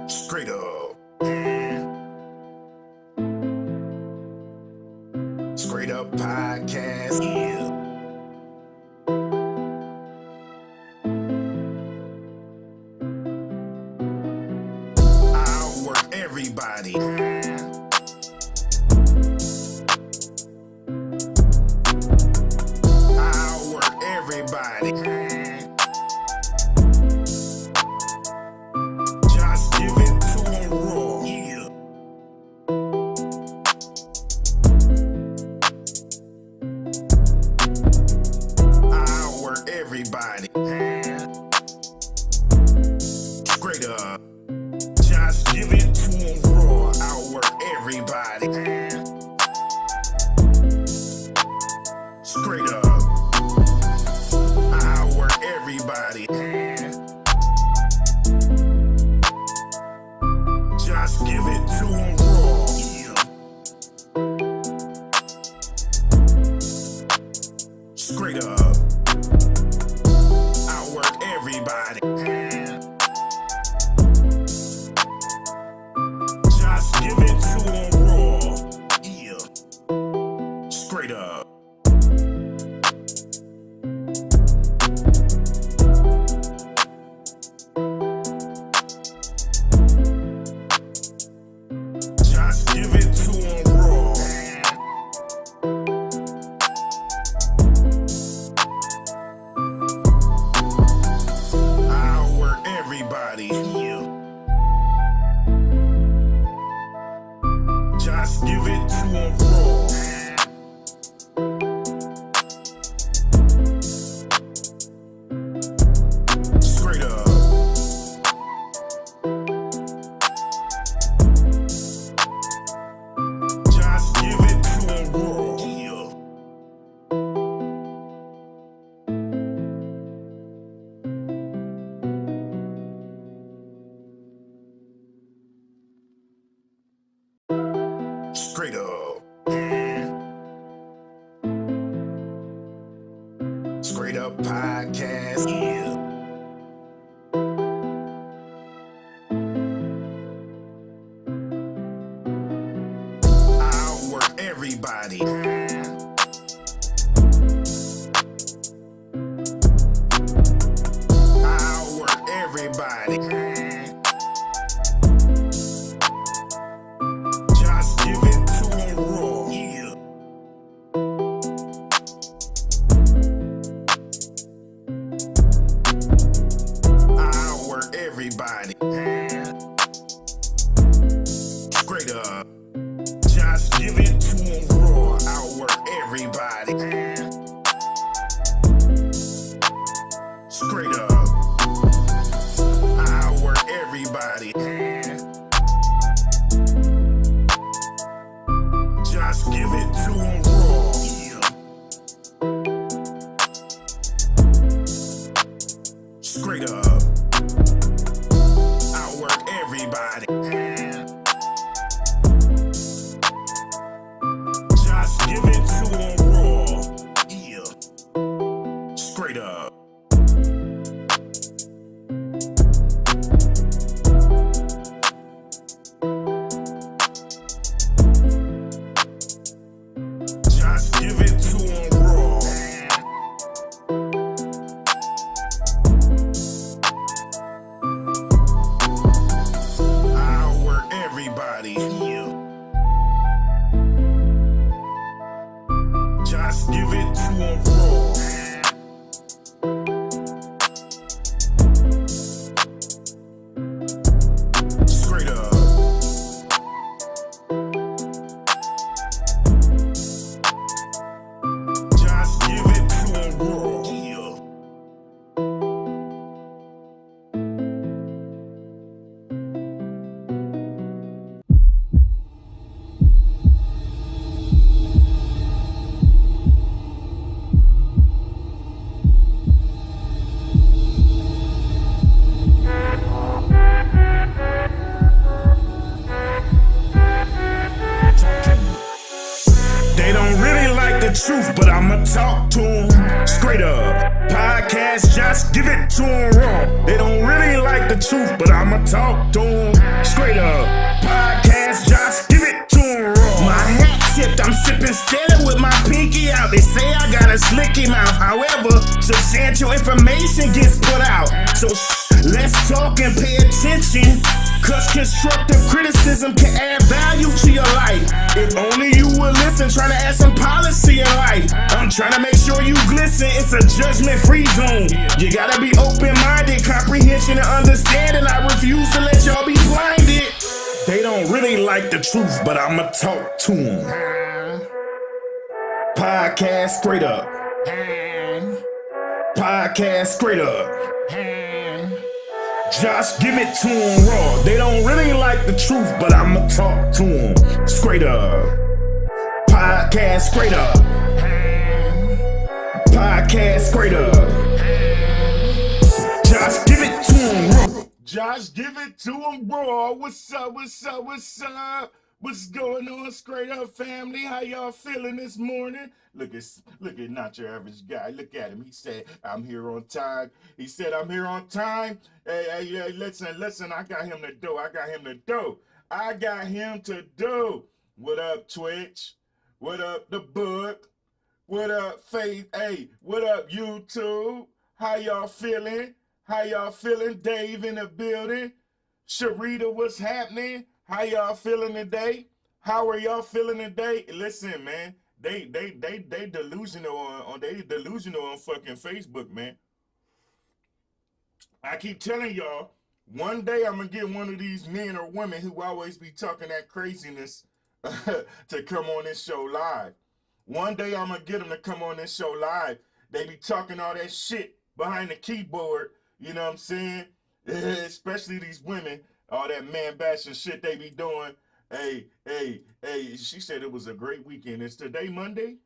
Straight up. Straight up podcast. Yeah. I'll work everybody. I'll work everybody. Just give it to 'em raw. Yeah. I'll work everybody. Straight up. Just give it to 'em raw. I'll work everybody. Straight up. I'll work everybody. Just give it to 'em raw. Yeah. Straight up. I'll work everybody. Just give it to 'em raw. Yeah. Straight up. Just give it to 'em raw. I'll work everybody. Yeah. Just give it to 'em raw. Straight up. Just give it to 'em raw. Yeah. Straight up. Straight up podcast. Yeah. I'll work everybody. I'll work everybody. Just give it to 'em raw. Yeah. I'll work everybody. Straight up. Just give it to 'em raw. I'll work everybody. Straight up. I'll work everybody. Just give it to 'em raw. Yeah. Straight up. I'll work everybody. Just give it to 'em raw. Yeah. Straight up. Just give it to 'em raw. I'll work everybody. Yeah. Just give it to 'em raw. Straight up. Just give it to 'em raw. Yeah. They don't really like the truth, but I'ma talk to 'em straight up. Podcast, just give it to 'em raw. They don't really like the truth, but I'ma talk to 'em They say I got a slicky mouth, however, substantial information gets put out. So let's talk and pay attention, cause constructive criticism can add value to your life. If only you would listen, trying to add some policy in life. I'm trying to make sure you glisten, it's a judgment-free zone. You gotta be open-minded, comprehension and understanding. I refuse to let y'all be blinded. They don't really like the truth, but I'ma talk to them. Podcast straight up. Podcast straight up. Josh, give it to them raw. They don't really like the truth, but I'ma talk to them straight up. Podcast straight up. Podcast straight up. Josh, give it to them raw. Josh, give it to them raw. What's up, what's up, what's up? What's going on, straight up family? How y'all feeling this morning? Look at Not Your Average Guy. Look at him. He said, I'm here on time. He said, I'm here on time. Hey, listen, I got him to do. I got him to do. What up, Twitch? What up, the book? What up, Faith? Hey, what up, YouTube? How y'all feeling? How y'all feeling? Dave in the building. Sharita, what's happening? How y'all feeling today? How are y'all feeling today? Listen, man, they delusional on fucking Facebook, man. I keep telling y'all, one day I'm gonna get one of these men or women who always be talking that craziness to come on this show live. One day I'm gonna get them to come on this show live. They be talking all that shit behind the keyboard, you know what I'm saying? Especially these women. All that man bashing shit they be doing. Hey, she said it was a great weekend. Is today Monday?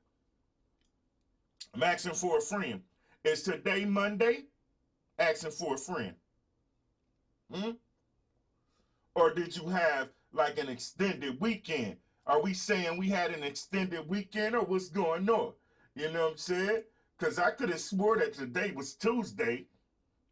I'm asking for a friend. Is today Monday? Asking for a friend. Or did you have like an extended weekend? Are we saying we had an extended weekend or what's going on? You know what I'm saying? Because I could have swore that today was Tuesday.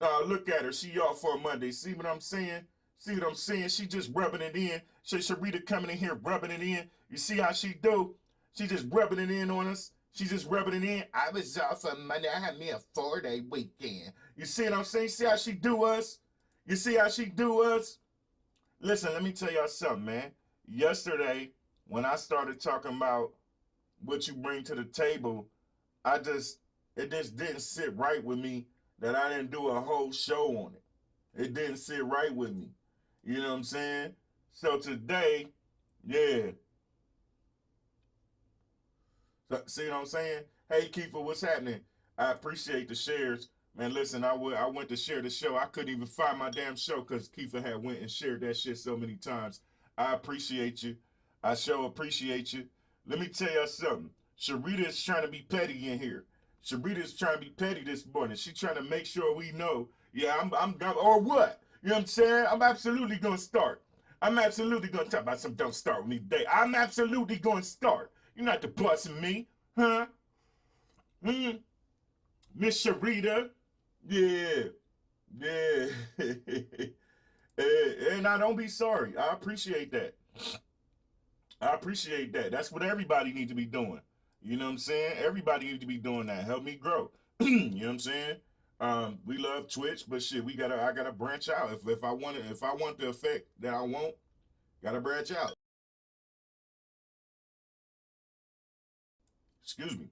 Look at her. She off for a Monday. See what I'm saying? See what I'm saying? She just rubbing it in. Sharita coming in here rubbing it in. You see how she do? She just rubbing it in on us. She just rubbing it in. I was off on Monday. I had me a 4-day weekend. You see what I'm saying? See how she do us? You see how she do us? Listen, let me tell y'all something, man. Yesterday, when I started talking about what you bring to the table, it just didn't sit right with me that I didn't do a whole show on it. It didn't sit right with me. You know what I'm saying? So today, yeah. So, see what I'm saying? Hey, Kiefer, what's happening? I appreciate the shares. Man, listen, I went to share the show. I couldn't even find my damn show because Kiefer had went and shared that shit so many times. I appreciate you. I sure appreciate you. Let me tell y'all something. Sharita is trying to be petty in here. Sharita is trying to be petty this morning. She's trying to make sure we know. Yeah, I'm or what? You know what I'm saying? I'm absolutely going to start. I'm absolutely going to talk about some don't start with me today. I'm absolutely going to start. You're not the boss of me, huh? Miss Sharita. Yeah. And I don't be sorry. I appreciate that. That's what everybody needs to be doing. You know what I'm saying? Everybody needs to be doing that. Help me grow. You know what I'm saying? We love Twitch, but shit, I gotta branch out. If I want the effect that I want, gotta branch out. Excuse me.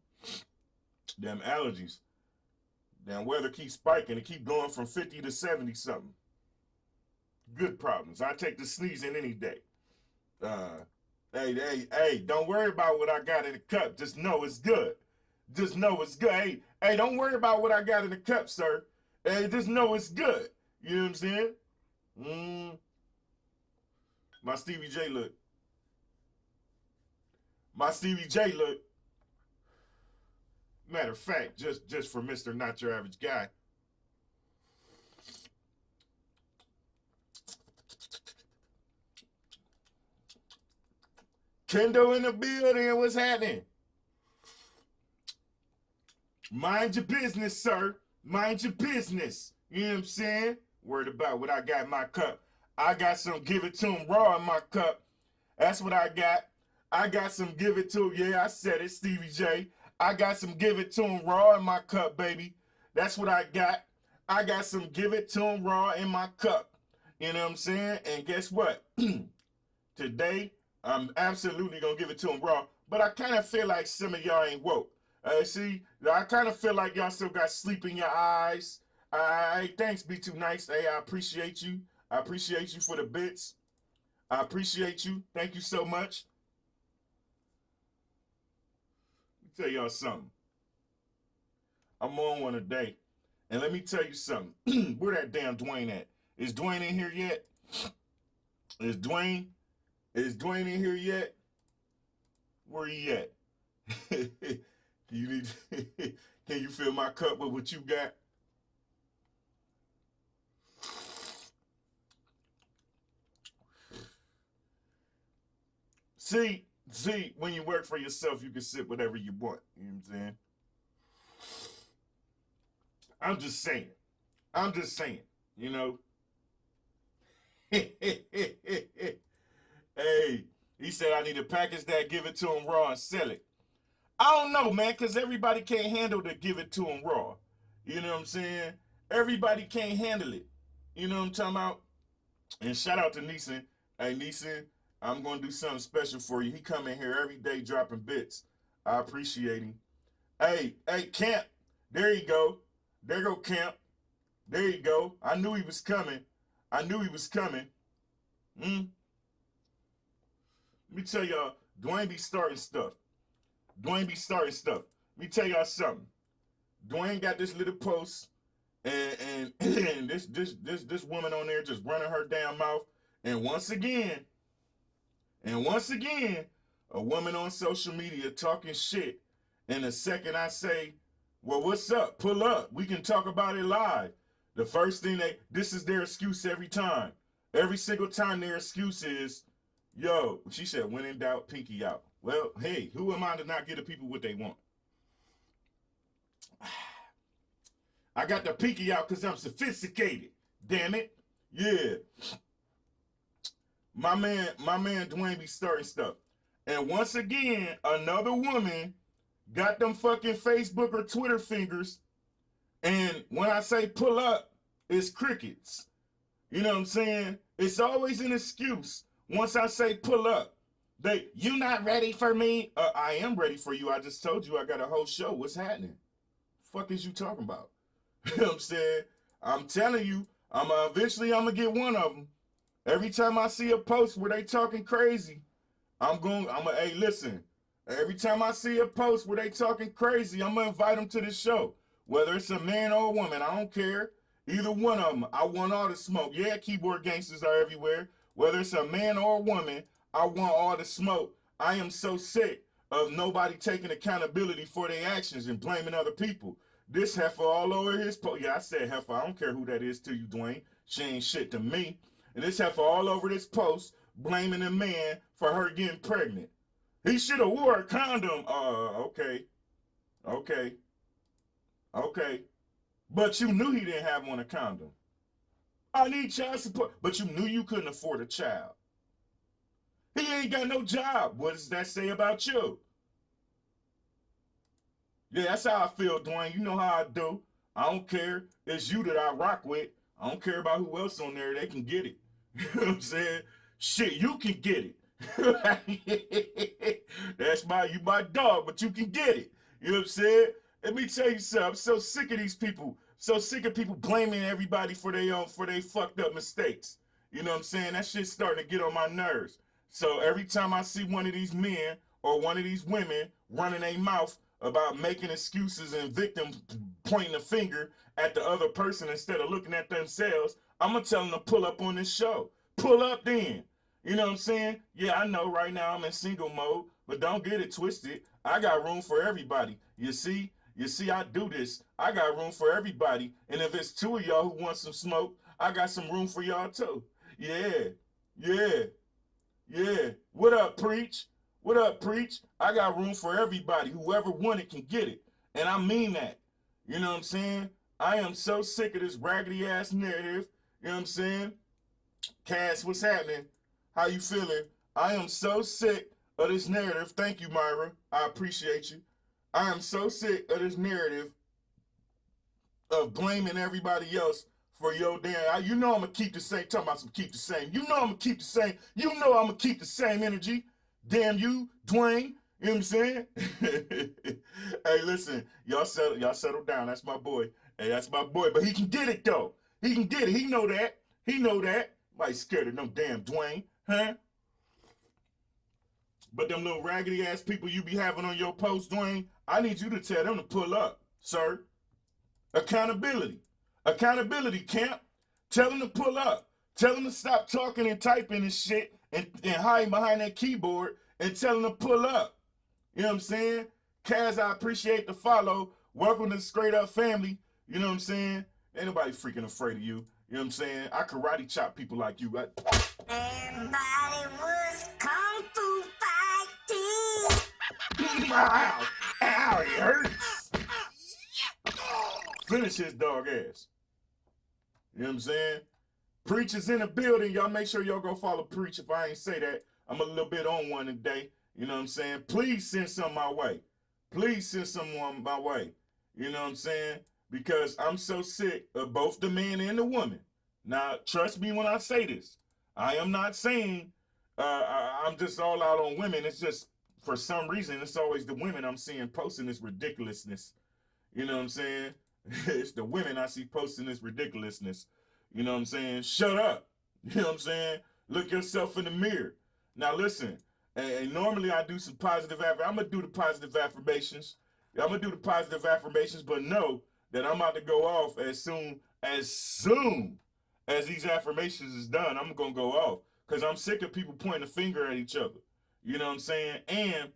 Damn allergies. Damn weather keeps spiking. It keep going from 50 to 70 something. Good problems. I take the sneezing any day. Hey, don't worry about what I got in the cup. Just know it's good. Just know it's good. Hey, don't worry about what I got in the cup, sir. Hey, just know it's good. You know what I'm saying? My Stevie J look. Matter of fact, just for Mr. Not Your Average Guy. Kendall in the building. What's happening? Mind your business, sir. Mind your business. You know what I'm saying? Worried about what I got in my cup. I got some give it to him raw in my cup. That's what I got. I got some give it to him. Yeah, I said it, Stevie J. I got some give it to him raw in my cup, baby. That's what I got. I got some give it to him raw in my cup. You know what I'm saying? And guess what? Today, I'm absolutely going to give it to him raw. But I kind of feel like some of y'all ain't woke. See, I kind of feel like y'all still got sleep in your eyes. Thanks, Be Too Nice. Hey, I appreciate you. I appreciate you for the bits. I appreciate you. Thank you so much. Let me tell y'all something. I'm on one today. And let me tell you something. Where that damn Dwayne at? Is Dwayne in here yet? Is Dwayne in here yet? Where he at? Can you fill my cup with what you got? See, when you work for yourself, you can sip whatever you want. You know what I'm saying? I'm just saying, you know. Hey, he said I need to package that, give it to him raw, and sell it. I don't know, man, because everybody can't handle to give it to him raw. You know what I'm saying? Everybody can't handle it. You know what I'm talking about? And shout out to Neeson. Hey, Neeson, I'm going to do something special for you. He come in here every day dropping bits. I appreciate him. Hey, Camp. There you go. There go Camp. There you go. I knew he was coming. Let me tell y'all, Dwayne be starting stuff. Let me tell y'all something. Dwayne got this little post, and this woman on there just running her damn mouth. And once again, a woman on social media talking shit. And the second I say, well, what's up? Pull up. We can talk about it live. The first thing this is their excuse every time. Every single time their excuse is, yo, she said, when in doubt, pinky out. Well, hey, who am I to not give the people what they want? I got the pinky out because I'm sophisticated. Damn it. Yeah. My man Dwayne be starting stuff. And once again, another woman got them fucking Facebook or Twitter fingers. And when I say pull up, it's crickets. You know what I'm saying? It's always an excuse. Once I say pull up, you not ready for me? I am ready for you. I just told you I got a whole show. What's happening? Fuck is you talking about? You know what I'm saying? I'm telling you, eventually I'm gonna get one of them. Every time I see a post where they talking crazy, hey, listen. Every time I see a post where they talking crazy, I'm gonna invite them to the show. Whether it's a man or a woman, I don't care. Either one of them, I want all the smoke. Yeah, keyboard gangsters are everywhere. Whether it's a man or a woman, I want all the smoke. I am so sick of nobody taking accountability for their actions and blaming other people. This heifer all over his post. Yeah, I said heifer. I don't care who that is to you, Dwayne. She ain't shit to me. And this heifer all over this post blaming a man for her getting pregnant. He should have wore a condom. Okay. But you knew he didn't have on a condom. I need child support. But you knew you couldn't afford a child. He ain't got no job. What does that say about you? Yeah, that's how I feel, Dwayne. You know how I do. I don't care. It's you that I rock with. I don't care about who else on there. They can get it. You know what I'm saying? Shit, you can get it. You my dog, but you can get it. You know what I'm saying? Let me tell you something. I'm so sick of these people. So sick of people blaming everybody for their fucked up mistakes. You know what I'm saying? That shit's starting to get on my nerves. So every time I see one of these men or one of these women running their mouth about making excuses and victims pointing a finger at the other person instead of looking at themselves, I'm going to tell them to pull up on this show. Pull up then. You know what I'm saying? Yeah, I know right now I'm in single mode, but don't get it twisted. I got room for everybody. You see, I do this. I got room for everybody. And if it's two of y'all who want some smoke, I got some room for y'all too. Yeah. What up, Preach? I got room for everybody. Whoever want it can get it. And I mean that. You know what I'm saying? I am so sick of this raggedy ass narrative. You know what I'm saying? Cass, what's happening? How you feeling? I am so sick of this narrative. Thank you, Myra. I appreciate you. I am so sick of this narrative of blaming everybody else for your damn. You know I'm gonna keep the same. Talking about some keep the same. You know I'm gonna keep the same. You know I'm gonna keep the same energy. Damn you, Dwayne. You know what I'm saying? Hey, listen, y'all settle down. That's my boy. Hey, that's my boy. But he can get it though. He can get it. He know that. He know that. Why scared of no damn Dwayne, huh? But them little raggedy ass people you be having on your post, Dwayne, I need you to tell them to pull up, sir. Accountability. Accountability, camp. Tell them to pull up. Tell them to stop talking and typing and shit and hiding behind that keyboard and tell them to pull up. You know what I'm saying? Kaz, I appreciate the follow. Welcome to the Straight Up family. You know what I'm saying? Ain't nobody freaking afraid of you. You know what I'm saying? I karate chop people like you. Everybody was kung fu fighting. Ow! Ow, it hurts. Finish his dog ass. You know what I'm saying? Preach is in the building. Y'all make sure y'all go follow Preach. If I ain't say that, I'm a little bit on one today. You know what I'm saying? Please send some my way. Please send someone my way. You know what I'm saying? Because I'm so sick of both the man and the woman. Now, trust me when I say this. I am not saying I'm just all out on women. It's just, for some reason, it's always the women I'm seeing posting this ridiculousness. You know what I'm saying? It's the women I see posting this ridiculousness. You know what I'm saying? Shut up. You know what I'm saying? Look yourself in the mirror. Now, listen. And normally I do some positive affirmations. I'm going to do the positive affirmations. I'm going to do the positive affirmations, but know that I'm about to go off as soon as these affirmations is done. I'm going to go off because I'm sick of people pointing a finger at each other. You know what I'm saying? And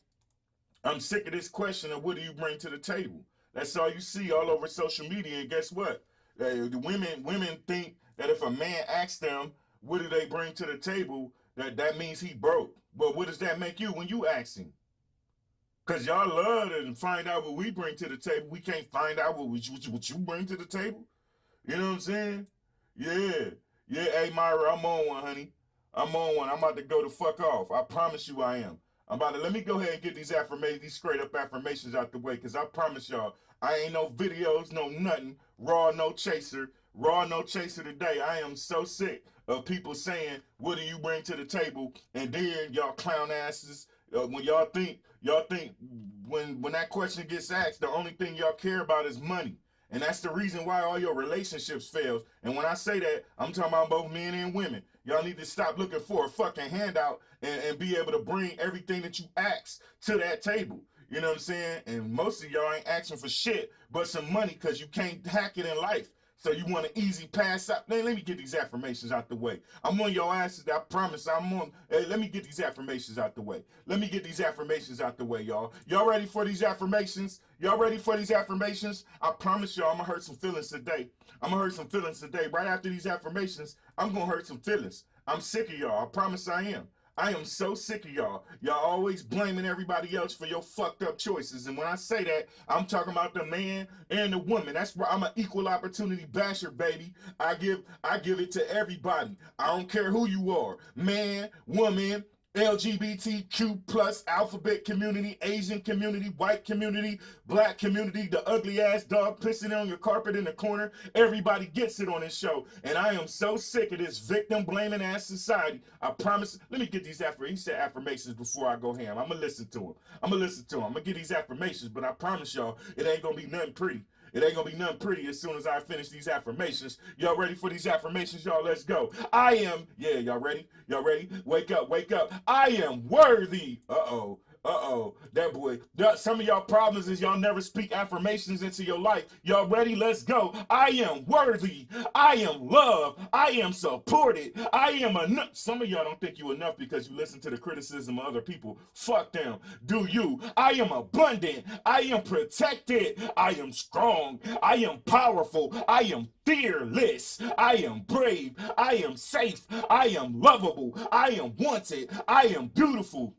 I'm sick of this question of what do you bring to the table? That's all you see all over social media. And guess what? The women think that if a man asks them, what do they bring to the table, that means he broke. But what does that make you when you ask him? Because y'all love to find out what we bring to the table. We can't find out what you bring to the table. You know what I'm saying? Yeah. Yeah, hey, Myra, I'm on one, honey. I'm on one. I'm about to go the fuck off. I promise you I am. Let me go ahead and get these affirmations, these straight up affirmations out the way, because I promise y'all, I ain't no videos, no nothing. Raw, no chaser. Raw, no chaser today. I am so sick of people saying, what do you bring to the table? And then y'all clown asses, when y'all think when that question gets asked, the only thing y'all care about is money. And that's the reason why all your relationships fails. And when I say that, I'm talking about both men and women. Y'all need to stop looking for a fucking handout and be able to bring everything that you ask to that table. You know what I'm saying? And most of y'all ain't asking for shit but some money because you can't hack it in life. So you want an easy pass out? Man, let me get these affirmations out the way. I'm on your asses. I promise I'm on. Hey, let me get these affirmations out the way. Let me get these affirmations out the way, y'all. Y'all ready for these affirmations? Y'all ready for these affirmations? I promise y'all I'm going to hurt some feelings today. I'm going to hurt some feelings today. Right after these affirmations, I'm going to hurt some feelings. I'm sick of y'all. I promise I am. I am so sick of y'all. Y'all always blaming everybody else for your fucked up choices. And when I say that, I'm talking about the man and the woman. That's why I'm an equal opportunity basher, baby. I give it to everybody. I don't care who you are. Man, woman, LGBTQ plus, alphabet community, Asian community, white community, black community, the ugly ass dog pissing on your carpet in the corner. Everybody gets it on this show. And I am so sick of this victim blaming ass society. I promise. Let me get these affirmations before I go ham. I'm going to listen to them. I'm going to get these affirmations, but I promise y'all it ain't going to be nothing pretty. It ain't gonna be nothing pretty as soon as I finish these affirmations. Y'all ready for these affirmations, y'all? Let's go. I am, yeah, y'all ready? Y'all ready? Wake up, wake up. I am worthy. That boy. Some of y'all problems is y'all never speak affirmations into your life. Y'all ready? Let's go. I am worthy. I am loved. I am supported. I am enough. Some of y'all don't think you enough because you listen to the criticism of other people. Fuck them. Do you? I am abundant. I am protected. I am strong. I am powerful. I am fearless. I am brave. I am safe. I am lovable. I am wanted. I am beautiful.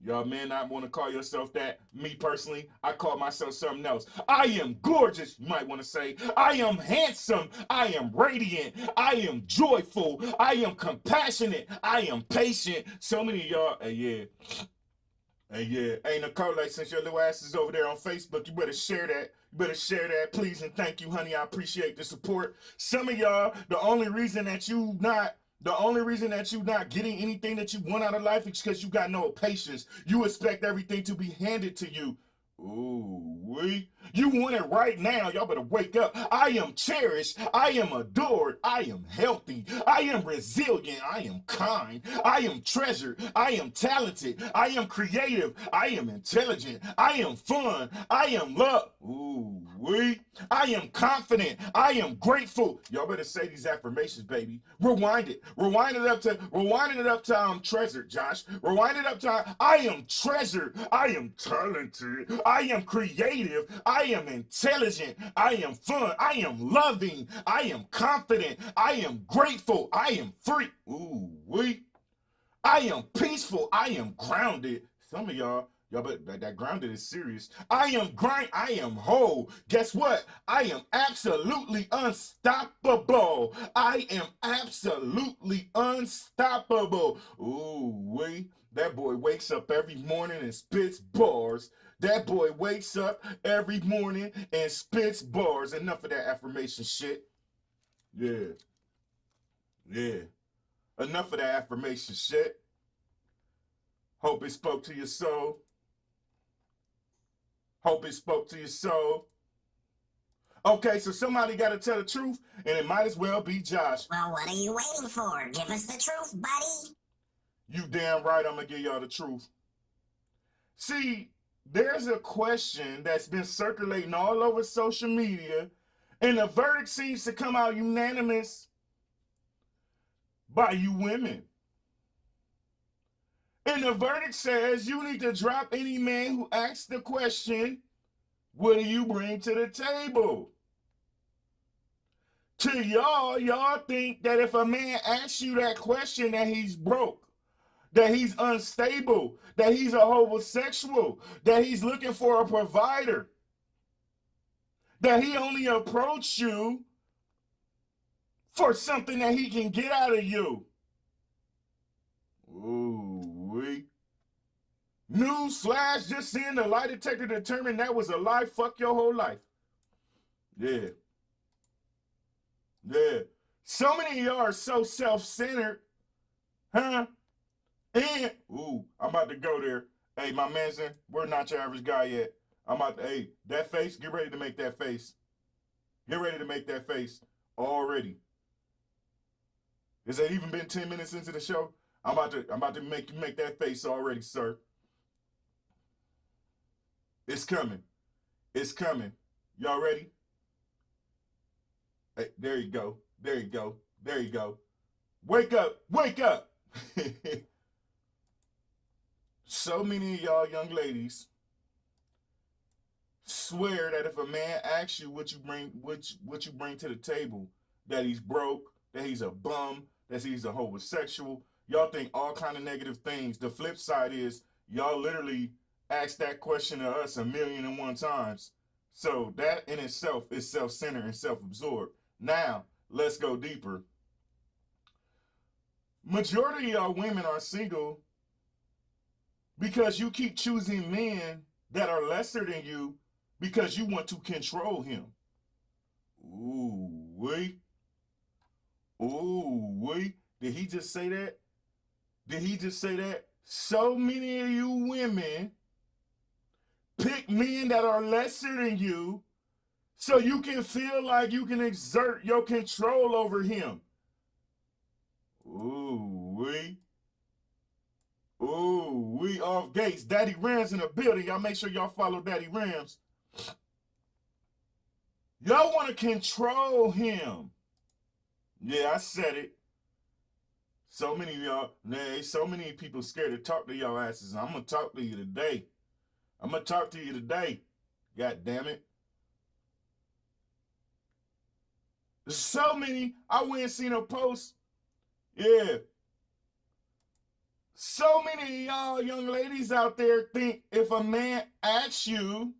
Y'all may not want to call yourself that. Me personally, I call myself something else. I am gorgeous, you might want to say. I am handsome. I am radiant. I am joyful. I am compassionate. I am patient. So many of y'all, yeah. And yeah, hey Nicole, since your little ass is over there on Facebook, you better share that. You better share that, please, and thank you, honey. I appreciate the support. Some of y'all, the only reason that you not getting anything that you want out of life is because you got no patience. You expect everything to be handed to you. Ooh, you want it right now. Y'all better wake up. I am cherished. I am adored. I am healthy. I am resilient. I am kind. I am treasured. I am talented. I am creative. I am intelligent. I am fun. I am love. Ooh, I am confident. I am grateful. Y'all better say these affirmations, baby. Rewind it. Rewind it up to I'm treasured, Josh. Rewind it up to I am treasured. I am talented. I am creative. I am intelligent. I am fun. I am loving. I am confident. I am grateful. I am free. Ooh, I am peaceful. I am grounded. Some of y'all bet that grounded is serious. I am whole. Guess what? I am absolutely unstoppable. I am absolutely unstoppable. Ooh, that boy wakes up every morning and spits bars. That boy wakes up every morning and spits bars. Enough of that affirmation shit. Yeah. Enough of that affirmation shit. Hope it spoke to your soul. Hope it spoke to your soul. Okay, so somebody got to tell the truth, and it might as well be Josh. Well, what are you waiting for? Give us the truth, buddy. You damn right I'm going to give y'all the truth. See, there's a question that's been circulating all over social media, and the verdict seems to come out unanimous by you women. And the verdict says you need to drop any man who asks the question, what do you bring to the table? To y'all think that if a man asks you that question that he's broke, that he's unstable, that he's a homosexual, that he's looking for a provider, that he only approached you for something that he can get out of you. Ooh, Newsflash, just seeing the lie detector determined that was a lie. Fuck your whole life. Yeah. So many of y'all are so self-centered. Huh? And, I'm about to go there. Hey, my manson, we're not your average guy yet. Hey, that face, get ready to make that face. Get ready to make that face already. Has it even been 10 minutes into the show? I'm about to make you make that face already, sir. It's coming. It's coming. Y'all ready? Hey, there you go. There you go. There you go. Wake up. Wake up. So many of y'all young ladies swear that if a man asks you what you bring to the table, that he's broke, that he's a bum, that he's a homosexual, y'all think all kind of negative things. The flip side is y'all literally ask that question to us 1,000,001 times. So that in itself is self-centered and self-absorbed. Now, let's go deeper. Majority of y'all women are single because you keep choosing men that are lesser than you because you want to control him. Ooh, did he just say that? Did he just say that? So many of you women pick men that are lesser than you so you can feel like you can exert your control over him. We off Gates. Daddy Rams in the building. Y'all make sure y'all follow Daddy Rams. Y'all want to control him. Yeah, I said it. So many of y'all, so many people scared to talk to y'all asses. I'm going to talk to you today. God damn it. So many, I went and seen a post. Yeah. So many of y'all young ladies out there think if a man asks you,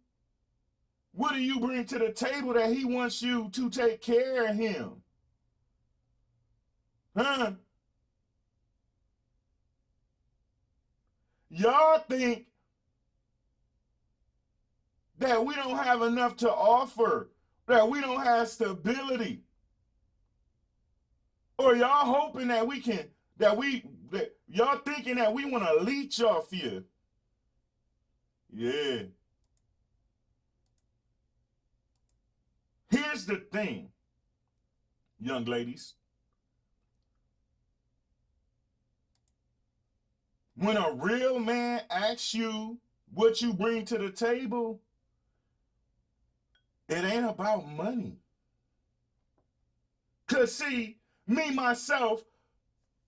what do you bring to the table, that he wants you to take care of him? Huh? Y'all think that we don't have enough to offer, that we don't have stability? Or y'all hoping that we can, that y'all thinking that we want to leech off you? Yeah. Here's the thing, young ladies. When a real man asks you what you bring to the table, it ain't about money. Because see, me, myself,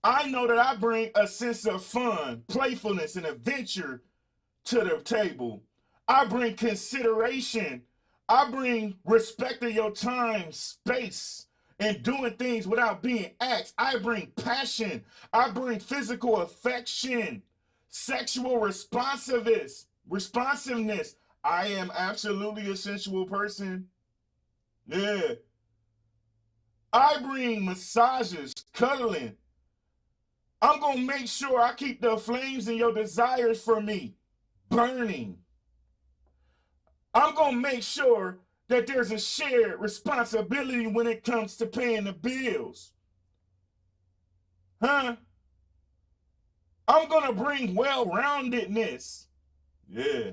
I know that I bring a sense of fun, playfulness, and adventure to the table. I bring consideration. I bring respect of your time, space, and doing things without being asked. I bring passion. I bring physical affection, sexual responsiveness. I am absolutely a sensual person. Yeah. I bring massages, cuddling. I'm going to make sure I keep the flames in your desires for me burning. I'm going to make sure that there's a shared responsibility when it comes to paying the bills. Huh? I'm going to bring well-roundedness. Yeah.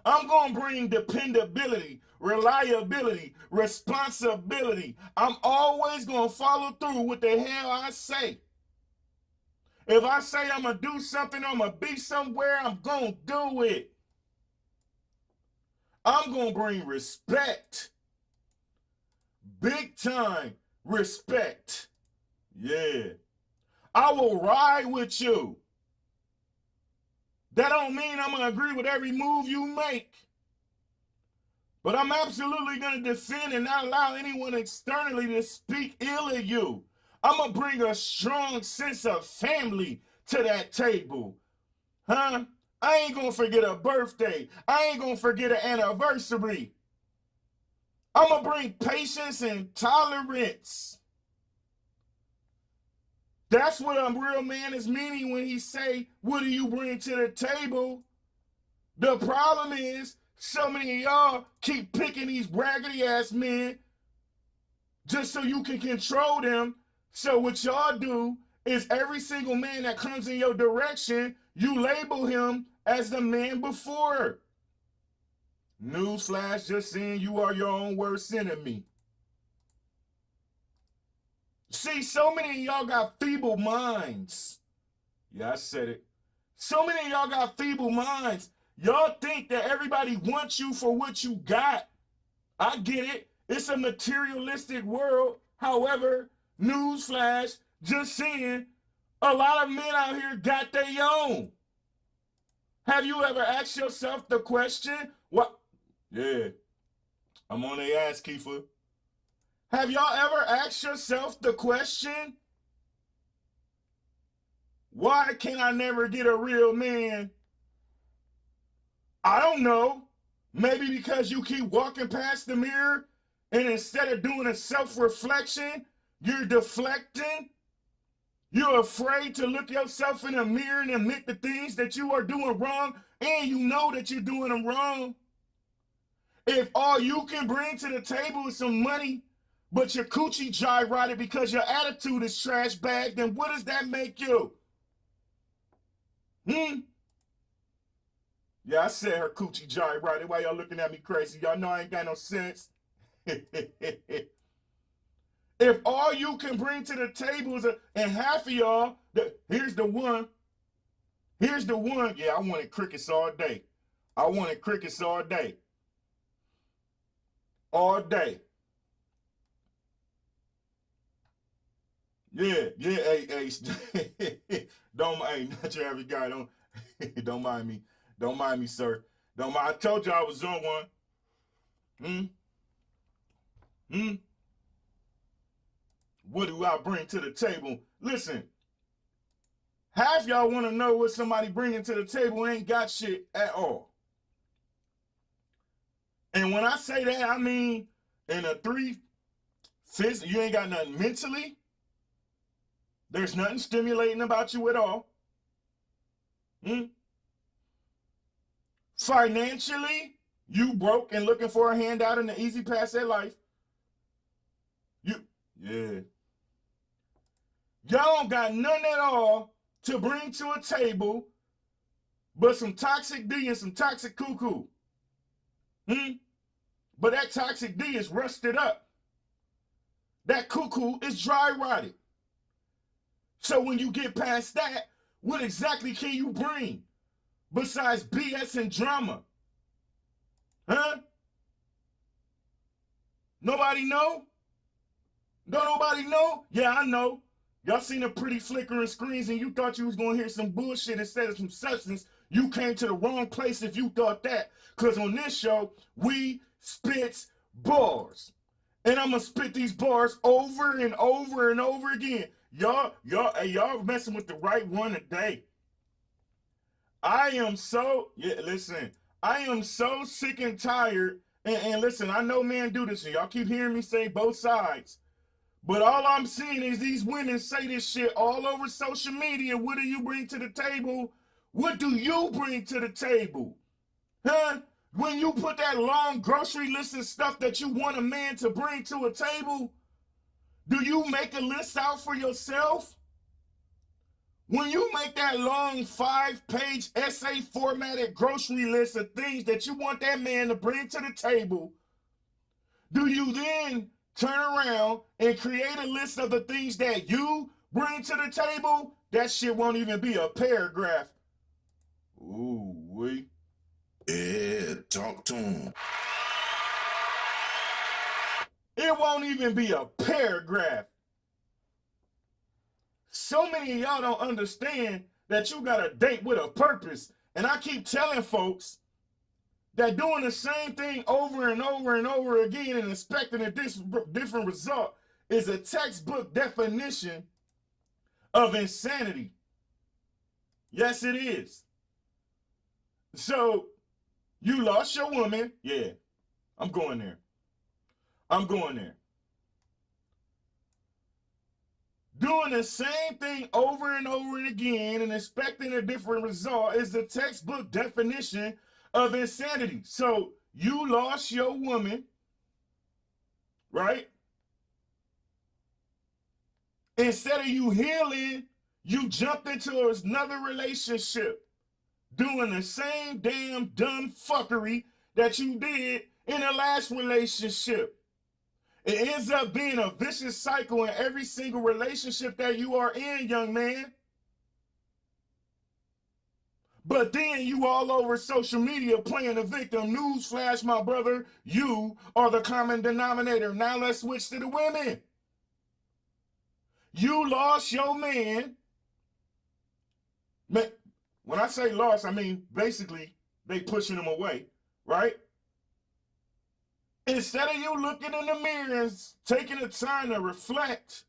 I'm going to bring dependability, reliability, responsibility. I'm always going to follow through with the hell I say. If I say I'm going to do something, I'm going to be somewhere, I'm going to do it. I'm going to bring respect. Big time respect. Yeah. I will ride with you. That don't mean I'm going to agree with every move you make. But I'm absolutely going to defend and not allow anyone externally to speak ill of you. I'm going to bring a strong sense of family to that table. Huh? I ain't going to forget a birthday. I ain't going to forget an anniversary. I'm going to bring patience and tolerance. That's what a real man is meaning when he say, what do you bring to the table? The problem is, so many of y'all keep picking these raggedy ass men just so you can control them. So what y'all do is every single man that comes in your direction, you label him as the man before. Newsflash, just saying you are your own worst enemy. See, so many of y'all got feeble minds. Yeah, I said it. So many of y'all got feeble minds. Y'all think that everybody wants you for what you got. I get it. It's a materialistic world. However, newsflash, just saying, a lot of men out here got their own. Have you ever asked yourself the question, what? Yeah, I'm on their ass, Kiefer. Have y'all ever asked yourself the question, why can I never get a real man? I don't know. Maybe because you keep walking past the mirror and instead of doing a self-reflection, you're deflecting. You're afraid to look yourself in the mirror and admit the things that you are doing wrong, and you know that you're doing them wrong. If all you can bring to the table is some money, but your coochie gyrated because your attitude is trash bag, then what does that make you? Yeah, I said her coochie gyrated. Why y'all looking at me crazy? Y'all know I ain't got no sense. If all you can bring to the table is and half of y'all, here's the one. Yeah, I wanted crickets all day. I wanted crickets all day. All day. Yeah, hey, don't mind, not your average guy, don't mind me. Don't mind me, sir. Don't mind. I told you I was on one. What do I bring to the table? Listen, half y'all want to know what somebody bringing to the table ain't got shit at all. And when I say that, I mean in a 3 fifths, you ain't got nothing mentally. There's nothing stimulating about you at all. Financially, You broke and looking for a handout in the easy pass at life. Yeah. Y'all don't got none at all to bring to a table but some toxic D and some toxic cuckoo. But that toxic D is rusted up. That cuckoo is dry rotted. So when you get past that, what exactly can you bring besides BS and drama? Nobody know? Don't nobody know? Yeah, I know. Y'all seen the pretty flickering screens and you thought you was going to hear some bullshit instead of some substance. You came to the wrong place if you thought that. Because on this show, we spits bars. And I'm going to spit these bars over and over and over again. Y'all messing with the right one today. I am so sick and tired. And listen, I know men do this. And y'all keep hearing me say both sides. But all I'm seeing is these women say this shit all over social media. What do you bring to the table? What do you bring to the table? When you put that long grocery list of stuff that you want a man to bring to a table, do you make a list out for yourself? When you make that long 5-page essay formatted grocery list of things that you want that man to bring to the table, do you then turn around and create a list of the things that you bring to the table? That shit won't even be a paragraph. Ooh, wait. Yeah, talk to him. It won't even be a paragraph. So many of y'all don't understand that you got a date with a purpose. And I keep telling folks that doing the same thing over and over and over again and expecting a different result is a textbook definition of insanity. Yes, it is. So, you lost your woman. Yeah, I'm going there. Doing the same thing over and over and again and expecting a different result is the textbook definition of insanity. So you lost your woman, right? Instead of you healing, you jumped into another relationship doing the same damn dumb fuckery that you did in the last relationship. It ends up being a vicious cycle in every single relationship that you are in, young man. But then you all over social media playing the victim. Newsflash, my brother, you are the common denominator. Now let's switch to the women. You lost your man. When I say lost, I mean basically they pushing him away, right? Instead of you looking in the mirror and taking the time to reflect,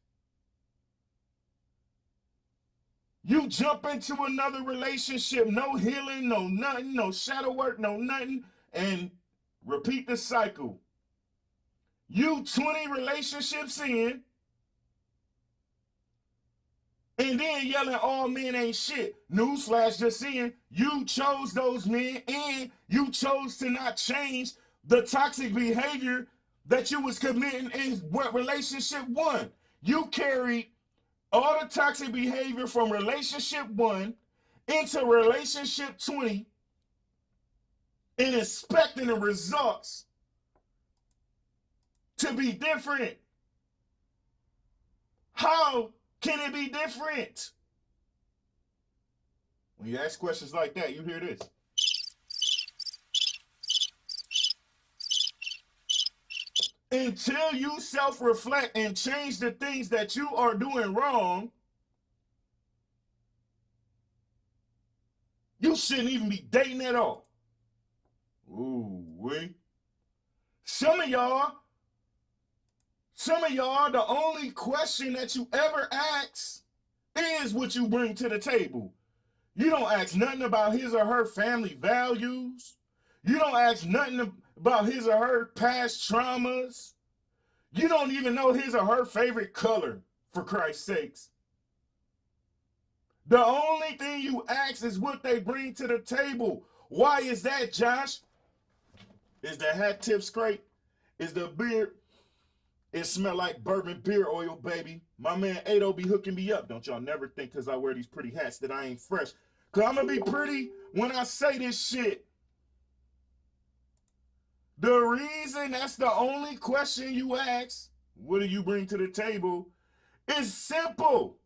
you jump into another relationship, no healing, no nothing, no shadow work, no nothing, and repeat the cycle. You 20 relationships in, and then yelling all men ain't shit. Newsflash, just saying, you chose those men and you chose to not change the toxic behavior that you was committing in relationship 1. You carried all the toxic behavior from relationship 1 into relationship 20 and expecting the results to be different. How can it be different? When you ask questions like that, you hear this. Until you self-reflect and change the things that you are doing wrong, you shouldn't even be dating at all. Ooh, wait. Some of y'all, the only question that you ever ask is what you bring to the table. You don't ask nothing about his or her family values. You don't ask nothing about his or her past traumas. You don't even know his or her favorite color, for Christ's sakes. The only thing you ask is what they bring to the table. Why is that, Josh? Is the hat tip straight? Is the beard? It smell like bourbon beer oil, baby. My man Ado be hooking me up. Don't y'all never think because I wear these pretty hats that I ain't fresh. Because I'm going to be pretty when I say this shit. The reason that's the only question you ask, what do you bring to the table, is simple.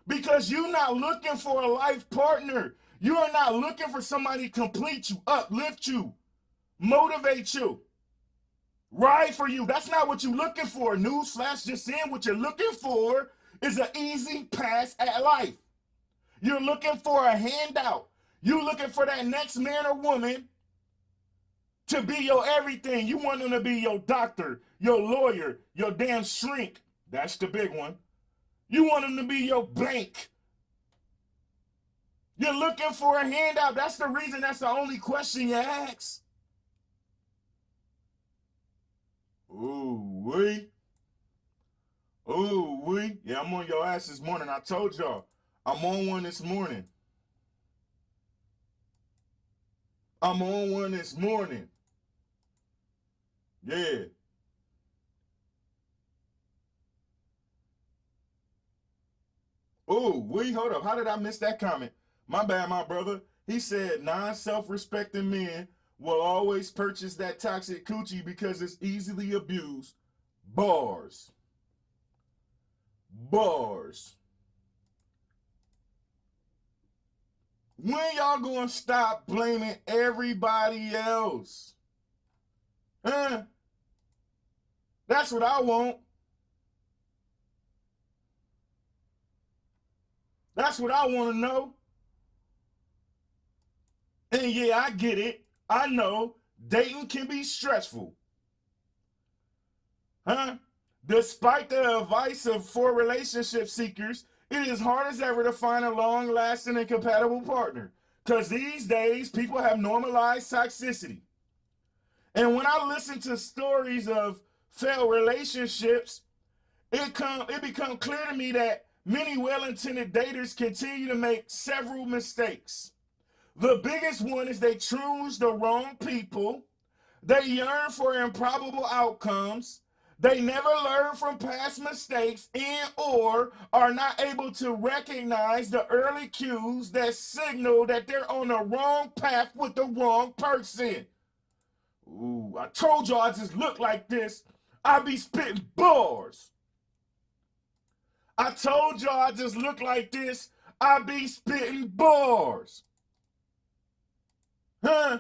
Because you're not looking for a life partner. You are not looking for somebody to complete you, uplift you, motivate you, ride for you. That's not what you're looking for. Newsflash, just saying what you're looking for is an easy pass at life. You're looking for a handout. You're looking for that next man or woman to be your everything. You want them to be your doctor, your lawyer, your damn shrink. That's the big one. You want them to be your bank. You're looking for a handout. That's the reason that's the only question you ask. Ooh, wee. Ooh, wee. Yeah, I'm on your ass this morning. I told y'all. I'm on one this morning. I'm on one this morning. Yeah. Ooh, wee, hold up. How did I miss that comment? My bad, my brother. He said non-self-respecting men will always purchase that toxic coochie because it's easily abused. Bars. Bars. When y'all gonna stop blaming everybody else? Huh? That's what I want. That's what I want to know. And yeah, I get it. I know dating can be stressful. Huh? Despite the advice for relationship seekers, it is hard as ever to find a long-lasting and compatible partner. Because these days, people have normalized toxicity. And when I listen to stories of failed relationships, it becomes clear to me that many well-intended daters continue to make several mistakes. The biggest one is they choose the wrong people. They yearn for improbable outcomes. They never learn from past mistakes and or are not able to recognize the early cues that signal that they're on the wrong path with the wrong person. Ooh, I told y'all I just look like this. I be spitting bars. I told y'all I just look like this. I be spitting bars. Huh?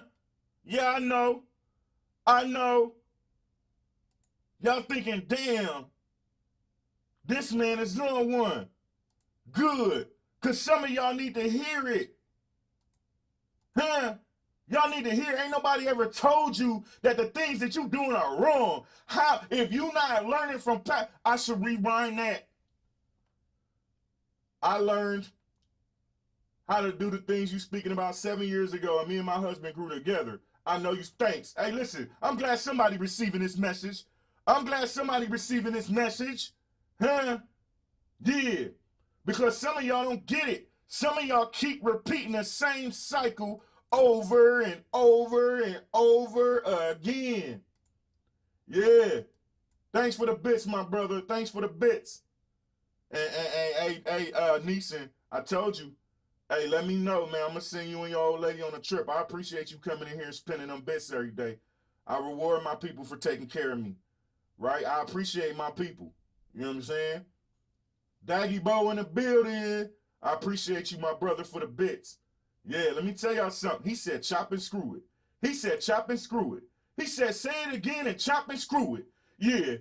Yeah, I know. I know. Y'all thinking, damn, this man is doing one. Good. Because some of y'all need to hear it. Huh? Y'all need to hear. Ain't nobody ever told you that the things that you doing are wrong. How? If you not learning from past, I should rewind that. I learned how to do the things you speaking about 7 years ago, and me and my husband grew together. I know you. Thanks. Hey, listen, I'm glad somebody receiving this message. I'm glad somebody receiving this message. Huh? Yeah. Because some of y'all don't get it. Some of y'all keep repeating the same cycle over and over and over again. Yeah. Thanks for the bits, my brother. Thanks for the bits. Hey, Neeson, I told you. Hey, let me know, man. I'm going to send you and your old lady on a trip. I appreciate you coming in here and spending them bits every day. I reward my people for taking care of me. Right? I appreciate my people. You know what I'm saying? Daggy Bo in the building. I appreciate you, my brother, for the bits. Yeah, let me tell y'all something. He said chop and screw it. He said chop and screw it. He said say it again and chop and screw it. Yeah.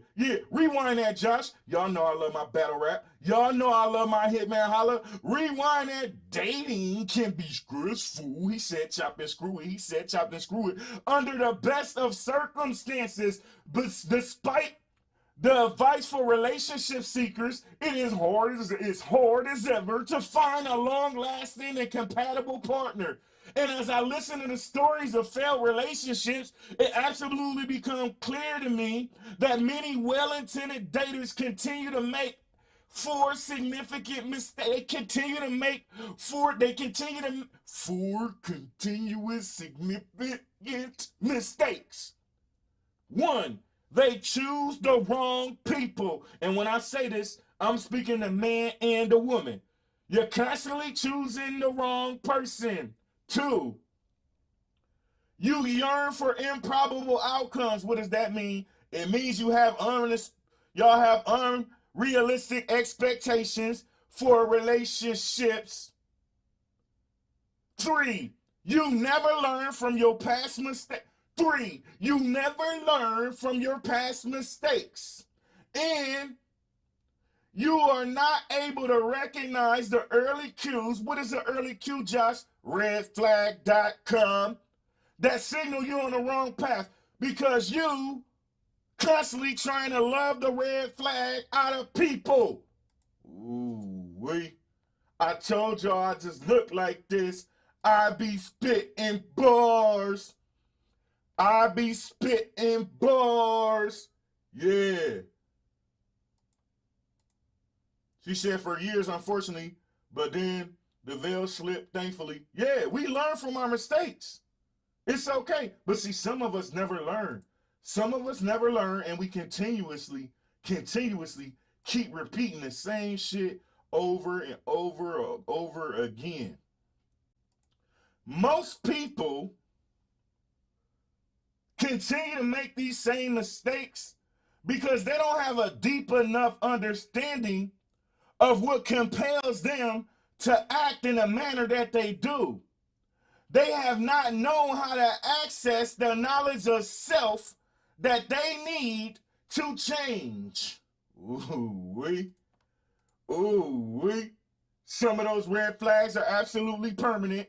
Rewind that, Josh. Y'all know I love my battle rap. Y'all know I love my Hitman Holla. Rewind that. Dating can be stressful. He said chop and screw it. He said chop and screw it. Under the best of circumstances, but despite the advice for relationship seekers, it is hard as ever to find a long-lasting and compatible partner. And as I listen to the stories of failed relationships, it absolutely becomes clear to me that many well-intended daters continue to make four significant mistakes. They continue to make four continuous significant mistakes. One, they choose the wrong people. And when I say this, I'm speaking to man and a woman. You're constantly choosing the wrong person. Two, you yearn for improbable outcomes. What does that mean? It means y'all have unrealistic expectations for relationships. Three, you never learn from your past mistakes. And you are not able to recognize the early cues. What is the early cue, Josh? Redflag.com. That signal you're on the wrong path because you constantly trying to love the red flag out of people. Ooh, I told y'all I just look like this. I be spitting bars. Yeah. She said for years, unfortunately, but then the veil slipped, thankfully. Yeah, we learn from our mistakes. It's okay. But see, some of us never learn. And we continuously keep repeating the same shit over and over again. Most people continue to make these same mistakes because they don't have a deep enough understanding of what compels them to act in a manner that they do. They have not known how to access the knowledge of self that they need to change. Ooh-wee. Some of those red flags are absolutely permanent.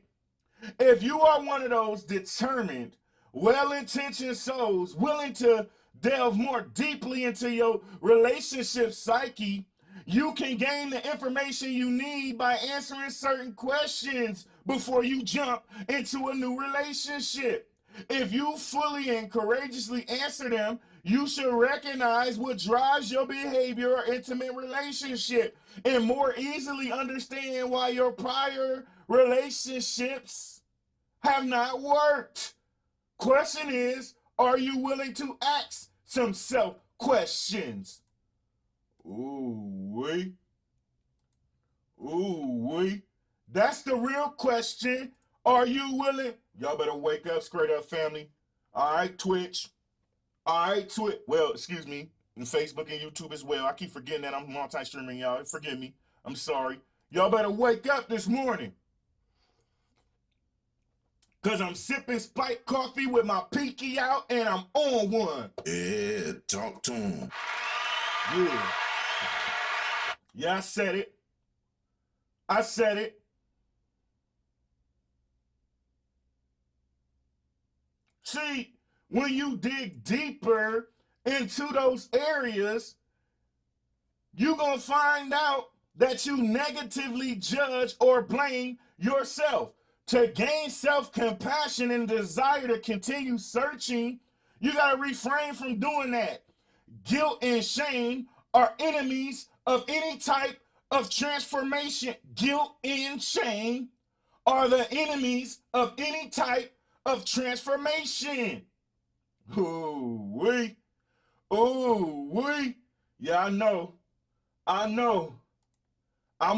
If you are one of those determined, well-intentioned souls willing to delve more deeply into your relationship psyche, you can gain the information you need by answering certain questions before you jump into a new relationship. If you fully and courageously answer them, you should recognize what drives your behavior or intimate relationship and more easily understand why your prior relationships have not worked. Question is, are you willing to ask some self-questions? Ooh-wee. That's the real question. Are you willing? Y'all better wake up, straight up family. All right, Twitch. Well, excuse me. And Facebook and YouTube as well. I keep forgetting that I'm multi-streaming, y'all. Forgive me. I'm sorry. Y'all better wake up this morning. Because I'm sipping spiked coffee with my pinky out and I'm on one. Yeah, talk to him. Yeah, I said it. See, when you dig deeper into those areas, you're going to find out that you negatively judge or blame yourself. To gain self-compassion and desire to continue searching, you got to refrain from doing that. Guilt and shame are enemies of any type of transformation. Guilt and shame are the enemies of any type of transformation. Ooh-wee. Yeah, I know. I'm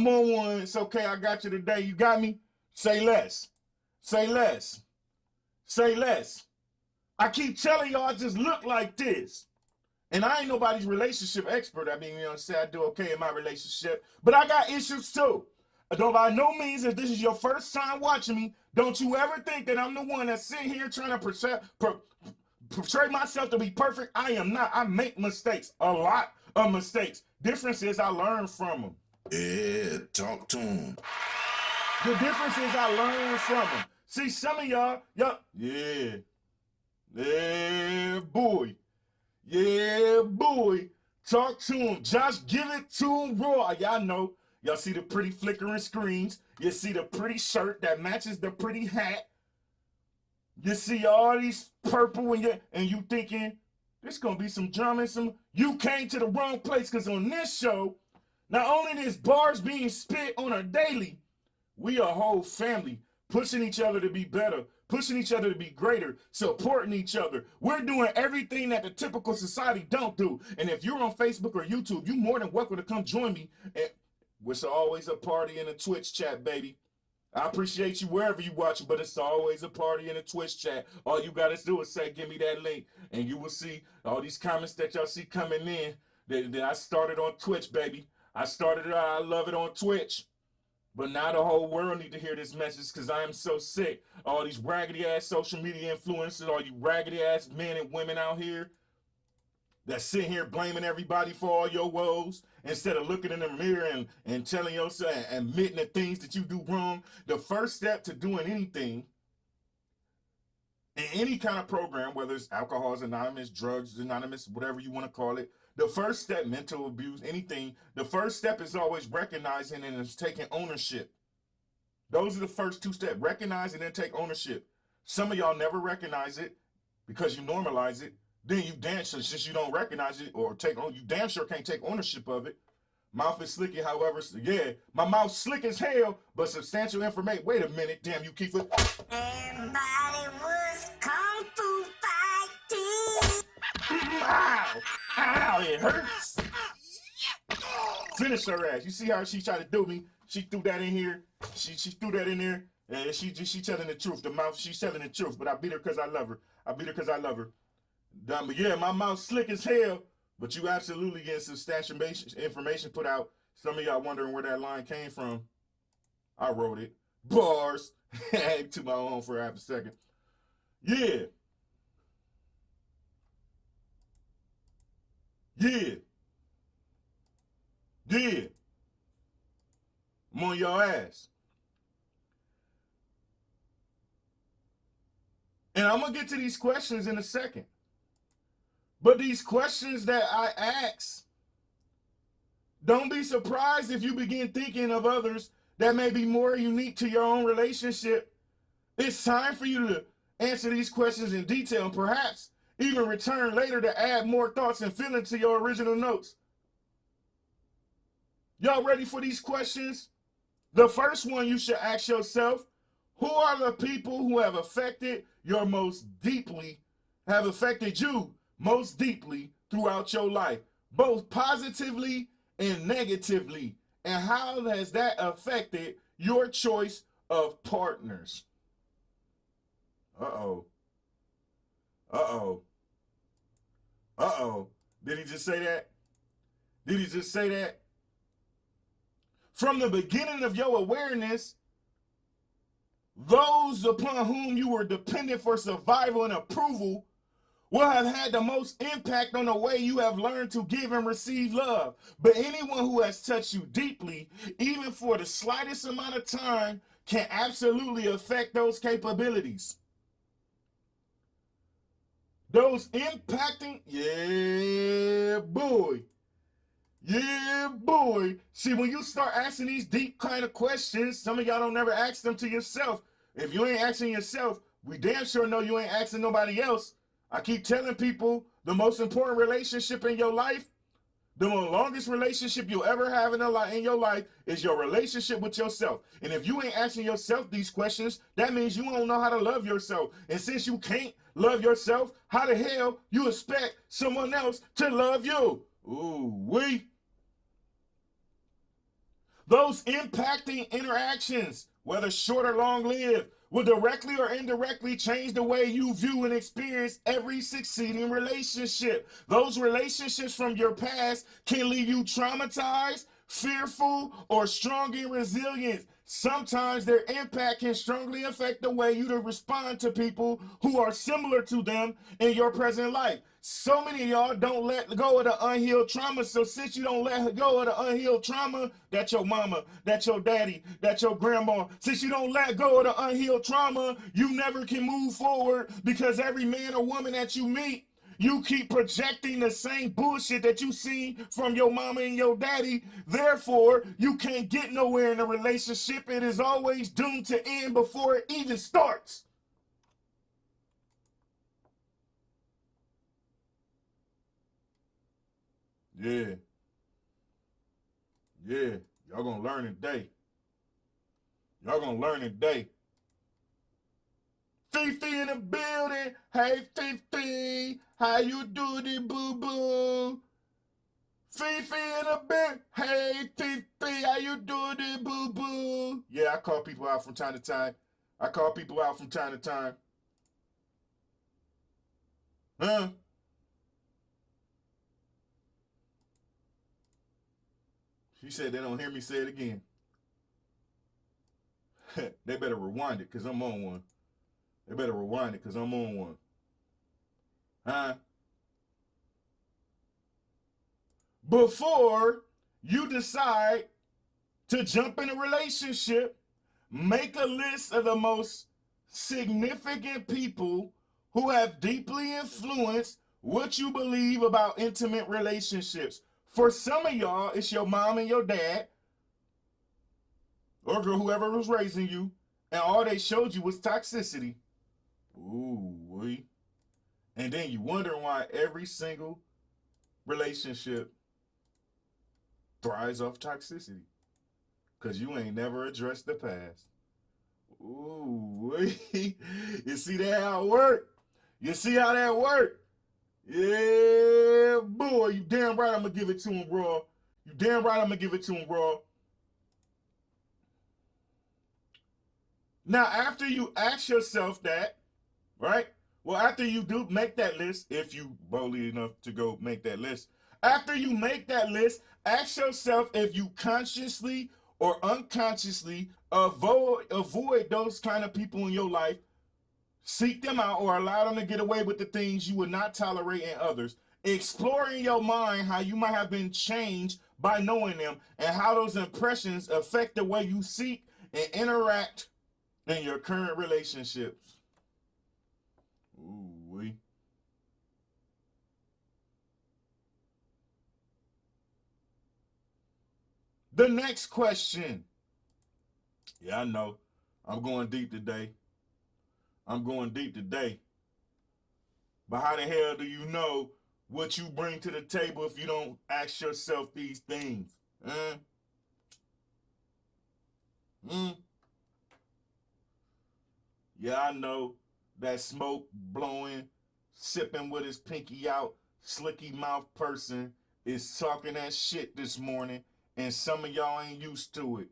on one. It's okay. I got you today. You got me? Say less. I keep telling y'all I just look like this. And I ain't nobody's relationship expert. I mean, you know what I'm saying? I do okay in my relationship. But I got issues too. Though by no means, if this is your first time watching me, don't you ever think that I'm the one that's sitting here trying to portray myself to be perfect. I am not. I make mistakes. A lot of mistakes. Difference is I learn from them. Yeah, talk to him. The difference is I learn from them. See, some of y'all, yeah, boy. Talk to him. Josh, give it to him raw. Y'all know. Y'all see the pretty flickering screens. You see the pretty shirt that matches the pretty hat. You see all these purple and you thinking, there's going to be some drama and some... You came to the wrong place because on this show, not only is bars being spit on a daily, we a whole family pushing each other to be better, pushing each other to be greater, supporting each other. We're doing everything that the typical society don't do. And if you're on Facebook or YouTube, you're more than welcome to come join me. And it's always a party in the Twitch chat, baby. I appreciate you wherever you watching, but it's always a party in the Twitch chat. All you got to do is say, give me that link, and you will see all these comments that y'all see coming in that I started on Twitch, baby. I started it, I love it on Twitch. But now the whole world need to hear this message because I am so sick. All these raggedy-ass social media influencers, all you raggedy-ass men and women out here that sit here blaming everybody for all your woes instead of looking in the mirror and telling yourself and admitting the things that you do wrong. The first step to doing anything in any kind of program, whether it's Alcoholics Anonymous, Drugs Anonymous, whatever you want to call it, the first step, mental abuse, anything, the first step is always recognizing and is taking ownership. Those are the first two steps, recognize and then take ownership. Some of y'all never recognize it because you normalize it. Then you damn sure, since you don't recognize it or take on, you damn sure can't take ownership of it. Mouth is slick, however, yeah, my mouth slick as hell, but substantial information. Wait a minute, damn you, Keith. Everybody was kung fu fighting. Ow, ow, it hurts. Finish her ass. You see how she tried to do me? She threw that in here. She threw that in there, and she telling the truth. The mouth, she's telling the truth, but I beat her because I love her. I beat her because I love her. But yeah, my mouth slick as hell, but you absolutely get substantial information put out. Some of y'all wondering where that line came from. I wrote it. Bars. To my own for half a second. Yeah. Yeah. Yeah. I'm on your ass. And I'm going to get to these questions in a second. But these questions that I ask, don't be surprised if you begin thinking of others that may be more unique to your own relationship. It's time for you to answer these questions in detail and perhaps even return later to add more thoughts and feelings to your original notes. Y'all ready for these questions? The first one you should ask yourself, who are the people who have affected you most deeply throughout your life, both positively and negatively, and how has that affected your choice of partners? Uh-oh. Uh-oh. Uh-oh. Did he just say that? Did he just say that? From the beginning of your awareness, those upon whom you were dependent for survival and approval will have had the most impact on the way you have learned to give and receive love. But anyone who has touched you deeply, even for the slightest amount of time, can absolutely affect those capabilities. Those impacting, yeah, boy. Yeah, boy. See, when you start asking these deep kind of questions, some of y'all don't never ask them to yourself. If you ain't asking yourself, we damn sure know you ain't asking nobody else. I keep telling people the most important relationship in your life, the longest relationship you'll ever have in your life is your relationship with yourself. And if you ain't asking yourself these questions, that means you don't know how to love yourself. And since you can't love yourself, how the hell you expect someone else to love you? Ooh-wee. Those impacting interactions, whether short or long-lived, will directly or indirectly change the way you view and experience every succeeding relationship. Those relationships from your past can leave you traumatized, fearful, or strong in resilience. Sometimes their impact can strongly affect the way you respond to people who are similar to them in your present life. So many of y'all don't let go of the unhealed trauma. So since you don't let go of the unhealed trauma, that's your mama, that's your daddy, that's your grandma. Since you don't let go of the unhealed trauma, you never can move forward because every man or woman that you meet, you keep projecting the same bullshit that you see from your mama and your daddy. Therefore, you can't get nowhere in a relationship. It is always doomed to end before it even starts. Yeah. Yeah. Y'all gonna learn today. Y'all gonna learn today. Fifi in the building. Hey, Fifi. How you doing, boo-boo? Fifi in the building. Hey, Fifi. How you doing, boo-boo? Yeah, I call people out from time to time. Huh? She said they don't hear me say it again. They better rewind it because I'm on one. Huh? Before you decide to jump in a relationship, make a list of the most significant people who have deeply influenced what you believe about intimate relationships. For some of y'all, it's your mom and your dad, or whoever was raising you, and all they showed you was toxicity. Ooh, and then you wondering why every single relationship thrives off toxicity. Because you ain't never addressed the past. Ooh, you see that how it work? You see how that work? Yeah, boy, you damn right I'm going to give it to him raw. Now, after you ask yourself that, right? Well, after you do make that list, if you boldly enough to go make that list, after you make that list, ask yourself if you consciously or unconsciously avoid those kind of people in your life, seek them out, or allow them to get away with the things you would not tolerate in others. Explore in your mind how you might have been changed by knowing them and how those impressions affect the way you seek and interact in your current relationships. Ooh-wee. The next question. Yeah, I know. I'm going deep today. But how the hell do you know what you bring to the table if you don't ask yourself these things? Yeah, I know. That smoke blowing, sipping with his pinky out, slicky mouth person is talking that shit this morning, and some of y'all ain't used to it.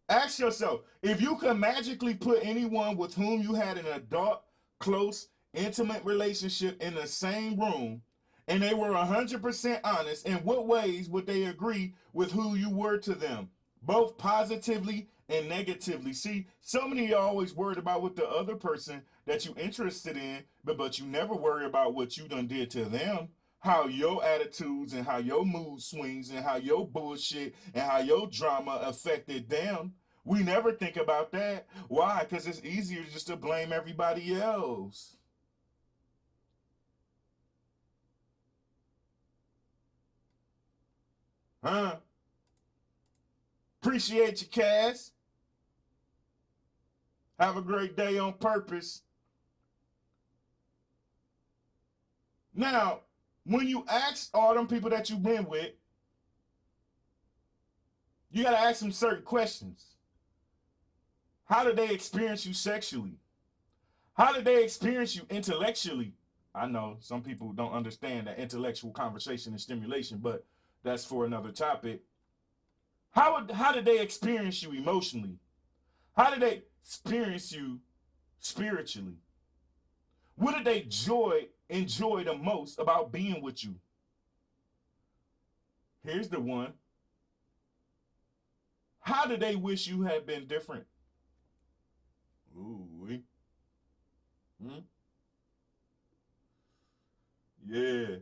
Ask yourself, if you could magically put anyone with whom you had an adult, close, intimate relationship in the same room, and they were 100% honest, in what ways would they agree with who you were to them, both positively and negatively? See, so many of y'all always worried about what the other person that you interested in, but you never worry about what you done did to them, how your attitudes and how your mood swings and how your bullshit and how your drama affected them. We never think about that. Why? Because it's easier just to blame everybody else. Huh? Appreciate you, Cass. Have a great day on purpose. Now, when you ask all them people that you've been with, you got to ask them certain questions. How did they experience you sexually? How did they experience you intellectually? I know some people don't understand that intellectual conversation and stimulation, but that's for another topic. How did they experience you emotionally? How did they experience you spiritually? What did they enjoy the most about being with you? Here's the one. How did they wish you had been different? Ooh. Yeah.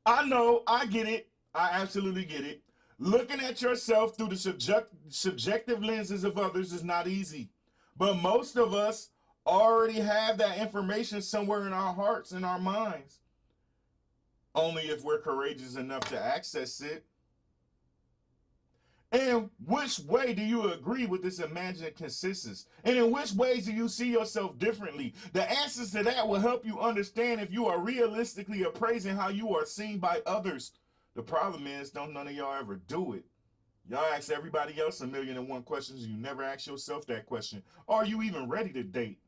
I know, I get it. I absolutely get it. Looking at yourself through the subjective lenses of others is not easy. But most of us already have that information somewhere in our hearts and our minds. Only if we're courageous enough to access it. And which way do you agree with this imagined consensus? And in which ways do you see yourself differently? The answers to that will help you understand if you are realistically appraising how you are seen by others. The problem is, don't none of y'all ever do it. Y'all ask everybody else 1,000,001 questions. You never ask yourself that question. Are you even ready to date?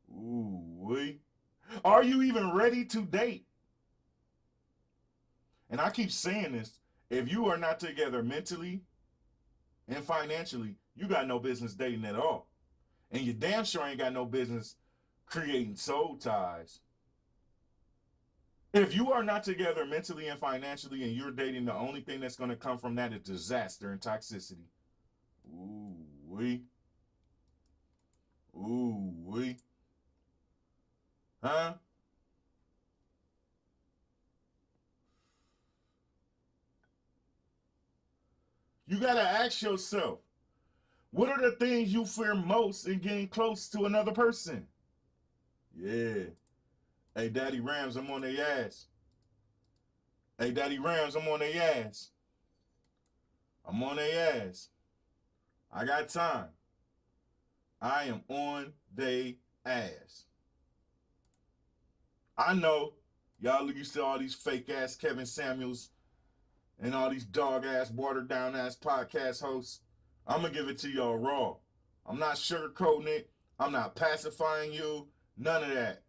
Ooh, are you even ready to date? And I keep saying this. If you are not together mentally and financially, you got no business dating at all. And you damn sure ain't got no business creating soul ties. If you are not together mentally and financially and you're dating, the only thing that's going to come from that is disaster and toxicity. Ooh-wee. Ooh-wee. Huh? You got to ask yourself, what are the things you fear most in getting close to another person? Yeah. Hey, Daddy Rams, I'm on their ass. Hey, Daddy Rams, I'm on their ass. I'm on their ass. I got time. I am on their ass. I know y'all used to all these fake ass Kevin Samuels and all these dog ass, watered down ass podcast hosts. I'm going to give it to y'all raw. I'm not sugarcoating it. I'm not pacifying you. None of that.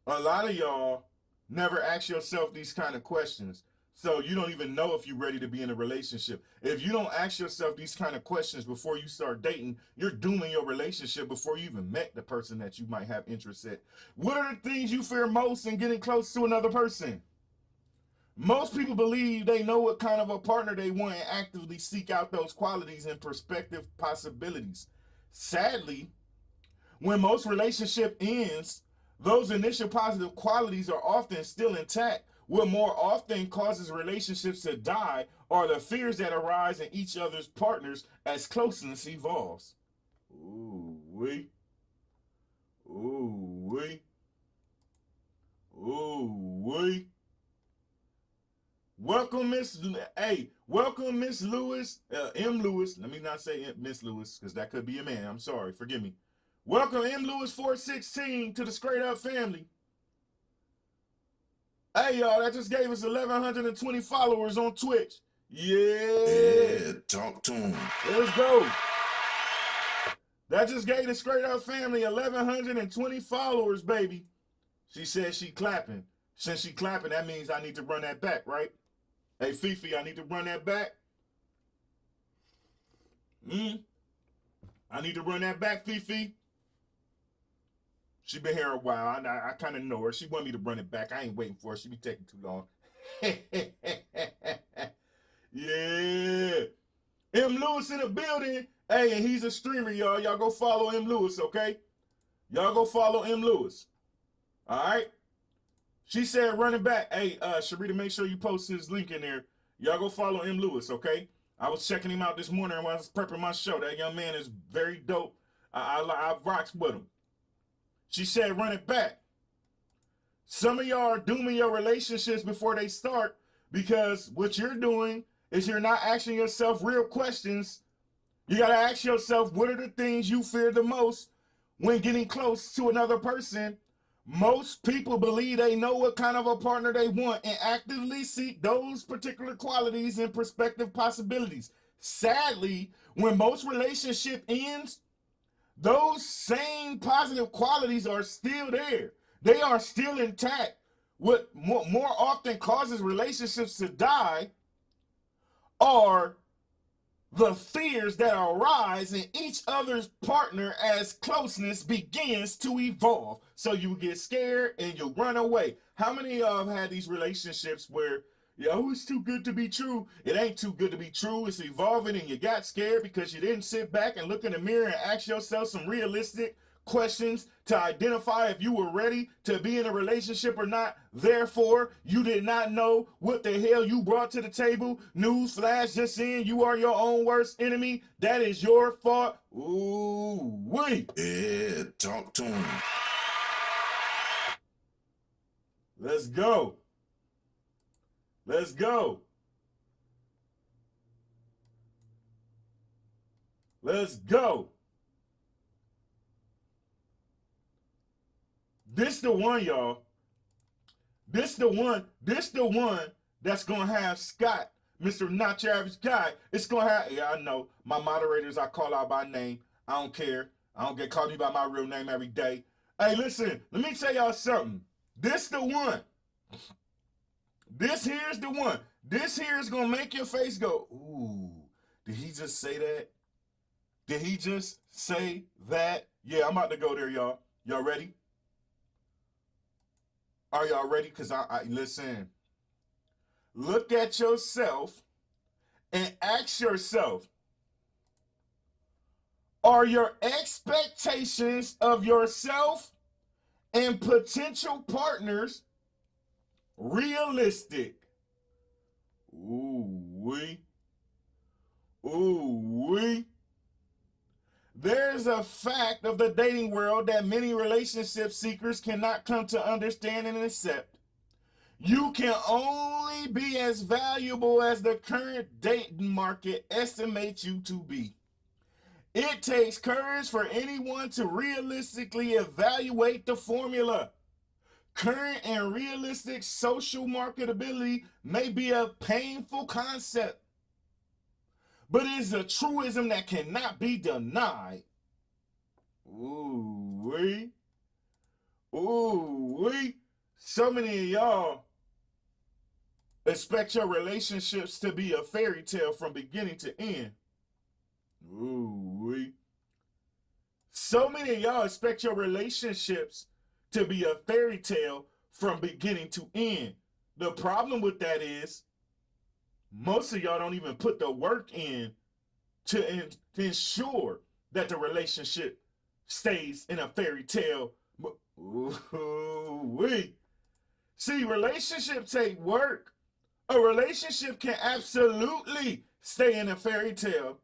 A lot of y'all never ask yourself these kind of questions. So you don't even know if you're ready to be in a relationship. If you don't ask yourself these kind of questions before you start dating, you're dooming your relationship before you even met the person that you might have interest in. What are the things you fear most in getting close to another person? Most people believe they know what kind of a partner they want and actively seek out those qualities and prospective possibilities. Sadly, when most relationship ends, those initial positive qualities are often still intact. What more often causes relationships to die are the fears that arise in each other's partners as closeness evolves. Ooh-wee. Ooh-wee. Ooh-wee. Welcome, Miss. Hey, welcome, Miss Lewis. M. Lewis. Let me not say Miss Lewis, because that could be a man. I'm sorry. Forgive me. Welcome, M. Lewis 416 to the Straight Up family. Hey, y'all, that just gave us 1,120 followers on Twitch. Yeah. Talk to him. Let's go. That just gave the Straight Up family 1,120 followers, baby. She said she clapping. Since she clapping, that means I need to run that back, right? Hey, Fifi, I need to run that back. I need to run that back, Fifi. She been here a while. I kind of know her. She want me to run it back. I ain't waiting for her. She be taking too long. Yeah. M. Lewis in the building. Hey, and he's a streamer, y'all. Y'all go follow M. Lewis, okay? Y'all go follow M. Lewis. All right? She said running back. Hey, Sharita, make sure you post his link in there. Y'all go follow M. Lewis, okay? I was checking him out this morning when I was prepping my show. That young man is very dope. I rocks with him. She said run it back. Some of y'all are dooming your relationships before they start because what you're doing is you're not asking yourself real questions. You got to ask yourself, what are the things you fear the most when getting close to another person? Most people believe they know what kind of a partner they want and actively seek those particular qualities and prospective possibilities. Sadly, when most relationship ends, those same positive qualities are still there. They are still intact. What more often causes relationships to die are the fears that arise in each other's partner as closeness begins to evolve. So you get scared and you run away. How many of y'all have had these relationships where, yo, it's too good to be true? It ain't too good to be true. It's evolving and you got scared because you didn't sit back and look in the mirror and ask yourself some realistic questions to identify if you were ready to be in a relationship or not. Therefore, you did not know what the hell you brought to the table. Newsflash, just saying you are your own worst enemy. That is your fault. Ooh-wee. Yeah, talk to him. Let's go. Let's go. Let's go. This the one, y'all. This the one that's gonna have Scott Mr. Not Your Average Guy. It's going to happen. Yeah, I know. My moderators I call out by name. I don't care. I don't get called me by my real name every day. Hey, listen, let me tell y'all something. This the one. This here's the one. This here is going to make your face go, ooh, did he just say that? Did he just say that? Yeah, I'm about to go there, y'all. Y'all ready? Are y'all ready? Because I listen. Look at yourself and ask yourself, are your expectations of yourself and potential partners realistic? Ooh-wee. Ooh-wee. There's a fact of the dating world that many relationship seekers cannot come to understand and accept. You can only be as valuable as the current dating market estimates you to be. It takes courage for anyone to realistically evaluate the formula. Current and realistic social marketability may be a painful concept, but it is a truism that cannot be denied. Ooh-wee. Ooh-wee. So many of y'all expect your relationships to be a fairy tale from beginning to end. Ooh-wee. So many of y'all expect your relationships to be a fairy tale from beginning to end. The problem with that is most of y'all don't even put the work in to ensure that the relationship stays in a fairy tale. Ooh-wee. See, relationships take work. A relationship can absolutely stay in a fairy tale,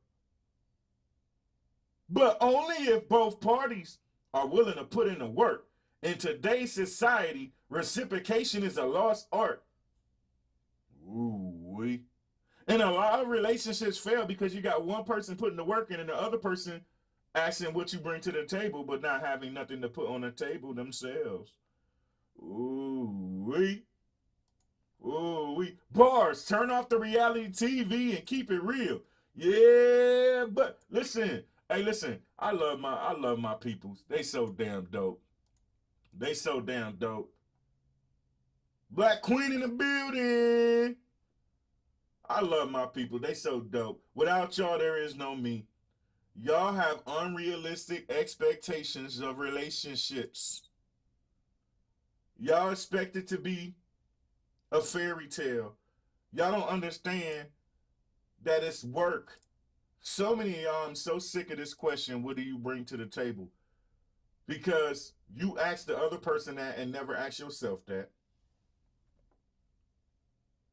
but only if both parties are willing to put in the work. In today's society, reciprocation is a lost art. Ooh-wee. And a lot of relationships fail because you got one person putting the work in and the other person asking what you bring to the table, but not having nothing to put on the table themselves. Ooh-wee. Ooh-wee. Bars, turn off the reality TV and keep it real. Yeah, but listen. Hey, listen. I love my peoples. They so damn dope. They so damn dope. Black Queen in the building. I love my people. They so dope. Without y'all, there is no me. Y'all have unrealistic expectations of relationships. Y'all expect it to be a fairy tale. Y'all don't understand that it's work. So many of y'all, I'm so sick of this question, what do you bring to the table? Because you ask the other person that and never ask yourself that.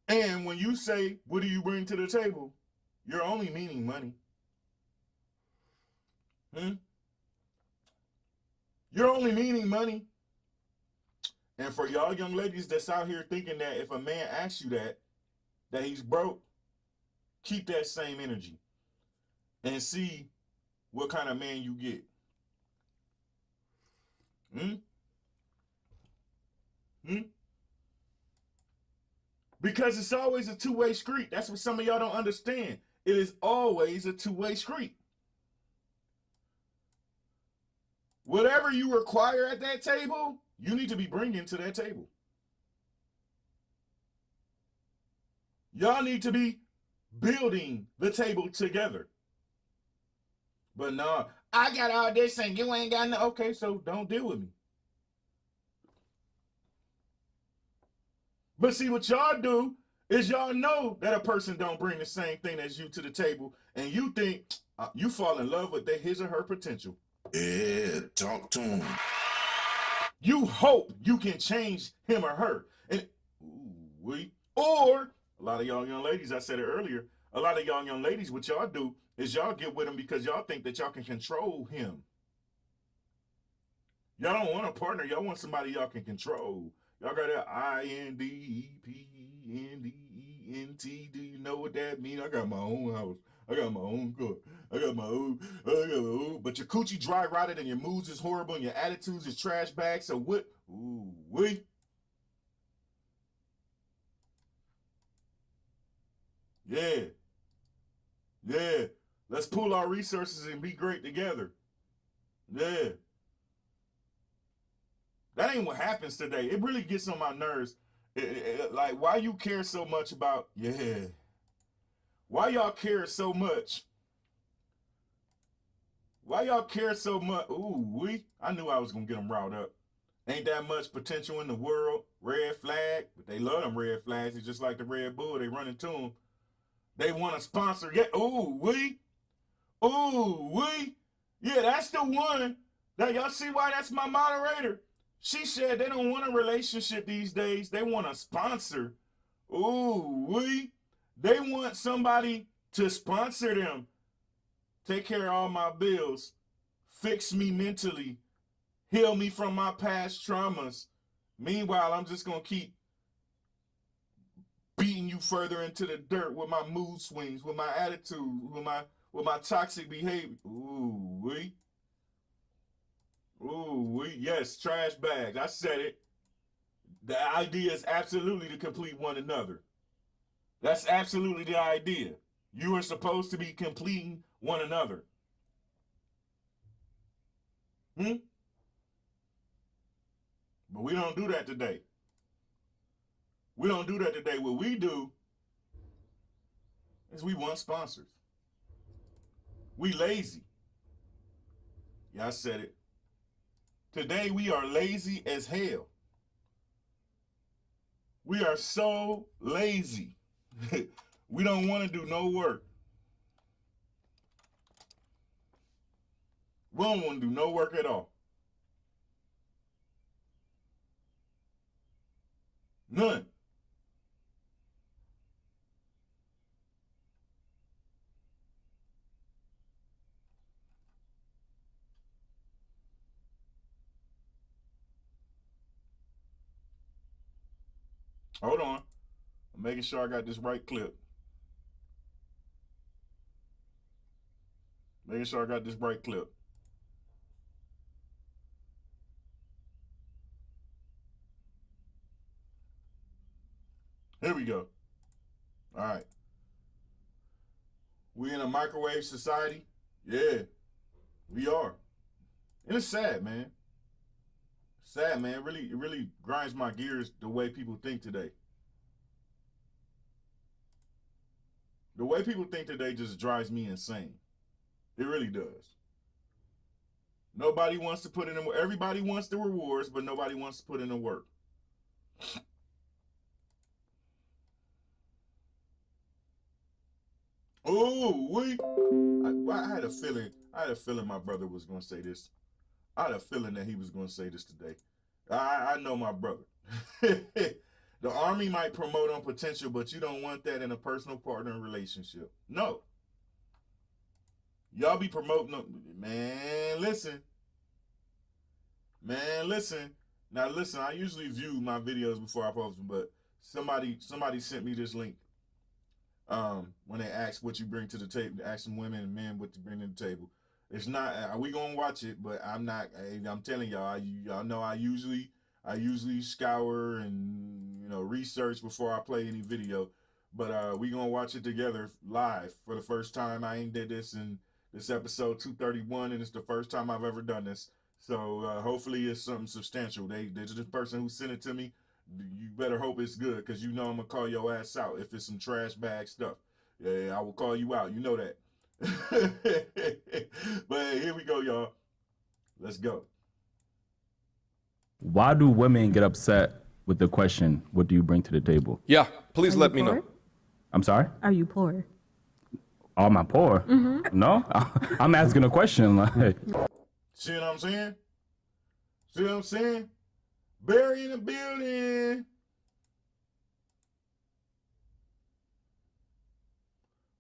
And when you say, what do you bring to the table? You're only meaning money. You're only meaning money. And for y'all young ladies that's out here thinking that if a man asks you that he's broke, keep that same energy and see what kind of man you get. Because it's always a two-way street. That's what some of y'all don't understand. It is always a two-way street. Whatever you require at that table, you need to be bringing to that table. Y'all need to be building the table together. But no, I got all this and you ain't got no. Okay, so don't deal with me. But see, what y'all do is y'all know that a person don't bring the same thing as you to the table, and you think you fall in love with his or her potential. Yeah, talk to him. You hope you can change him or her. And or a lot of y'all young ladies, I said it earlier, a lot of y'all young ladies, what y'all do is y'all get with him because y'all think that y'all can control him. Y'all don't want a partner. Y'all want somebody y'all can control. Y'all got that INDEPENDENT. Do you know what that means? I got my own house. I got my own car. I got my own. But your coochie dry rotted and your moods is horrible and your attitudes is trash bags. So what? Yeah. Yeah. Let's pool our resources and be great together. Yeah. That ain't what happens today. It really gets on my nerves. Like, why you care so much about, yeah. Why y'all care so much? Why y'all care so much? Ooh, I knew I was going to get them riled up. Ain't that much potential in the world. Red flag. But they love them red flags. It's just like the Red Bull. They run into them. They want to sponsor. Yeah. Yeah, that's the one. Now, y'all see why that's my moderator? She said they don't want a relationship these days. They want a sponsor. They want somebody to sponsor them. Take care of all my bills. Fix me mentally. Heal me from my past traumas. Meanwhile, I'm just going to keep beating you further into the dirt with my mood swings, with my attitude, with my toxic behavior. Yes, trash bags. I said it. The idea is absolutely to complete one another. That's absolutely the idea. You are supposed to be completing one another. But we don't do that today. We don't do that today. What we do is we want sponsors. We lazy. Yeah, I said it. Today we are lazy as hell. We are so lazy. We don't want to do no work. We don't want to do no work at all. None. Hold on. I'm making sure I got this right clip. Making sure I got this right clip. Here we go. All right. We in a microwave society? Yeah, we are. And it's sad, man. Sad, man. It really grinds my gears the way people think today. The way people think today just drives me insane. It really does. Nobody wants to put in the work. Everybody wants the rewards, but nobody wants to put in the work. I had a feeling. I had a feeling my brother was going to say this. I had a feeling that he was going to say this today. I know my brother. The Army might promote on potential, but you don't want that in a personal partner relationship. No. Y'all be promoting them. Man, listen. Now listen, I usually view my videos before I post them, but somebody sent me this link. When they ask what you bring to the table, ask some women and men what you bring to the table. It's not. We gonna watch it, but I'm not. I'm telling y'all. Y'all know I usually scour and research before I play any video. But we gonna watch it together live for the first time. I ain't did this in this episode 231, and it's the first time I've ever done this. So hopefully it's something substantial. This person who sent it to me. You better hope it's good, because I'm gonna call your ass out if it's some trash bag stuff. Yeah, I will call you out. You know that. But here we go, y'all. Let's go. Why do women get upset with the question, what do you bring to the table? Yeah, please let me know. I'm sorry? Are you poor? Am I poor? No? I'm asking a question. Like, see what I'm saying? See what I'm saying? Barry in the building.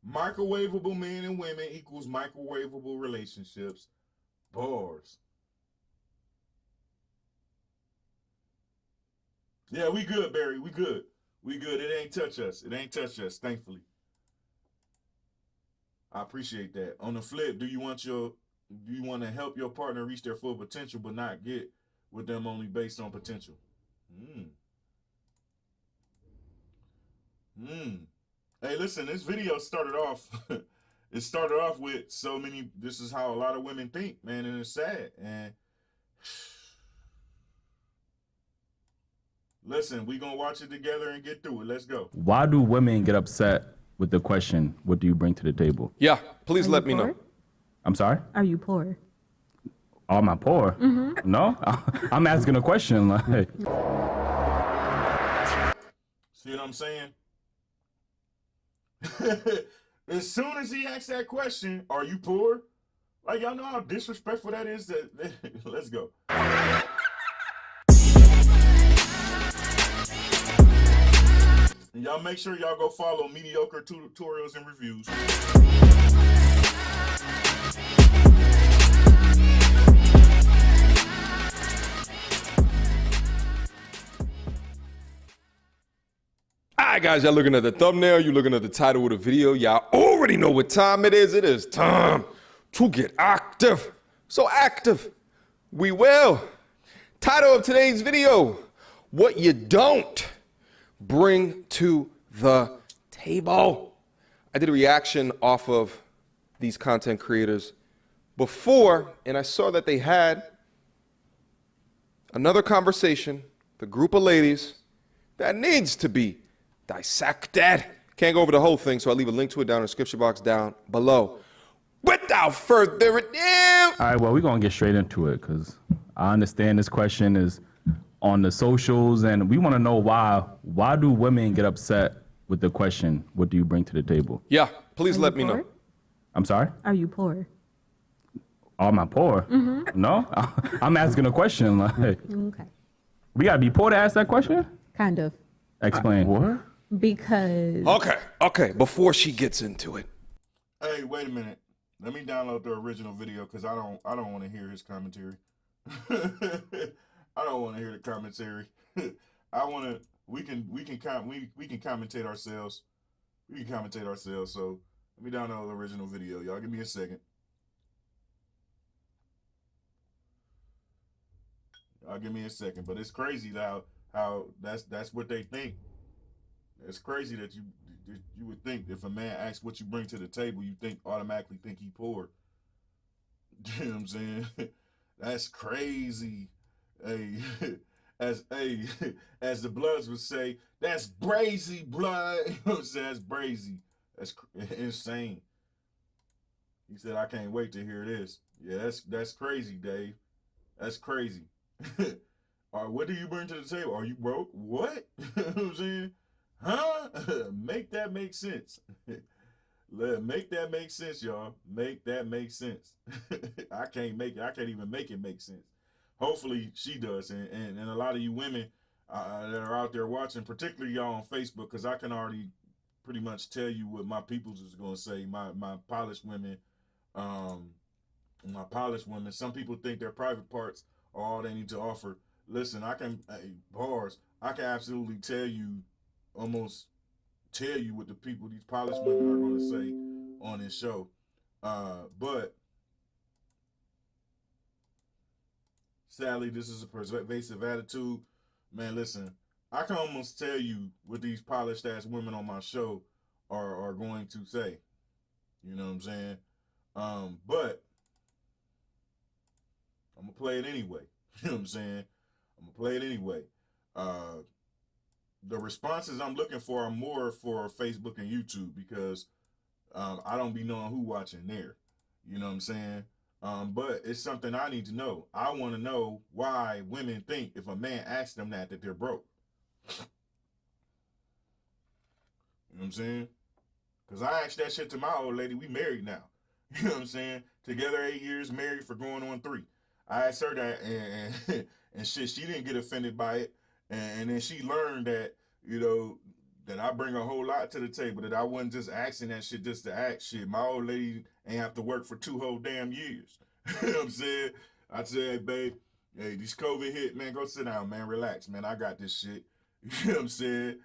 Microwavable men and women equals microwavable relationships. Bars. Yeah, we good, Barry. We good. We good. It ain't touch us. It ain't touch us, thankfully. I appreciate that. On the flip, do you want to help your partner reach their full potential but not get with them only based on potential? Hey, listen, this video started off. It started off with so many. This is how a lot of women think, man, and it's sad. And listen, we gonna watch it together and get through it. Let's go. Why do women get upset with the question, what do you bring to the table? Yeah, please Are let you me poor? know. I'm sorry? Are you poor? Am I poor? No? I'm asking a question. Like, See what I'm saying? As soon as he asked that question, are you poor? Like, y'all know how disrespectful that is? Let's go. And y'all make sure y'all go follow Mediocre Tutorials and Reviews. All right, guys, y'all looking at the thumbnail, you looking at the title of the video. Y'all already know what time it is. It is time to get active. So active. We will. Title of today's video, what you don't bring to the table. I did a reaction off of these content creators before, and I saw that they had another conversation, the group of ladies, that needs to be dissected. Can't go over the whole thing, so I'll leave a link to it down in the description box down below. Without further ado, all right, well, we're going to get straight into it because I understand this question is on the socials, and we want to know why. Why do women get upset with the question, what do you bring to the table? yeah, please Are let you me poor? know. I'm sorry? Are you poor? Am I poor? No? I'm asking a question. Like, Okay. we got to be poor to ask that question? Kind of. Explain. What? Because Okay, before she gets into it. Hey, wait a minute. Let me download the original video because I don't want to hear his commentary. I don't want to hear the commentary. I want to. We can commentate ourselves. We can commentate ourselves. So let me download the original video. Y'all give me a second. Y'all give me a second. But it's crazy how that's what they think. It's crazy that you would think if a man asks what you bring to the table, you automatically think he poor. You know what I'm saying? That's crazy. Hey, as the Bloods would say, that's brazy, blood. You know what I'm saying? That's brazy. That's insane. He said, I can't wait to hear this. Yeah, that's crazy, Dave. That's crazy. All right, what do you bring to the table? Are you broke? What? You know what I'm saying? Huh? Make that make sense. Make that make sense, y'all. Make that make sense. I can't even make it make sense. Hopefully she does. And a lot of you women that are out there watching, particularly y'all on Facebook, because I can already pretty much tell you what my peoples is going to say. My polished women, some people think their private parts are all they need to offer. Listen, I can absolutely almost tell you what these polished women are going to say on this show. But sadly, this is a pervasive attitude. Man, listen, I can almost tell you what these polished ass women on my show are going to say. You know what I'm saying? But I'm gonna play it anyway. You know what I'm saying? I'm gonna play it anyway. The responses I'm looking for are more for Facebook and YouTube because I don't be knowing who watching there. You know what I'm saying? But it's something I need to know. I want to know why women think if a man asks them that they're broke. You know what I'm saying? Because I asked that shit to my old lady. We married now. You know what I'm saying? Together 8 years, married for going on 3. I asked her that, and shit, she didn't get offended by it. And then she learned that, you know, that I bring a whole lot to the table, that I wasn't just asking that shit just to act shit. My old lady ain't have to work for 2 whole damn years. You know what I'm saying? I said, hey, babe, hey, this COVID hit, man, go sit down, man, relax, man, I got this shit. You know what I'm saying?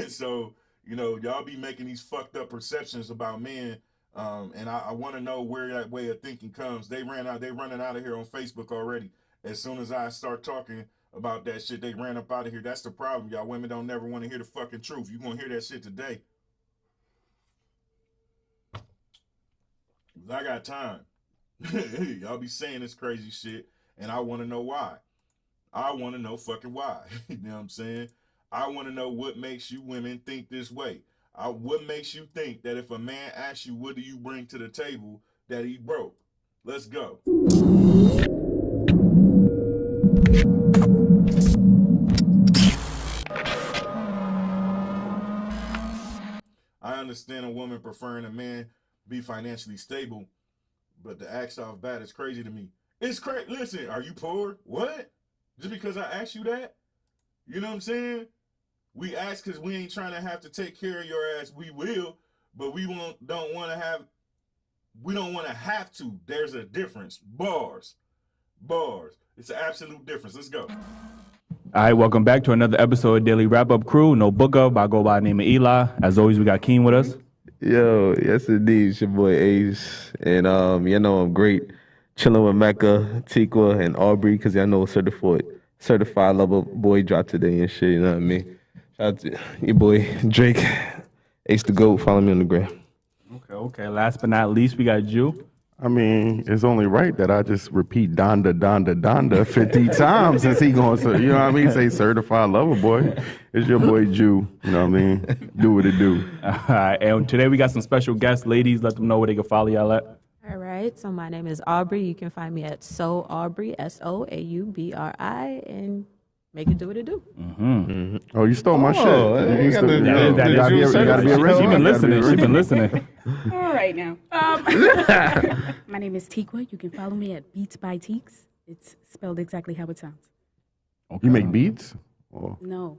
So, you know, y'all be making these fucked up perceptions about men, and I want to know where that way of thinking comes. They running out of here on Facebook already. As soon as I start talking about that shit, they ran up out of here. That's the problem, y'all. Women don't never want to hear the fucking truth. You gonna hear that shit today. I got time. Y'all be saying this crazy shit, and I want to know why. I want to know fucking why. You know what I'm saying? I want to know what makes you women think this way. What makes you think that if a man asks you, what do you bring to the table, that he broke? Let's go. I understand a woman preferring a man be financially stable, but the act off bat is crazy to me. It's crazy. Listen, are you poor? What? Just because I asked you that? You know what I'm saying? We ask because we ain't trying to have to take care of your ass. We will, but we don't want to have to. There's a difference. Bars. It's an absolute difference. Let's go. All right, welcome back to another episode of Daily Wrap Up Crew. No book up. I go by the name of Eli. As always, we got Keen with us. Yo, yes indeed, it's your boy Ace, and you know I'm great, chilling with Mecca, Tikwa, and Aubrey, cause y'all know certified lover boy dropped today and shit. You know what I mean? Shout out to your boy Drake, Ace the Goat. Follow me on the gram. Okay. Last but not least, we got Jew. I mean, it's only right that I just repeat Donda 50 times since he going to, you know what I mean, say certified lover boy. It's your boy Jew, you know what I mean? Do what it do. All right, and today we got some special guests. Ladies, let them know where they can follow y'all at. All right. So my name is Aubrey. You can find me at So Aubrey, SOAUBRI, and make it do what it do. Oh, you stole my shit. You got the- gotta be a She original. been listening. She been listening. All right now. My name is Tikwa. You can follow me at Beats by Teeks. It's spelled exactly how it sounds. You make beats? Oh, No.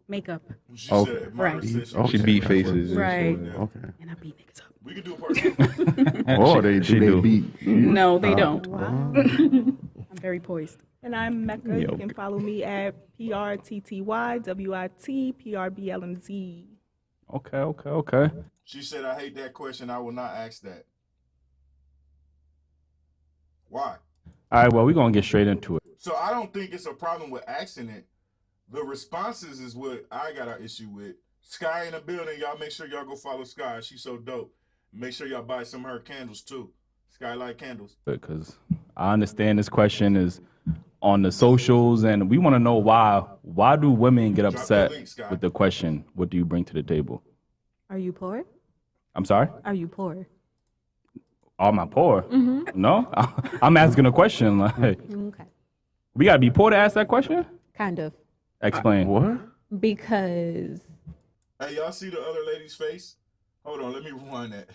Makeup. She Oh. said, Mara Right. said she- okay. She beat faces. and Right. shit. Okay. And I beat niggas up. We can do a part two. Oh, they she do. do. They beat. No, they don't. Wow. I'm very poised. And I'm Mecca. Yo. You can follow me at PRTTYWIT PRBLMZ. Okay. She said, I hate that question. I will not ask that. Why? All right, well, we're going to get straight into it. So I don't think it's a problem with asking it. The responses is what I got an issue with. Sky in the building. Y'all make sure y'all go follow Sky. She's so dope. Make sure y'all buy some of her candles too. Skylight candles. Because I understand this question is on the socials, and we want to know why. Why do women get Drop upset the link, Sky. with the question, what do you bring to the table? Are you poor? I'm sorry? Are you poor? Am I poor? No? I'm asking a question. Like, Okay. we got to be poor to ask that question? Kind of. Explain. What? Because Hey, y'all see the other lady's face? Hold on, let me rewind that.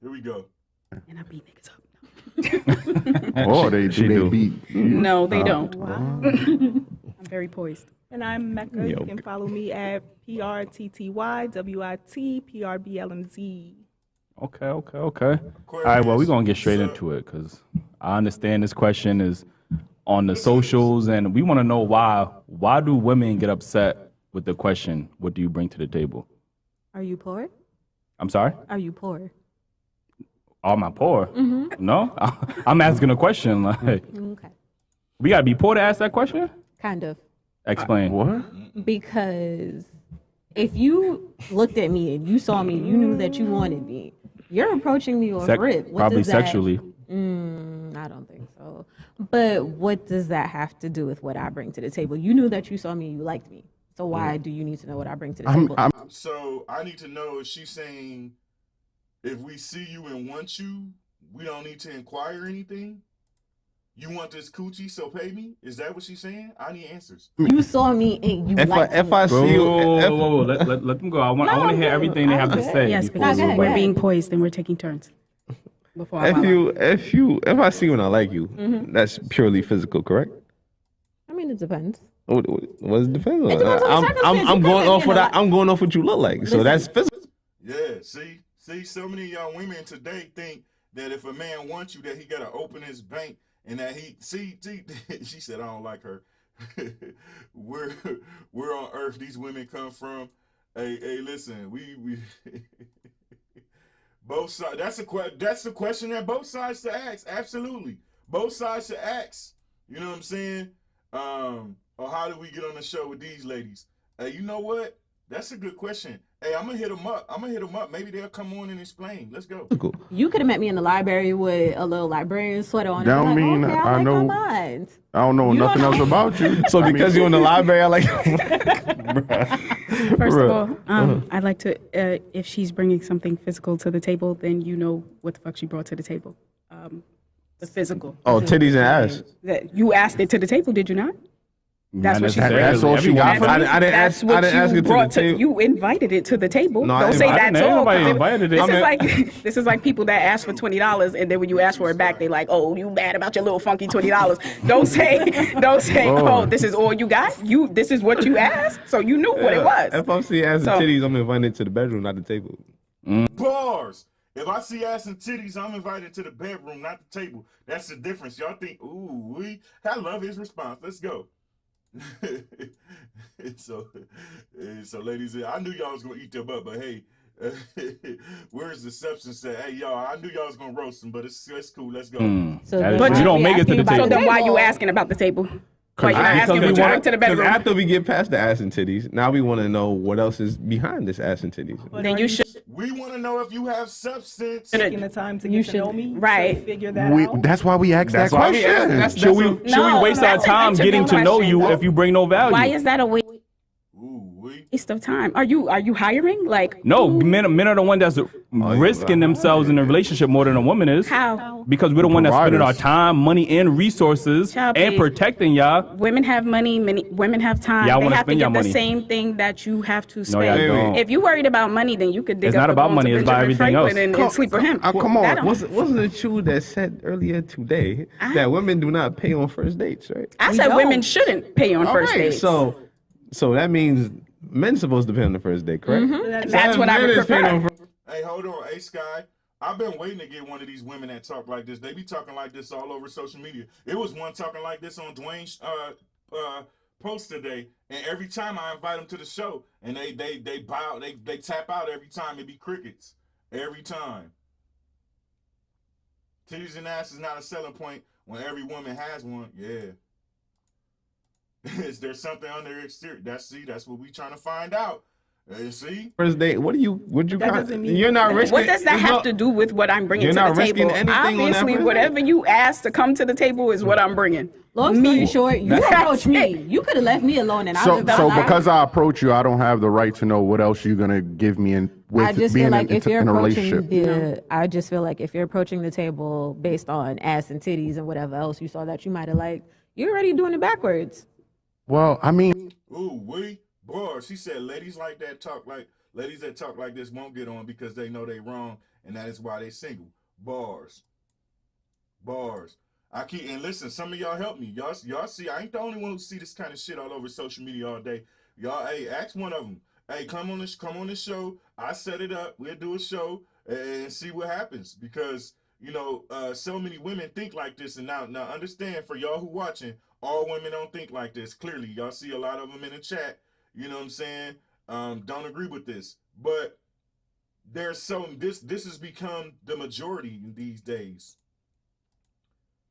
Here we go. And I beat niggas up. Oh, they She do. do. They beat. No, they don't. wow. I'm very poised. And I'm Mecca. Yo. You can follow me at PRTTYWIT PRBLMZ. Okay. All right, well, we're going to get straight into it because I understand this question is on the socials, and we want to know why. Why do women get upset with the question, what do you bring to the table? Are you poor? I'm sorry? Are you poor? Am I poor? No? I'm asking a question. Like, Okay. we got to be poor to ask that question? Kind of. Explain. What? Because if you looked at me and you saw me, you knew that you wanted me. You're approaching me off rip. What Probably does that- sexually. I don't think so. But what does that have to do with what I bring to the table? You knew that you saw me and you liked me. So why do you need to know what I bring to the table? So I need to know if she's saying if we see you and want you, we don't need to inquire anything? You want this coochie, so pay me? Is that what she's saying? I need answers. You saw me and you liked me. If I see you, Whoa. Let them go. I want to hear everything they have to say. Yes, before because go ahead, we're go ahead. being poised and we're taking turns. Before I if I see you and I like you, that's purely physical, correct? I mean, it depends. What does it depend on? It depends on the circumstance. I'm You going can't off make what it I'm going off what you look like. So Listen. that's physical. Yeah, see, so many of y'all women today think that if a man wants you, that he gotta open his bank and that he see. She said, I don't like her. Where on earth these women come from? Hey, listen, we both sides. That's the question that both sides should ask. Absolutely, both sides should ask. You know what I'm saying? Or how do we get on the show with these ladies? Hey, you know what? That's a good question. Hey, I'm gonna hit them up. Maybe they'll come on and explain. Let's go. You could have met me in the library with a little librarian sweater on. Don't and mean okay, I like know. my mind. I don't know nothing else about you. So because you're in the library, I like. First of all, I'd like to, if she's bringing something physical to the table, then you know what the fuck she brought to the table. The physical. Oh, titties and ass. That you asked it to the table, did you not? That's what she necessarily. said. That's all she got. I didn't That's ask. what I didn't you ask it to the brought table. You invited it to the table. No, I Don't say invited- that's all. Nobody 'cause invited it. This is like this is like people that ask for $20 and then when you ask for it back, they like, oh, you mad about your little funky $20. Don't say, oh, this is all you got. This is what you asked, so you knew what it was. If I'm seeing ass and So- titties, I'm invited to the bedroom, not the table. Bars. If I see ass and titties, I'm invited to the bedroom, not the table. That's the difference. Y'all think, ooh, I love his response. Let's go. so, ladies, I knew y'all was gonna eat them up, but hey, where's the substance at? Hey, y'all, I knew y'all was gonna roast them, but it's cool. Let's go. So That is then true. why You don't we make it to asking the about table. So then why you table? asking about the table? Why you not asking Because what you bring to the bedroom? after we get past the ass and titties, now we want to know what else is behind this ass and titties. Then you should. We want to know if you have substance. Taking the time to You get to know should- me, right. to figure that out. That's why we asked that That's why we question. asked- Should we No, waste our that's time a getting to know question. you if you bring no value? Why is that a waste Ooh, of time? Are you hiring? Like No, men are the one that's risking themselves in a relationship more than a woman is. how? Because we're the one that's spending our Providers. time, money, and resources Child, and please. protecting y'all. Women have money. Many women have time. Y'all They wanna have to spend get your the money. same thing that you have to No, spend. y'all don't. If you worried about money, then you could dig It's up not the about bones money, of it's about Benjamin everything Franklin else. and sleep with him. Come That on, don't- wasn't it true that said earlier today that women do not pay on first dates, right? I said women shouldn't pay on first dates. So that means men's supposed to pay on the first date, correct? That's what I would Men is paying prefer. on fir- Hey, hold on. Hey, Sky. I've been waiting to get one of these women that talk like this. They be talking like this all over social media. It was one talking like this on Dwayne's post today, and every time I invite them to the show, and they bow, they tap out every time. It be crickets every time. Titties and ass is not a selling point when every woman has one. Yeah. Is there something on their exterior? That's what we trying to find out. See? First date. Would you That doesn't mean- You're not risking. What does that there's have no- to do with what I'm bringing You're to not the risking table? anything on that Obviously, first whatever you ask to come to the table is what I'm bringing. Long story short, you That's approached me. it. You could have left me alone, and I So, would have done because I approach you, I don't have the right to know what else you're gonna give me in with I just being feel like if you're in a approaching relationship. I just feel like if you're approaching the table based on ass and titties and whatever else you saw that you might have liked, you're already doing it backwards. Well, I mean, Ooh, boy, she said ladies that talk like this won't get on because they know they wrong, and that is why they single. Bars. I keep and listen, some of y'all help me. Y'all see, I ain't the only one who see this kind of shit all over social media all day. Y'all, hey, ask one of them. Hey, come on this show. I set it up. We'll do a show and see what happens because so many women think like this, and now understand for y'all who watching, all women don't think like this. Clearly, y'all see a lot of them in the chat. You know what I'm saying? Don't agree with this, but this has become the majority these days.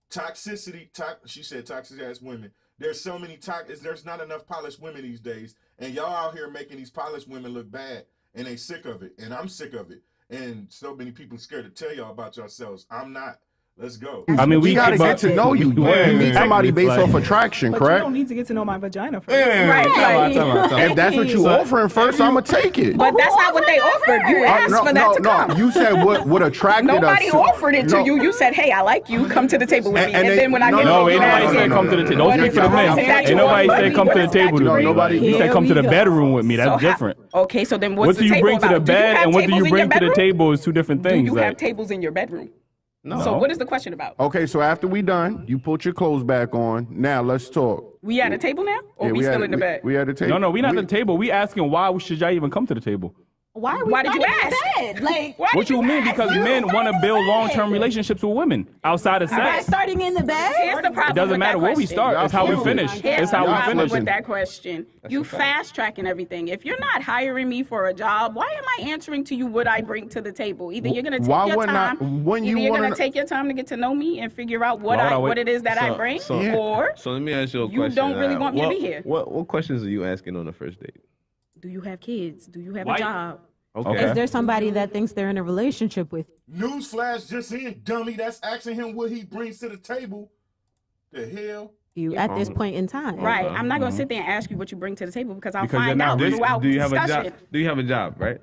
Toxicity, she said toxic ass women. There's so many there's not enough polished women these days, and y'all out here making these polished women look bad, and they sick of it, and I'm sick of it, and so many people scared to tell y'all about yourselves. I'm not. Let's go. I mean, we gotta get to know you. You need somebody based off attraction, But you correct? don't need to get to know my vagina first. Right. If that's what you offering first, I'ma take it. But that's not what they offered. You asked for that to come. You said what attracted us. Nobody offered it to you. You said, "Hey, I like you. Come to the table with me." And then when I get No, home, ain't you nobody ask said me, come to the table. Don't what speak is for the the men. thing that Ain't you nobody offer? said come to the What is that table you to bring? me. nobody- You said Here come to we the go. bedroom with me. That's So different. Okay, so then What what's do the you table bring to about? the Do you bed have and what do tables you in bring your to the bedroom? table is two different Do things. you have like- tables in your bedroom? No. So what is the question about? Okay, so after we done, you put your clothes back on. Now let's talk. We at a table now, or Yeah, we still at in the bed? We at the table. No, we not at the table. We asking why should y'all even come to the table? Why are we Why did you starting in ask? bed? Like, Why What did you mean? ask? Because men want to build long-term relationships with women outside of am I sex. starting in the bed? Here's the problem. It doesn't with matter that where we question. start. It's how we finish. Here's It's the how we problem finish. with that question. You fast tracking everything. If you're not hiring me for a job, why am I answering to you what I bring to the table? Either you're gonna take Why your wouldn't I- time, when you either you're wanna gonna take your time to get to know me and figure out Why would I what wait? it is that I bring, or So let me ask you a you question. don't really want me to be here. What questions are you asking on the first date? Do you have kids? Do you have a White. job? Okay. Is there somebody that thinks they're in a relationship with you? Newsflash just in, dummy. That's asking him what he brings to the table. The hell? You at this point in time. Right. I'm not gonna sit there and ask you what you bring to the table because I'll Because you're find not out rich. throughout Do you have a discussion. job? Do you have a job, right?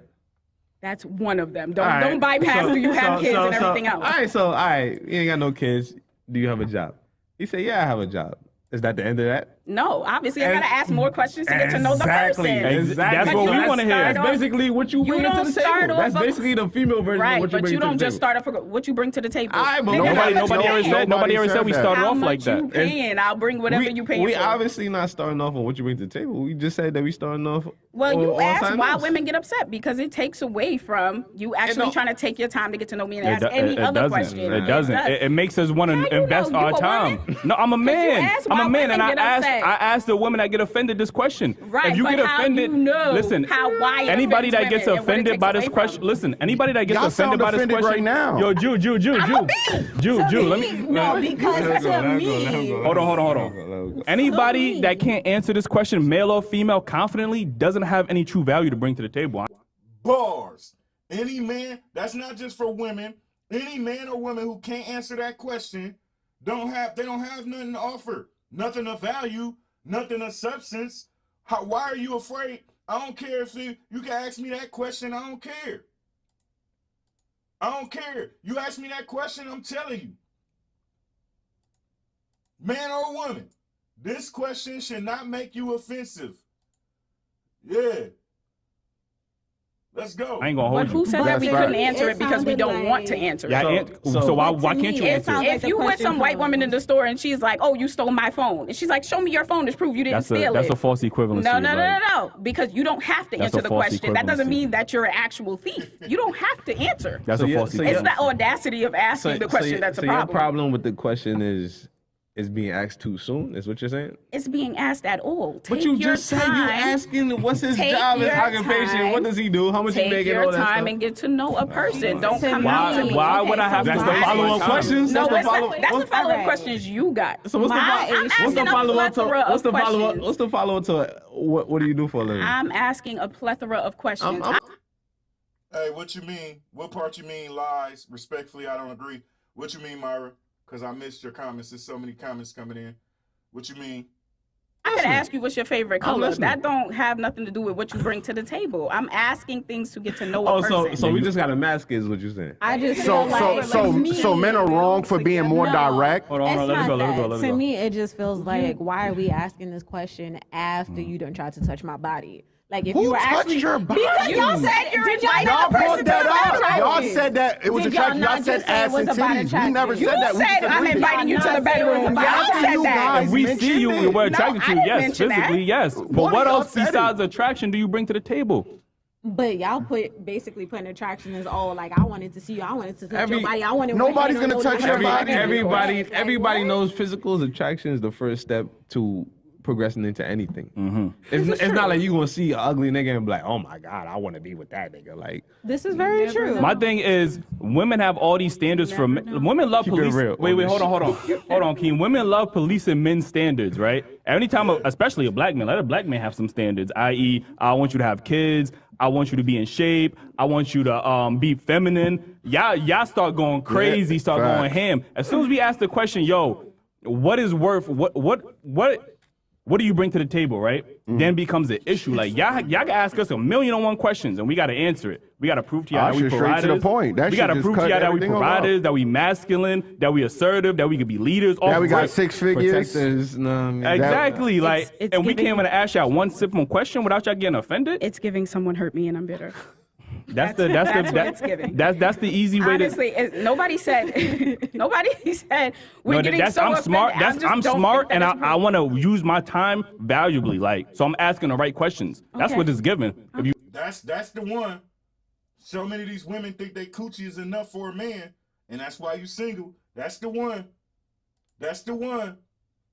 That's one of them. Don't All right. don't bypass do you have kids and everything else. All right, you ain't got no kids. Do you have a job? He said, yeah, I have a job. Is that the end of that? No, obviously I gotta ask more questions to get to know the person. Exactly. That's what we want to hear. start That's basically what you bring don't to the start table. off That's a- basically the female version of Right, what you but bring you to don't the just table. start off what you bring to the table. All right, but Nigga, Nobody how much ever you said paying? nobody ever said said we that. started How off much like you that. paying? I'll bring whatever you paying We for. obviously not starting off on what you bring to the table. We just said that we starting off. Well, you on asked something why else. women get upset because it takes away from you actually don't- trying to take your time to get to know me and It ask do- any it other doesn't. question. It doesn't. does. It makes us want How to you invest know? our You a time. woman? No, I'm a man. asked I'm why a man, and women I get upset. asked the women that get offended this question. Right, if you but get how offended, you know listen. why it Anybody offends that gets women and what it offended takes by this away question, from? listen. Anybody that gets Y'all offended sound by this offended question, right now. yo, Jew. Jew, let me. No, because to me, Hold on. Anybody that can't answer this question, male or female, confidently, doesn't have any true value to bring to the table. Bars. Any man, that's not just for women. Any man or woman who can't answer that question they don't have nothing to offer. Nothing of value, nothing of substance. Why are you afraid? I don't care if you can ask me that question, I don't care. I don't care. You ask me that question, I'm telling you. Man or woman, this question should not make you offensive. Yeah. Let's go. I ain't gonna But hold who you. said that That's we right. couldn't answer It it because we sounded don't want to like- answer Yeah, it? so why But to can't you me, it answer sounds it? like If the you with question some white woman in the store and she's like, "Oh, you stole my phone," and she's like, "Show me your phone to prove you didn't steal That's it." a false equivalency. No, no, no, like- no, no. Because you don't have to That's answer a the false question. That doesn't equivalency. mean that you're an actual thief. You don't have to answer. That's So a yeah, false so equivalency. It's the audacity of asking the question that's a your problem. problem with the question is being asked too soon. Is what you're saying? It's being asked at all. But Take you your just said you time. asking what's his Take job, his your occupation, time. what does he do, how much he Take making, your all that time stuff. and get to know a person. Don't come out to me. Why would I have That's to the waste my follow-up time? questions. No, That's the that's follow. the follow-up Alright. questions you got. So what's the My follow? issue- I'm What's the asking a follow up to? plethora What's the of follow up? questions. What's the follow up to? What do you do for a living? I'm asking a plethora of questions. Hey, what you mean? What part you mean lies? Respectfully, I don't agree. What you mean, Myra? Because I missed your comments. There's so many comments coming in. What you mean? I could ask you what's your favorite I'm color. listening. That don't have nothing to do with what you bring to the table. I'm asking things to get to know a Oh, person. so we just got to mask it, is what you're saying? I just So feel like so to me, so men are wrong for being more No. direct. Hold on, It's let it not go, let it that. go, let it To go. me, it just feels like, why are we asking this question after you done tried to touch my body? Like, if Who you were touched actually your body? Because y'all said you're Did y'all inviting not Y'all a person brought to that the up. bedroom. Y'all said that it was Did y'all attractive. Y'all not said just say it ass was and about titties. We attractive? never You said that. We said just I'm agreed. inviting you to the Y'all not say it was bedroom. about Y'all attractive. said You that. guys If we mentioned see you, it. we're No, attracted I to you. didn't Yes, mention that. physically, yes. But One what of y'all else said it. besides attraction do you bring to the table? But y'all basically putting attraction as all like, I wanted to see you, I wanted to touch your body, I wanted. Nobody's one hand gonna on touch your your body. body. Everybody knows physical attraction is the first step to progressing into anything. It's not like you gonna see an ugly nigga and be like, oh my god, I want to be with that nigga. Like, This is very true. My thing is, women have all these standards for men. Women love Keep it police. real Wait, on this hold on, Keen. Women love policing men's standards, right? Anytime, especially a black man, let a black man have some standards. I.e., I want you to have kids. I want you to be in shape. I want you to be feminine. Y'all start going crazy, start facts. going ham. As soon as we ask the question, yo, what is worth? What do you bring to the table, right? Then becomes an issue. Like y'all can ask us 1,000,001 questions, and we got to answer it. We got to prove to y'all that we shit straight to providers. the point. That we shit got to just prove to cut y'all that we everything off. providers, that we masculine, that we assertive, that we could be leaders. Now off we got rip. 6 figures. protectors, know what I mean? Exactly. Like, it's and we giving- can't even ask y'all one simple question without y'all getting offended. It's giving someone hurt me and I'm bitter. That's what it's giving. That's the easy way Honestly, nobody said we're No, getting that's so I'm smart. offended. I That's just I'm don't smart, think and that is I want to use my time valuably. Like, so I'm asking the right questions. That's Okay. what it's given. If you That's the one. So many of these women think they coochie is enough for a man, and that's why you single. That's the one. That's the one.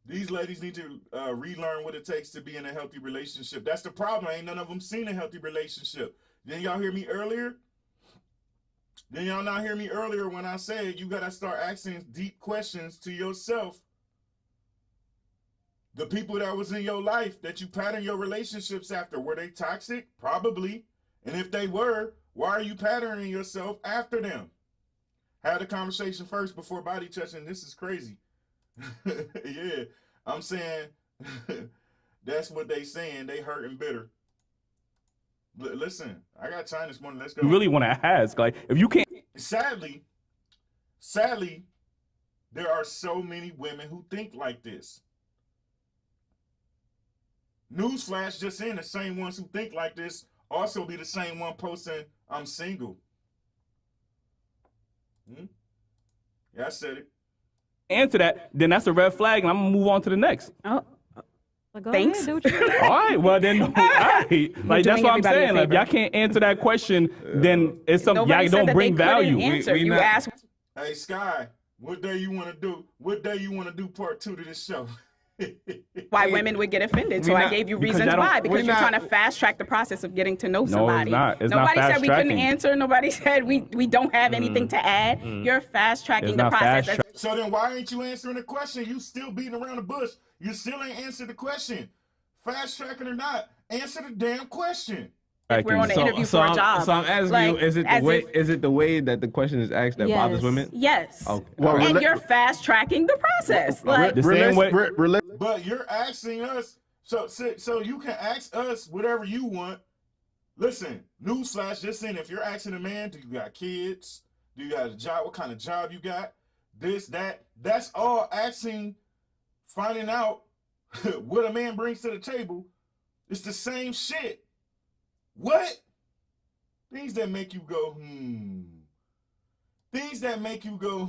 These ladies need to relearn what it takes to be in a healthy relationship. That's the problem. Ain't none of them seen a healthy relationship. Didn't y'all hear me earlier? Did y'all not hear me earlier when I said you gotta start asking deep questions to yourself? The people that was in your life that you pattern your relationships after, were they toxic? Probably. And if they were, why are you patterning yourself after them? Have the conversation first before body touching. This is crazy. Yeah, I'm saying that's what they saying. They hurt and bitter. Listen, I got time this morning. Let's go. You really want to ask, like, if you can't. Sadly, there are so many women who think like this. Newsflash, just in, the same ones who think like this also be the same one posting, I'm single. Yeah, I said it. Answer that, then that's a red flag, and I'm gonna move on to the next. Oh, Go thanks. Ahead, do what you All right, well then, all right. Like that's what I'm saying. Like, if y'all can't answer that question, then it's something y'all don't bring value. You asked. Hey Sky, what day you want to do? What day you want to do part 2 to this show? Why women would get offended. So I gave you reasons why. Because you're trying to fast track the process of getting to know somebody. No, it's not. It's Nobody not said we couldn't fast-tracking. answer. Nobody said we don't have anything to add. You're fast tracking It's the not process. fast-tra- So then why ain't you answering the question? You still beating around the bush. You still ain't answered the question. Fast tracking or not, answer the damn question. If we're on an interview for a job. So I'm asking like, you, is it the way that the question is asked that bothers women? Yes. Okay. Well, And you're fast tracking the process. Like, The same way. But you're asking us, so you can ask us whatever you want. Listen, newsflash, just in, if you're asking a man, do you got kids? Do you got a job? What kind of job you got? This, that. That's all asking, finding out what a man brings to the table. It's the same shit. What? Things that make you go, Things that make you go,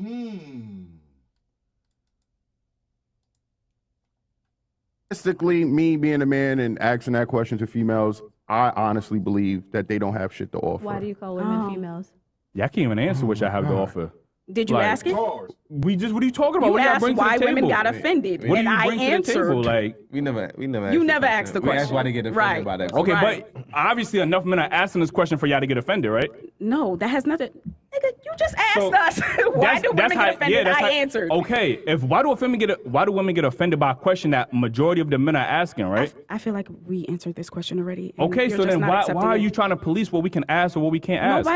Realistically, me being a man and asking that question to females, I honestly believe that they don't have shit to offer. Why do you call women females? Y'all can't even answer what y'all have to offer. did you Like, ask it? Pause. We just, what are you talking about? You What do y'all asked bring to why the table? women got offended, What do and you I bring to the answered. table? Like, We never You never asked the We asked question. why they get offended Right. by that. okay, Right. but obviously enough men are asking this question for y'all to get offended, right? No, that has nothing. Nigga, you just asked us. Why do women get offended? I answered. Okay, why do women get offended by a question that majority of the men are asking, right? I feel like we answered this question already. and Okay, you're so just then not why accepting are it. you trying to police what we can ask or what we can't ask?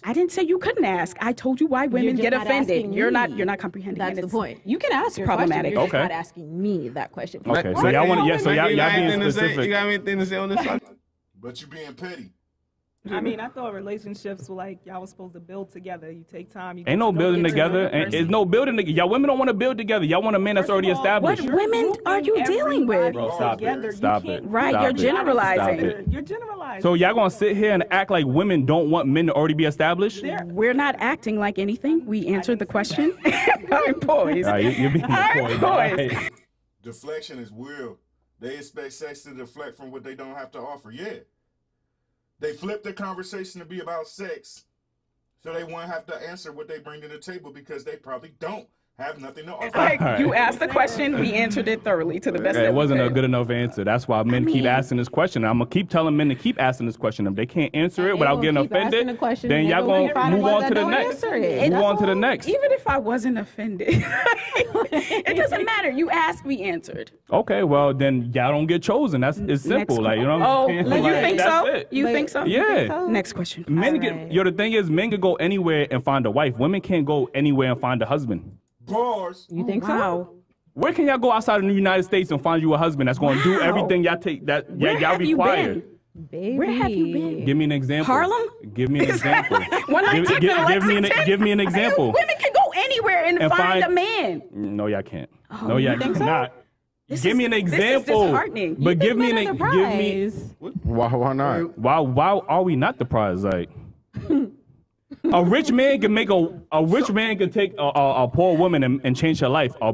I didn't say you couldn't ask. I told you why women just get not offended. asking You're not me. comprehending. That's and the it's point. You can ask your problematic. question. You're just Okay. not asking me that question. Okay, so y'all want to, yeah, so y'all You got being anything to say? specific. You got anything to say on this subject? But you being petty. I mean, I thought relationships were like y'all was supposed to build together. You take time. You Ain't no building together. There's no building together. Y'all women don't want to build together. Y'all want a man that's already established. What women are you dealing with? Bro, stop it. Stop it. Right, Stop you're it. generalizing. Stop it. You're generalizing. So y'all gonna sit here and act like women don't want men to already be established? We're not acting like anything. We answered the question. I'm poised. You're being I'm poised. poised. Deflection is real. They expect sex to deflect from what they don't have to offer. Yeah. They flip the conversation to be about sex, so they won't have to answer what they bring to the table because they probably don't have nothing to offer. Like, you asked the question, we answered it thoroughly to the best Yeah, that it we wasn't a could. good enough answer. That's why men keep asking this question. I'm gonna keep telling men to keep asking this question. If they can't answer it They without gonna getting keep asking offended, the question, then and y'all they gonna gonna find the move ones on that to the don't next. answer it. Move That's on to the all. next. Even if I wasn't offended, it doesn't matter. You asked, we answered. Okay, well then y'all don't get chosen. It's simple. Like, you know what Oh, I'm saying? you Like, think that's so? it. You think so? Yeah. Next question. Men Alright. the thing is, men can go anywhere and find a wife. Women can't go anywhere and find a husband. Bars. You think Wow. Where can y'all go outside of the United States and find you a husband that's going to do Wow. everything y'all Where y'all have you require? been? Baby. Where have you been? Give me an example. Harlem? Give me an example. When I type in Lexington, give me an example. Women can go anywhere and find a man. No, y'all can't. Oh, No, y'all you think so? cannot. This Give is- me an this is example. disheartening. But give me Men an are the give me. prize. Why not? Why are we not the prize? Like, a rich man can make a rich man can take a poor woman and change her life. A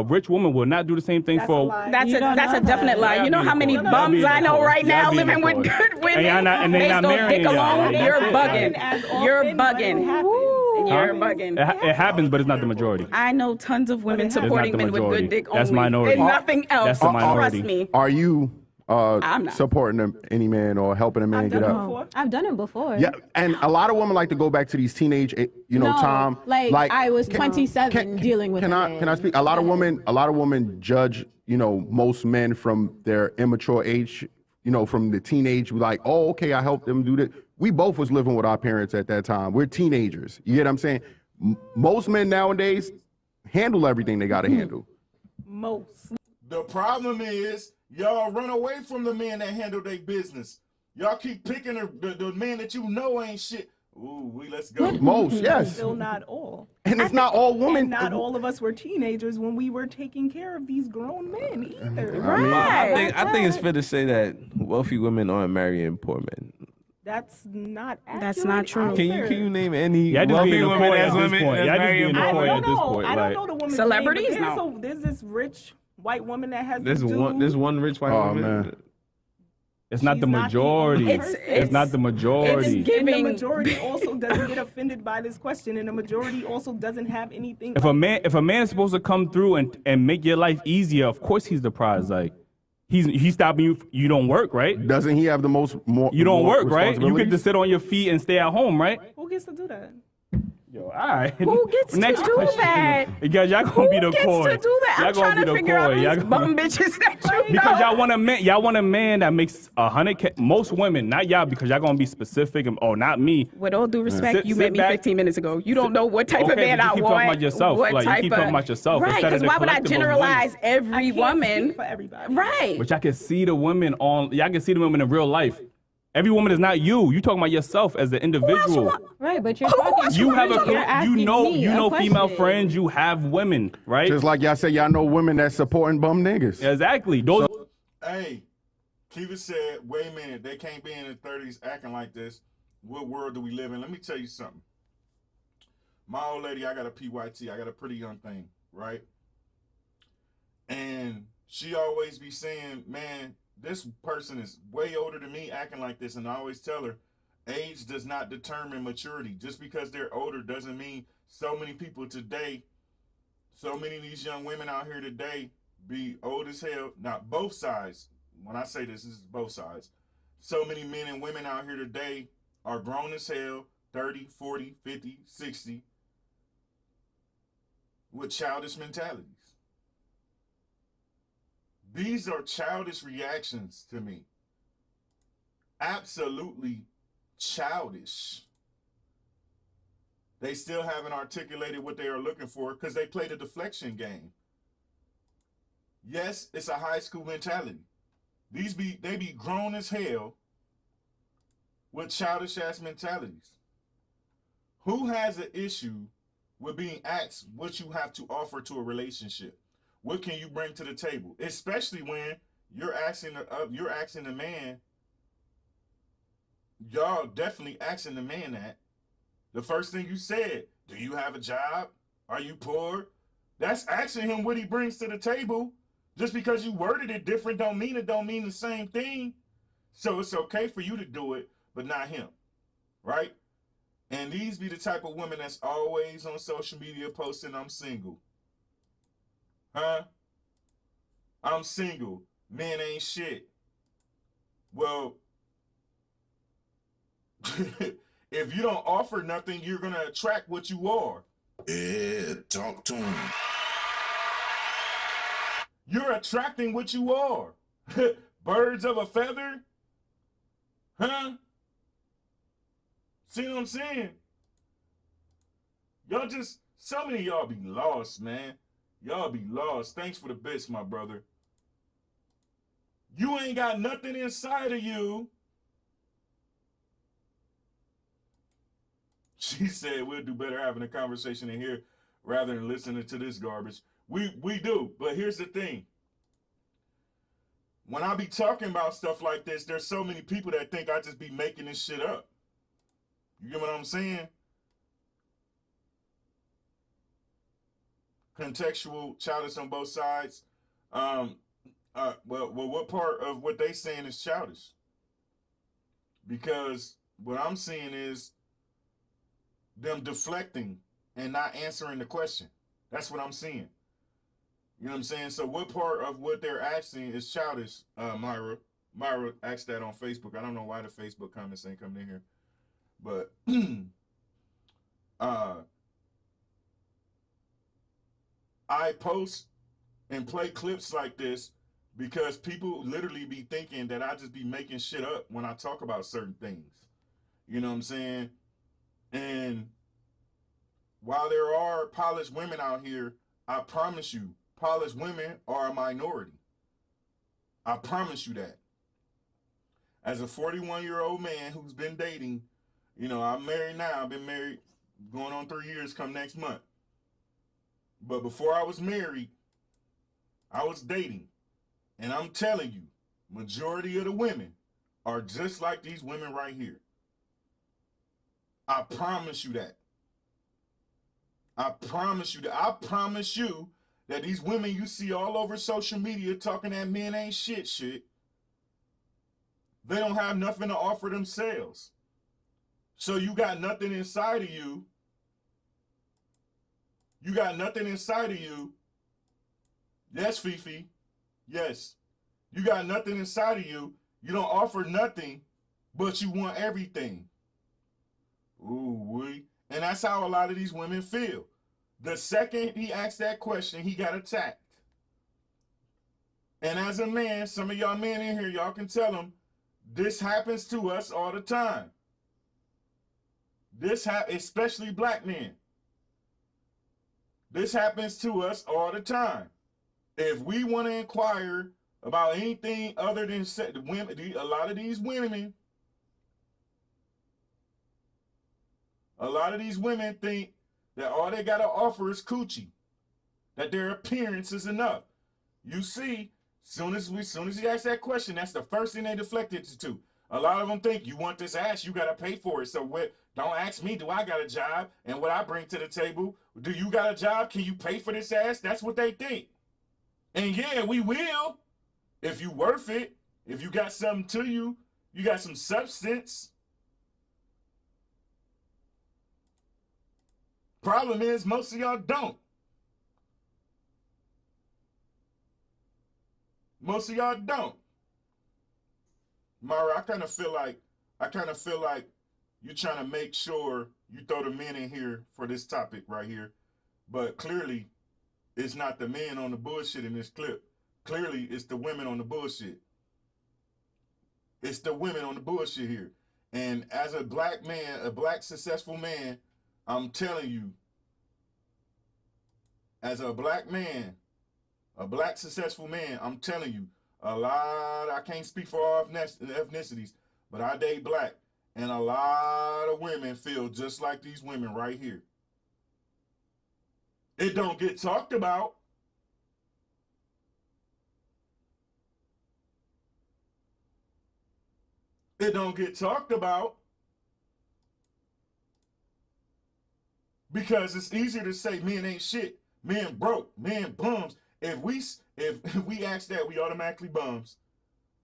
rich woman will not do the same thing for. That's You a don't know definite that. lie. You know how many Y'all bums being I know cold. right now Y'all being living with cold. good women And y'all and they based not on marrying dick y'all. alone? That's You're it. bugging. You're bugging. You're bugging. It happens, but it's not the majority. I know tons of women It's not supporting the men with majority. good dick That's only. minority. And nothing else. That's the minority. Trust me. Are you I'm not. supporting any man or helping a man I've get done it up. before. I've done it before. Yeah, and a lot of women like to go back to these teenage, No, time. like I was 27 dealing with. Can a I man. speak? A lot of women judge, most men from their immature age, from the teenage. Like, oh, okay, I helped them do that. We both was living with our parents at that time. We're teenagers. You get what I'm saying? Most men nowadays handle everything they got to handle. Most. The problem is y'all run away from the men that handle their business. Y'all keep picking the men that you know ain't shit. Ooh, let's go. Most, yes. Still not all. And it's not all women. And not all of us were teenagers when we were taking care of these grown men either. I think it's fair to say that wealthy women aren't marrying poor men. That's not accurate. That's not true. Can you name any Yeah, just wealthy being a women point as at this women point. that's Yeah, just marrying being a I poor point don't at this know. point. I don't Like, know the woman's Celebrities? name, but No. there's this rich white woman that has There's the dude. one rich white Oh, woman. man. it's not the She's not the majority. only It's, person. not the majority. And the Giving- majority also doesn't get offended by this question, and the majority also doesn't have anything. If a man is supposed to come through and make your life easier, of course he's the prize. Like he's stopping you. You don't work, right? Doesn't he have the more? You don't more work, right? You get to responsibilities? sit on your feet and stay at home, right? Who gets to do that? Yo, all right. Who gets Next to do question. that? Because y'all gonna Who be the gets coy. to do that? Y'all I'm gonna trying be to the figure out coy. Y'all these gonna- bum bitches that you Because know. y'all want a man that makes 100K. Most women, not y'all, because y'all gonna be specific. Oh, not me. With all due respect, Sit- you sit met me back. 15 minutes ago. You don't know what type of Okay, man but you I keep want. talking about yourself. What Like, you type keep of, talking about yourself Right, instead of because the why would I collective of generalize every I can't woman? speak for everybody. Right. But y'all can see the women y'all can see the women in real life. Every woman is not you. You talking about yourself as the individual. Right, but you're talking. You have You're asking me a female question. friends. You have women, right? Just like y'all say, y'all know women that supporting bum niggas. Exactly. Those. Hey, Kiva said, wait a minute, they can't be in their 30s acting like this. What world do we live in? Let me tell you something. My old lady, I got a PYT, I got a pretty young thing, right? And she always be saying, man, this person is way older than me acting like this. And I always tell her, age does not determine maturity. Just because they're older doesn't mean so many people today, so many of these young women out here today be old as hell. Not both sides. When I say this is both sides. So many men and women out here today are grown as hell, 30, 40, 50, 60, with childish mentalities. These are childish reactions to me. Absolutely childish. They still haven't articulated what they are looking for because they played a deflection game. Yes, it's a high school mentality. They be grown as hell with childish ass mentalities. Who has an issue with being asked what you have to offer to a relationship? What can you bring to the table? Especially when you're asking the man. Y'all definitely asking the man that. The first thing you said, do you have a job? Are you poor? That's asking him what he brings to the table. Just because you worded it different don't mean the same thing. So it's okay for you to do it, but not him. Right? And these be the type of women that's always on social media posting, I'm single. Huh? I'm single. Men ain't shit. Well, if you don't offer nothing, you're going to attract what you are. Yeah, talk to him. You're attracting what you are. Birds of a feather? Huh? See what I'm saying? Y'all just, so many of y'all be lost, man. Y'all be lost. Thanks for the bits, my brother. You ain't got nothing inside of you. She said we'll do better having a conversation in here rather than listening to this garbage. We do, but here's the thing. When I be talking about stuff like this, there's so many people that think I just be making this shit up. You get what I'm saying? Contextual, childish on both sides. Well, what part of what they saying is childish? Because what I'm seeing is them deflecting and not answering the question. That's what I'm seeing. You know what I'm saying? So what part of what they're asking is childish, Myra? Myra asked that on Facebook. I don't know why the Facebook comments ain't coming in here. But I post and play clips like this because people literally be thinking that I just be making shit up when I talk about certain things. You know what I'm saying? And while there are polished women out here, I promise you, polished women are a minority. I promise you that. As a 41-year-old man who's been dating, you know, I'm married now. I've been married going on 3 years come next month. But before I was married, I was dating. And I'm telling you, majority of the women are just like these women right here. I promise you that. I promise you that. I promise you that these women you see all over social media talking that men ain't shit, they don't have nothing to offer themselves. So you got nothing inside of you. You got nothing inside of you. Yes, Fifi. Yes. You got nothing inside of you. You don't offer nothing, but you want everything. Ooh-wee. And that's how a lot of these women feel. The second he asked that question, he got attacked. And as a man, some of y'all men in here, y'all can tell them, this happens to us all the time. Especially black men. This happens to us all the time. If we want to inquire about anything other than women, a lot of these women think that all they got to offer is coochie, that their appearance is enough. You see, soon as he asked that question, that's the first thing they deflected to. A lot of them think, you want this ass, you got to pay for it. So don't ask me, do I got a job? And what I bring to the table, do you got a job? Can you pay for this ass? That's what they think. And yeah, we will. If you worth it, if you got something to you, you got some substance. Problem is, most of y'all don't. Most of y'all don't. Mara, I kind of feel like you're trying to make sure you throw the men in here for this topic right here. But clearly, it's not the men on the bullshit in this clip. Clearly, it's the women on the bullshit. It's the women on the bullshit here. And as a black man, a black successful man, I'm telling you, as a black man, a black successful man, I'm telling you, I can't speak for all ethnicities, but I date black. And a lot of women feel just like these women right here. It don't get talked about. It don't get talked about. Because it's easier to say men ain't shit, men broke, men bums. If we ask that, we automatically bums.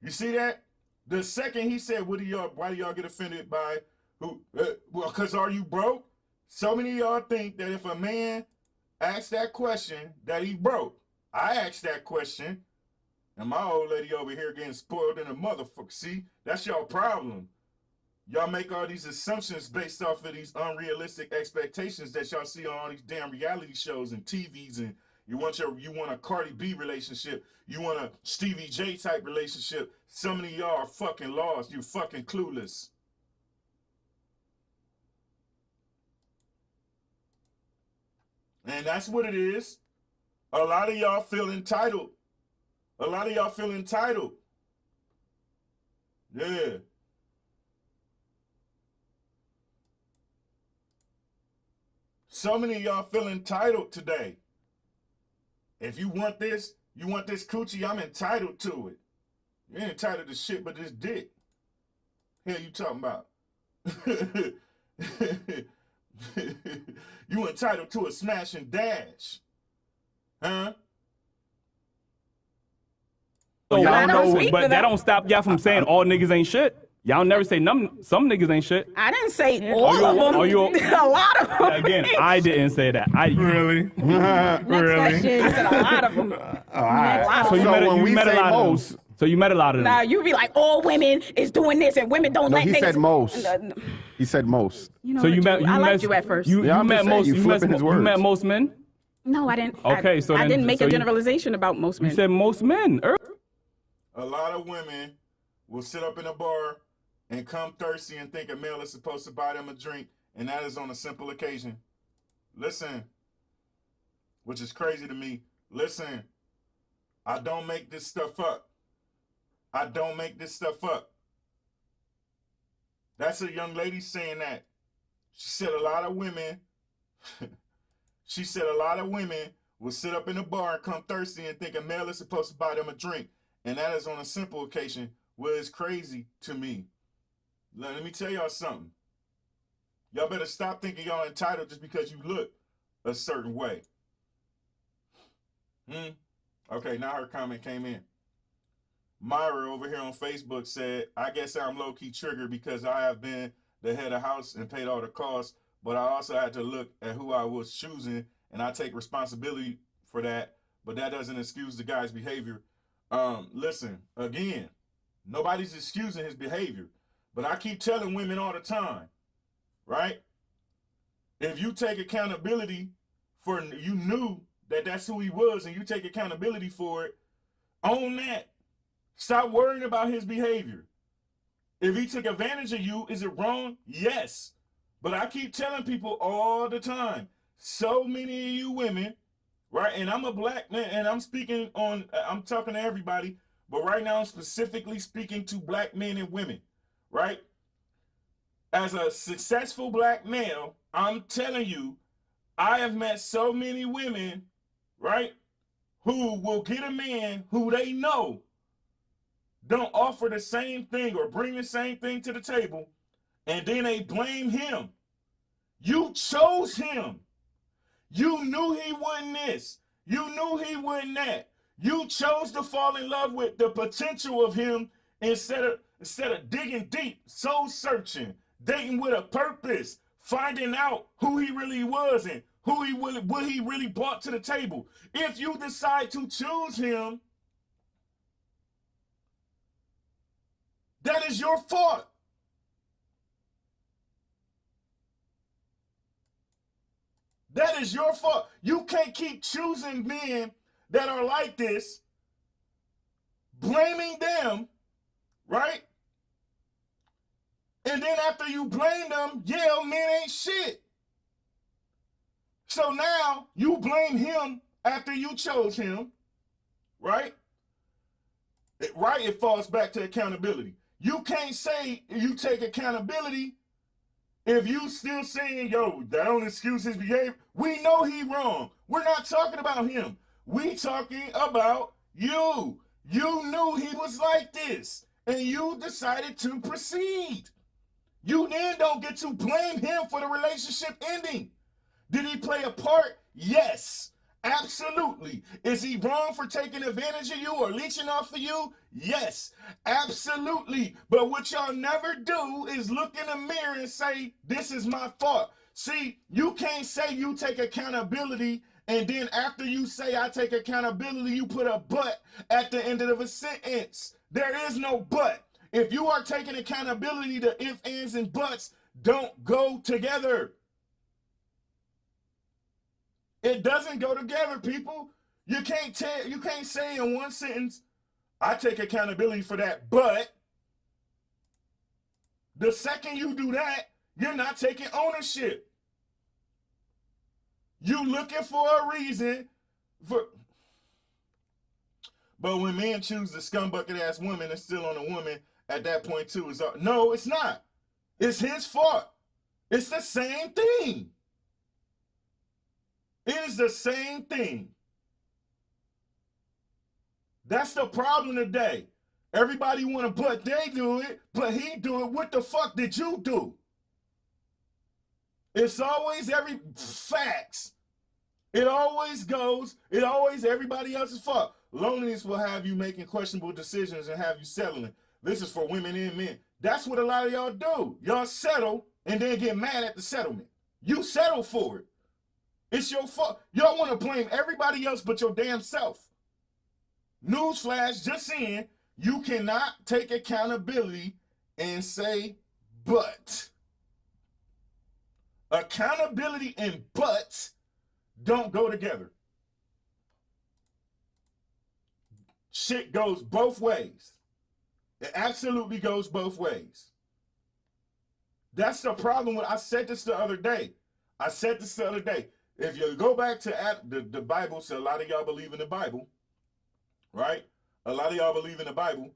You see that? The second he said, why do y'all get offended by who? Well, because are you broke? So many of y'all think that if a man asks that question, that he broke. I asked that question, and my old lady over here getting spoiled in a motherfucker. See, that's y'all problem. Y'all make all these assumptions based off of these unrealistic expectations that y'all see on all these damn reality shows and TVs, and you want a Cardi B relationship, you want a Stevie J type relationship. So many of y'all are fucking lost. You fucking clueless. And that's what it is. A lot of y'all feel entitled. A lot of y'all feel entitled. Yeah. So many of y'all feel entitled today. If you want this coochie, I'm entitled to it. You ain't entitled to shit but this dick. Hell you talking about? You entitled to a smash and dash. Huh? So y'all know, but that don't stop y'all from saying all niggas ain't shit. Y'all never say some niggas ain't shit. I didn't say all of them. A lot of them. Again, I didn't say that. Really? Next question. I said a lot of them. All right. So you met a lot of them. So you met a lot of them. Nah, you be like, all women is doing this and women don't No, let he niggas. said most. No. He said most. You know So what, you met. Drew? You I met, liked you at first. Yeah, I'm met just saying, most. you You flipping his met words. most men. No, I didn't. Okay, so I then- didn't make so a you- generalization about most men. You said most men. A lot of women will sit up in a bar and come thirsty and think a male is supposed to buy them a drink, and that is on a simple occasion. Listen, which is crazy to me. Listen, I don't make this stuff up. I don't make this stuff up. That's a young lady saying that. She said a lot of women, she said a lot of women will sit up in a bar and come thirsty and think a male is supposed to buy them a drink. And that is on a simple occasion, where it's crazy to me. Let me tell y'all something. Y'all better stop thinking y'all entitled just because you look a certain way. Okay, now her comment came in. Myra over here on Facebook said, I guess I'm low-key triggered because I have been the head of house and paid all the costs, but I also had to look at who I was choosing, and I take responsibility for that, but that doesn't excuse the guy's behavior. Listen, again, nobody's excusing his behavior, but I keep telling women all the time, right? If you take accountability for, you knew that that's who he was, and you take accountability for it, own that. Stop worrying about his behavior. If he took advantage of you, is it wrong? Yes. But I keep telling people all the time, so many of you women, right? And I'm a black man, and I'm talking to everybody, but right now I'm specifically speaking to black men and women, right? As a successful black male, I'm telling you, I have met so many women, right, who will get a man who they know don't offer the same thing or bring the same thing to the table, and then they blame him. You chose him. You knew he wasn't this. You knew he wasn't that. You chose to fall in love with the potential of him instead of digging deep, soul searching, dating with a purpose, finding out who he really was and what he really brought to the table. If you decide to choose him, that is your fault. That is your fault. You can't keep choosing men that are like this, blaming them, right? And then after you blame them, yeah, men ain't shit. So now you blame him after you chose him, right? It falls back to accountability. You can't say you take accountability if you still saying, yo, that don't excuse his behavior. We know he wrong. We're not talking about him. We talking about you. You knew he was like this, and you decided to proceed. You then don't get to blame him for the relationship ending. Did he play a part? Yes, absolutely. Is he wrong for taking advantage of you or leeching off of you? Yes, absolutely. But what y'all never do is look in the mirror and say, this is my fault. See, you can't say you take accountability and then after you say I take accountability, you put a but at the end of a sentence. There is no but. If you are taking accountability, the ifs, ands, and buts don't go together. It doesn't go together, people. You can't say in one sentence, I take accountability for that, but the second you do that, you're not taking ownership. You looking for a reason for. But when men choose the scumbucket ass woman and still on a woman, at that point too is no, it's not. It's his fault. It's the same thing. It is the same thing. That's the problem today. Everybody want to, but they do it, but he do it. What the fuck did you do? It's always facts. It always everybody else's fault. Loneliness will have you making questionable decisions and have you settling. This is for women and men. That's what a lot of y'all do. Y'all settle and then get mad at the settlement. You settle for it. It's your fault. Y'all want to blame everybody else but your damn self. Newsflash, just saying, You cannot take accountability and say, but. Accountability and but don't go together. Shit goes both ways. It absolutely goes both ways. That's the problem with, I said this the other day. If you go back to the Bible, so a lot of y'all believe in the Bible, right? A lot of y'all believe in the Bible.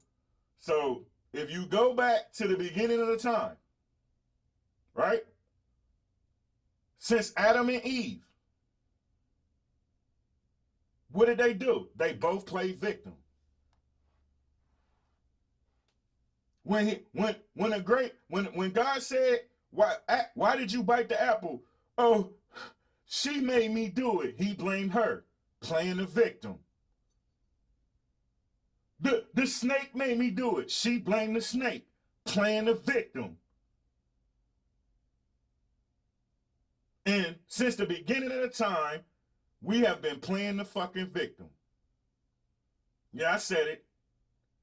So if you go back to the beginning of the time, right? Since Adam and Eve, what did they do? They both played victim. When God said, why did you bite the apple? Oh, she made me do it. He blamed her, playing the victim. The snake made me do it. She blamed the snake, playing the victim. And since the beginning of the time, we have been playing the fucking victim. Yeah, I said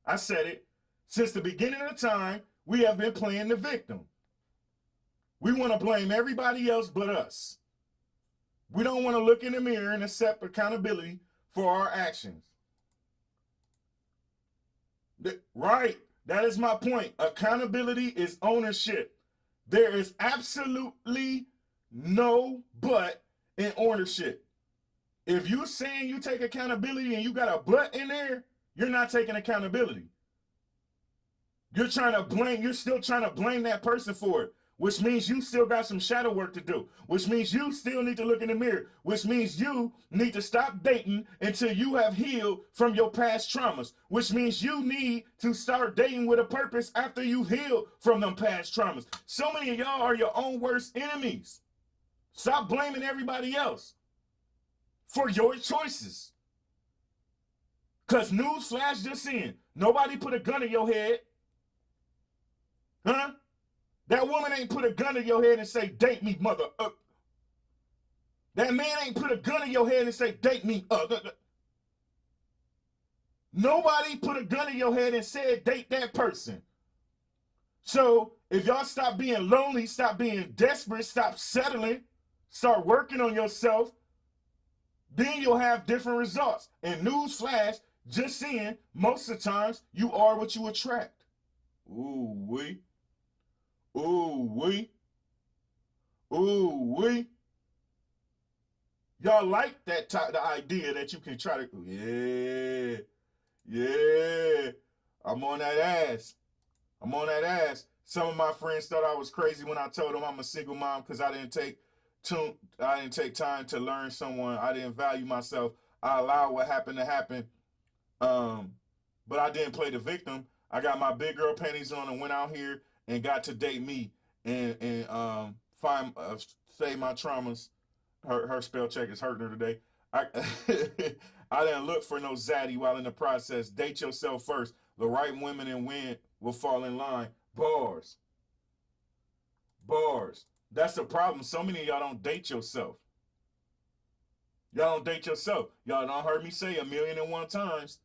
it. Since the beginning of the time, we have been playing the victim. We want to blame everybody else but us. We don't want to look in the mirror and accept accountability for our actions. Right. That is my point. Accountability is ownership. There is absolutely no but in ownership. If you're saying you take accountability and you got a but in there, you're not taking accountability. You're still trying to blame that person for it, which means you still got some shadow work to do, which means you still need to look in the mirror, which means you need to stop dating until you have healed from your past traumas, which means you need to start dating with a purpose after you've healed from them past traumas. So many of y'all are your own worst enemies. Stop blaming everybody else for your choices. Because newsflash just in, nobody put a gun in your head. Huh? That woman ain't put a gun in your head and say, date me, mother. That man ain't put a gun in your head and say, date me. Nobody put a gun in your head and said, date that person. So if y'all stop being lonely, stop being desperate, stop settling, start working on yourself, then you'll have different results. And newsflash, just seeing, most of the times, you are what you attract. Ooh-wee. Ooh-wee. Ooh-wee. Y'all like that the idea that you can try to, yeah. I'm on that ass. Some of my friends thought I was crazy when I told them I'm a single mom because I didn't take time to learn someone. I didn't value myself. I allowed what happened to happen. But I didn't play the victim. I got my big girl panties on and went out here and got to date me and save my traumas. Her spell check is hurting her today. I didn't look for no zaddy while in the process. Date yourself first. The right women and men will fall in line. Bars. That's the problem. So many of y'all don't date yourself. Y'all don't date yourself. Y'all don't heard me say 1,000,001 times.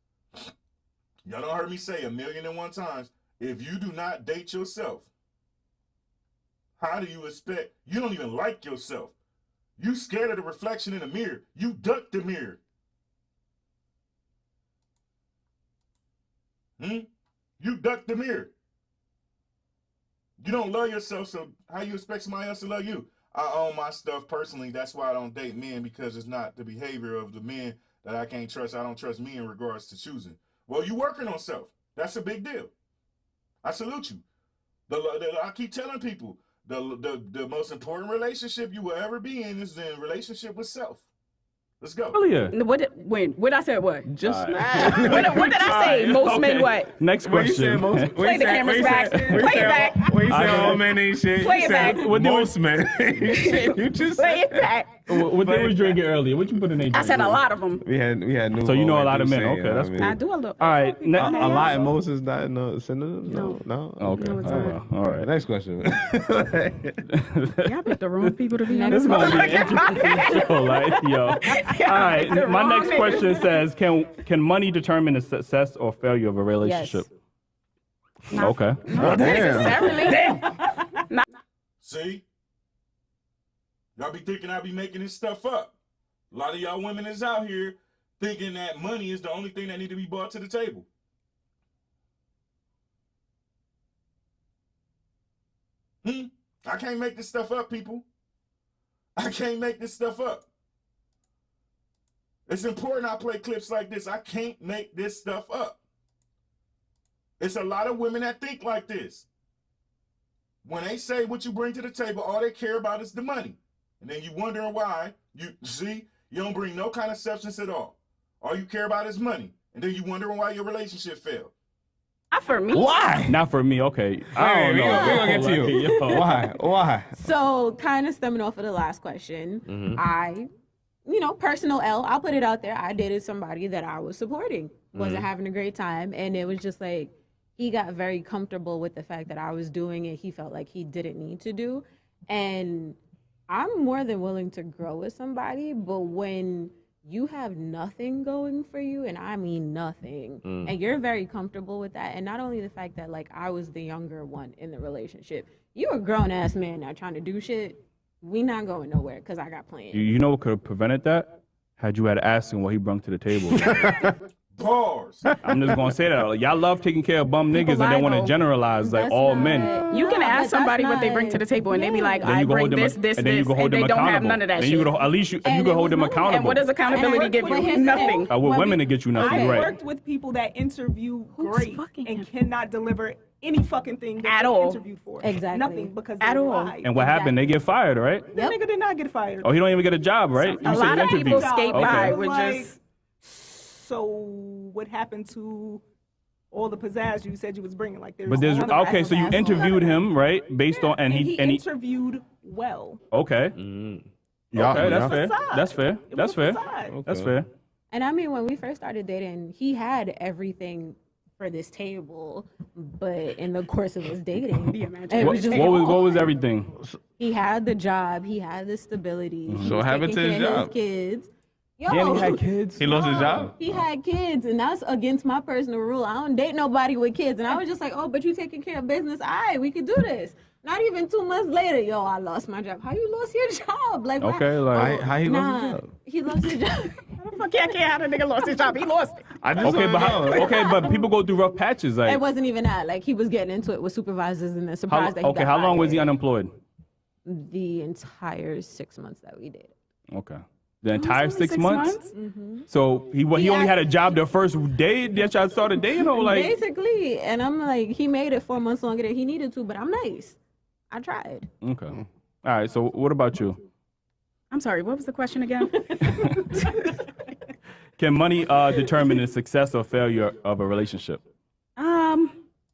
Y'all don't heard me say 1,000,001 times. If you do not date yourself, how do you expect? You don't even like yourself. You scared of the reflection in the mirror. You duck the mirror. You duck the mirror. You don't love yourself, so how you expect somebody else to love you? I own my stuff personally. That's why I don't date men, because it's not the behavior of the men that I can't trust. I don't trust me in regards to choosing. Well, you working on self. That's a big deal. I salute you. I keep telling people, the most important relationship you will ever be in is in relationship with self. Let's go. What I said what? Just now. What did I say? Most men what? Next question. Play the cameras back. Play it back. When you say all men ain't shit, Play it back. Most men ain't shit. You just play it back. What they was drinking earlier? What you put in there? I said a lot of them. We had new. So you know a lot of men. saying, Okay, that's I mean, cool. I do a little. All right. A lot and most is not no synonym. No. Okay. No, it's All right. Next question. Y'all picked the wrong people to be on This this is gonna be an motherfucking interesting show, like, yo. All right. My next question says, can money determine the success or failure of a relationship? Okay. Damn. See? Y'all be thinking I be making this stuff up. A lot of y'all women is out here thinking that money is the only thing that need to be brought to the table. I can't make this stuff up, people. I can't make this stuff up. It's important I play clips like this. I can't make this stuff up. It's a lot of women that think like this. When they say what you bring to the table, all they care about is the money. And then you wondering why you don't bring no kind of substance at all. All you care about is money. And then you wondering why your relationship failed. Not for me. Why? Not for me. Okay. I don't know. We're gonna get to you. Yo. Why? So, kind of stemming off of the last question, I, personal I'll put it out there. I dated somebody that I was supporting, wasn't having a great time, and it was just like he got very comfortable with the fact that I was doing it. He felt like he didn't need to do, and I'm more than willing to grow with somebody, but when you have nothing going for you, and I mean nothing, and you're very comfortable with that, and not only the fact that, like, I was the younger one in the relationship, you a grown-ass man now trying to do shit, we not going nowhere, because I got plans. You know what could have prevented that? Had you had asked him what he brought to the table. Bars. I'm just gonna say that. Like, y'all love taking care of bum niggas, and they want to generalize like That's all not- men. You can No, ask but somebody that's what they bring to the table, and they be like, Then I you can bring hold them, this, this, and then you this, can hold and them they don't have accountable. none of that Then shit. you could, at least you And could it hold was them money. accountable. And what does accountability give But you? here's the Nothing. thing. with When women we- to get you nothing, I you're right. worked with people that interview Who's great fucking and him? cannot deliver any fucking thing that At they all. interviewed for. Exactly. Nothing because At they all. lied. And what happened? They get fired, right? The nigga did not get fired. Oh, he don't even get a job, right? A You said lot of interview. people skate Okay. by It was with like, just. so what happened to all the pizzazz you said you was bringing? Like there But was there's none of okay, that. so you interviewed him, right? Based on and he interviewed well. okay. Yeah, Okay, that's yeah. fair. That's fair. It That's was a fair. facade. That's fair. And I mean, when we first started dating, he had everything for this table, but in the course of us dating, it What, was just what was gone. everything? He had the job, he had the stability. He So was happened taking to his care of job? kids. Yo, He only had kids. He lost his job. He had kids, and that's against my personal rule. I don't date nobody with kids. And I was just like, oh, but you taking care of business. All right, we could do this. Not even 2 months later, yo, I lost my job. How you lost your job? Like, why- Okay, like How he lost his Nah, job? he lost his job. Fuck yeah, I can't have a nigga lost his job. He lost it. I just okay, but okay, but people go through rough patches. It Like wasn't even that. Like, he was getting into it with supervisors and then surprised that he okay, got how long was he fired. unemployed? The entire 6 months that we did. Okay, the entire only 6 6 months. Mm-hmm. So he only had a job the first day that y'all started dating, or like Basically, and I'm like, he made it 4 months longer than he needed to, but I'm nice. I tried. okay. All right. So what about you? I'm sorry, what was the question again? Can money determine the success or failure of a relationship?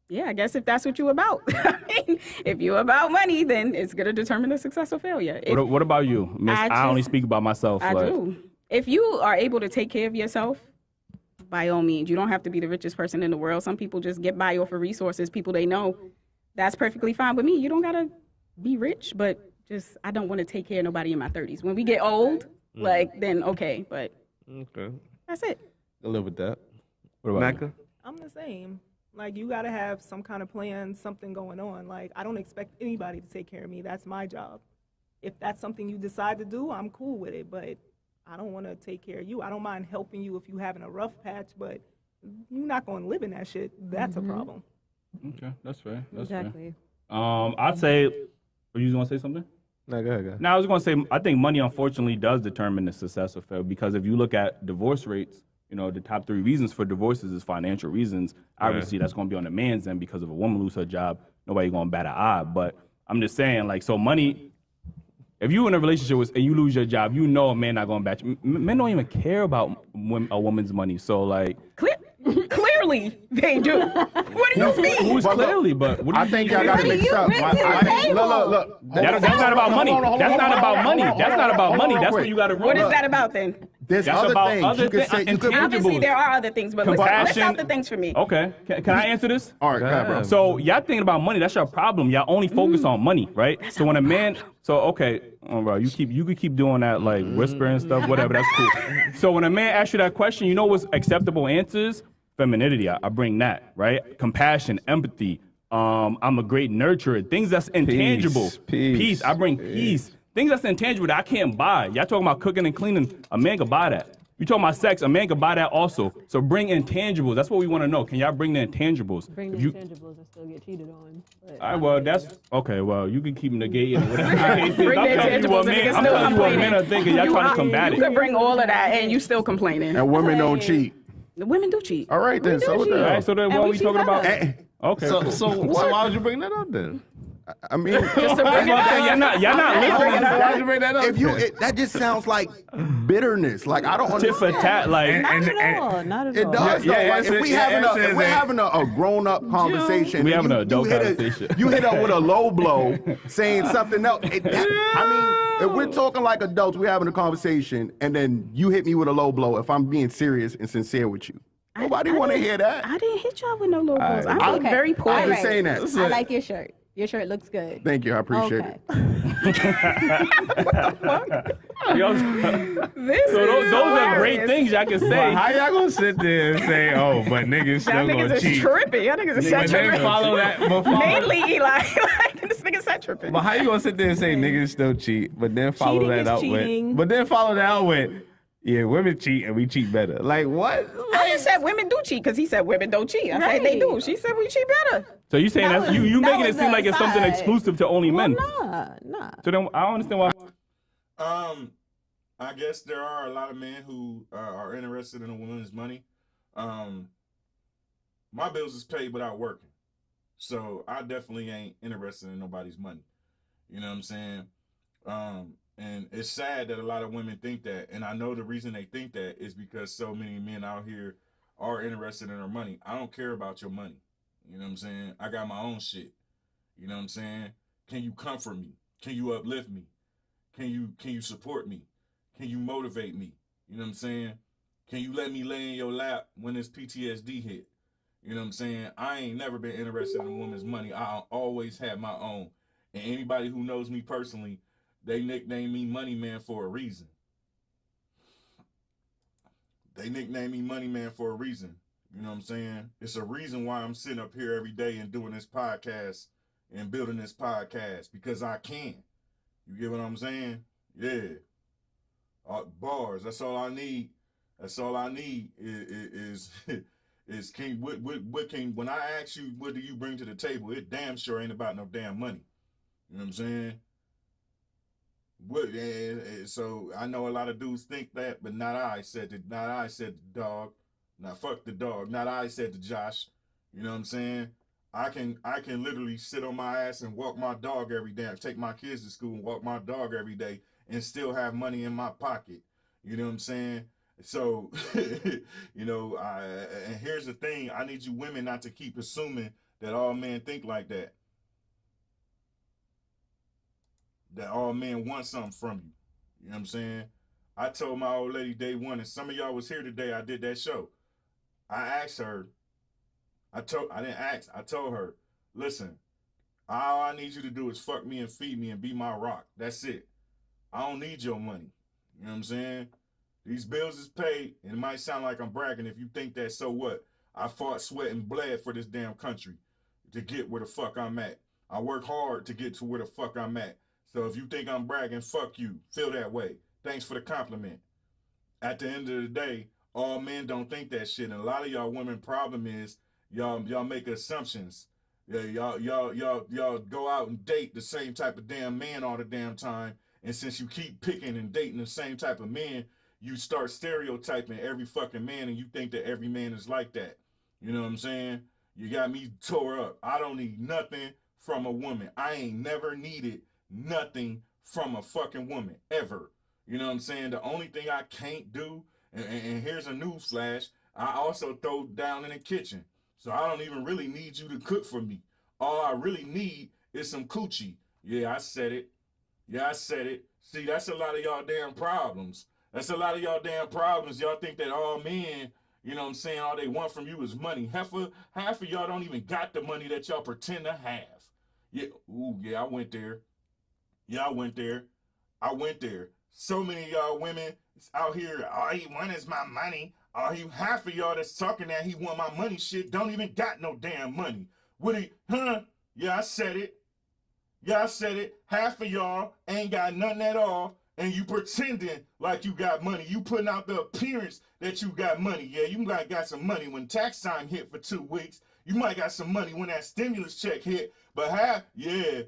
Yeah, I guess if that's what you about. I mean, if you about money, then it's gonna determine the success or failure. If, What about you, Miss? I only speak about myself. I like, do. If you are able to take care of yourself, by all means, you don't have to be the richest person in the world. Some people just get by off of resources, people they know. That's perfectly fine with me. You don't gotta be rich, but just I don't want to take care of nobody in my 30s. When we get old, like then okay, but Okay. that's it. I live with that. What about you? Macca? I'm the same. Like, you gotta have some kind of plan, something going on. Like, I don't expect anybody to take care of me. That's my job. If that's something you decide to do, I'm cool with it. But I don't want to take care of you. I don't mind helping you if you're having a rough patch, but you're not going to live in that shit. That's a problem. Okay, that's fair. That's Exactly. fair. I'd say. Were you gonna say something? No, go ahead. No, I was gonna say I think money unfortunately does determine the success or failure because if you look at divorce rates, you know the top 3 reasons for divorces is financial reasons. Obviously, that's gonna be on the man's end because if a woman lose her job, nobody gonna bat an eye. But I'm just saying, like, so money. If you in a relationship and you lose your job, you know a man not gonna bat you. Men don't even care about a woman's money. So like, Clearly, they do. What do you mean? Who's But look, clearly? But what do I you think think? y'all got What to do mix you up. bring to the Look. That's not about money. That's not about money. That's not about money. That's what you got to What is that about then? There's That's other about things. other You could thi- say, you could, intangible. Obviously, there are other things, but let's Compassion. out the things for me. Okay. Can I answer this? all right, go ahead, bro. So y'all thinking about money. That's your problem. Y'all only focus on money, right? So when a man, bro, you could keep doing that, like whispering and stuff, whatever. That's cool. So when a man asks you that question, you know what's acceptable answers? Femininity. I bring that, right? Compassion, empathy. I'm a great nurturer. Things that's intangible. Peace. I bring peace. Things that's intangible that I can't buy. Y'all talking about cooking and cleaning. A man can buy that. You talking about sex, a man can buy that also. So bring intangibles. That's what we want to know. Can y'all bring the intangibles? Bring the If you- intangibles and still get cheated on. But All right, well, that's okay. Well, you can keep negating or whatever. the case is. Bring I'm the telling you what intangibles and men, niggas I'm still telling you what complaining. men are thinking. Y'all trying to combat You it. could bring all of that and you still complaining. And women don't cheat. The women do cheat. All right, then. So what All the right, so then And what are we we cheat talking about? better. Okay. So, cool. so why would you bring that up then? I mean, Just to bring it up. y'all not listening. Why'd you bring that up? if you, that just sounds like bitterness. Like I don't Tit for understand. tat, like. not at all. Not at It all. does though. Like, if we're having a grown up conversation, We and having you- an adult you hit conversation. You hit up with a low blow, saying something else. I mean, if we're talking like adults, we're having a conversation, and then you hit me with a low blow. If I'm being serious and sincere with you, nobody want to hear that. I didn't hit y'all with no low blows. I'm I- being very poor. I'm just saying that. I like your shirt. Your shirt looks good. Thank you. I appreciate Okay. it. Yo, This so those are great hilarious. things y'all can say. How y'all gonna sit there and say, "Oh, but niggas Y'all still niggas gonna is cheat"? tripping. Y'all niggas is But set then tripping. follow that. But follow, Mainly Eli. Like, this nigga set tripping. but how you gonna sit there and say niggas still cheat, but then follow Cheating that is out cheating. with, but then follow that out with, yeah, women cheat and we cheat better. Like what? I just said women do cheat because he said women don't cheat. I said they do. She said we cheat better. So you saying that, was- you that making it was seem like it's something outside. exclusive to only men. Nah. So then I don't understand why. I guess there are a lot of men who are interested in a woman's money. My bills is paid without working, so I definitely ain't interested in nobody's money. You know what I'm saying? And it's sad that a lot of women think that, and I know the reason they think that is because so many men out here are interested in her money. I don't care about your money. You know what I'm saying? I got my own shit. You know what I'm saying? Can you comfort me? Can you uplift me? Can you support me? Can you motivate me? You know what I'm saying? Can you let me lay in your lap when this PTSD hit? You know what I'm saying? I ain't never been interested in a woman's money. I always had my own. And anybody who knows me personally, they nickname me Money Man for a reason. They nickname me Money Man for a reason. You know what I'm saying? It's a reason why I'm sitting up here every day and doing this podcast and building this podcast, because I can. You get what I'm saying? Yeah. Bars. That's all I need. That's all I need is can what can, when I ask you what do you bring to the table, it damn sure ain't about no damn money. You know what I'm saying? So I know a lot of dudes think that, but not I said it. Not I said the dog. Now fuck the dog. Not I said to Josh. You know what I'm saying? I can literally sit on my ass and walk my dog every day. Take my kids to school and walk my dog every day and still have money in my pocket. You know what I'm saying? So, you know, and here's the thing. I need you women not to keep assuming that all men think like that. That all men want something from you. You know what I'm saying? I told my old lady day one, and some of y'all was here today, I did that show. I asked her, I told her, listen, all I need you to do is fuck me and feed me and be my rock. That's it. I don't need your money. You know what I'm saying? These bills is paid, and it might sound like I'm bragging. If you think that, so what? I fought, sweat, and bled for this damn country to get where the fuck I'm at. I work hard to get to where the fuck I'm at. So if you think I'm bragging, fuck you. Feel that way. Thanks for the compliment. At the end of the day, all men don't think that shit. And a lot of y'all women problem is y'all make assumptions. Yeah, y'all go out and date the same type of damn man all the damn time. And since you keep picking and dating the same type of men, you start stereotyping every fucking man, and you think that every man is like that. You know what I'm saying? You got me tore up. I don't need nothing from a woman. I ain't never needed nothing from a fucking woman, ever. You know what I'm saying? The only thing I can't do, and here's a news flash, I also throw down in the kitchen. So I don't even really need you to cook for me. All I really need is some coochie. Yeah, I said it. Yeah, I said it. See, that's a lot of y'all damn problems. That's a lot of y'all damn problems. Y'all think that all men, you know what I'm saying, all they want from you is money. Half of y'all don't even got the money that y'all pretend to have. Yeah, ooh, yeah, I went there. Yeah, I went there. I went there. So many of y'all women out here, all he want is my money. All you half of y'all that's talking that he want my money shit don't even got no damn money. What he, huh? Yeah, I said it. Yeah, I said it. Half of y'all ain't got nothing at all, and you pretending like you got money. You putting out the appearance that you got money. Yeah, you might got some money when tax time hit for 2 weeks. You might got some money when that stimulus check hit. But half, yeah,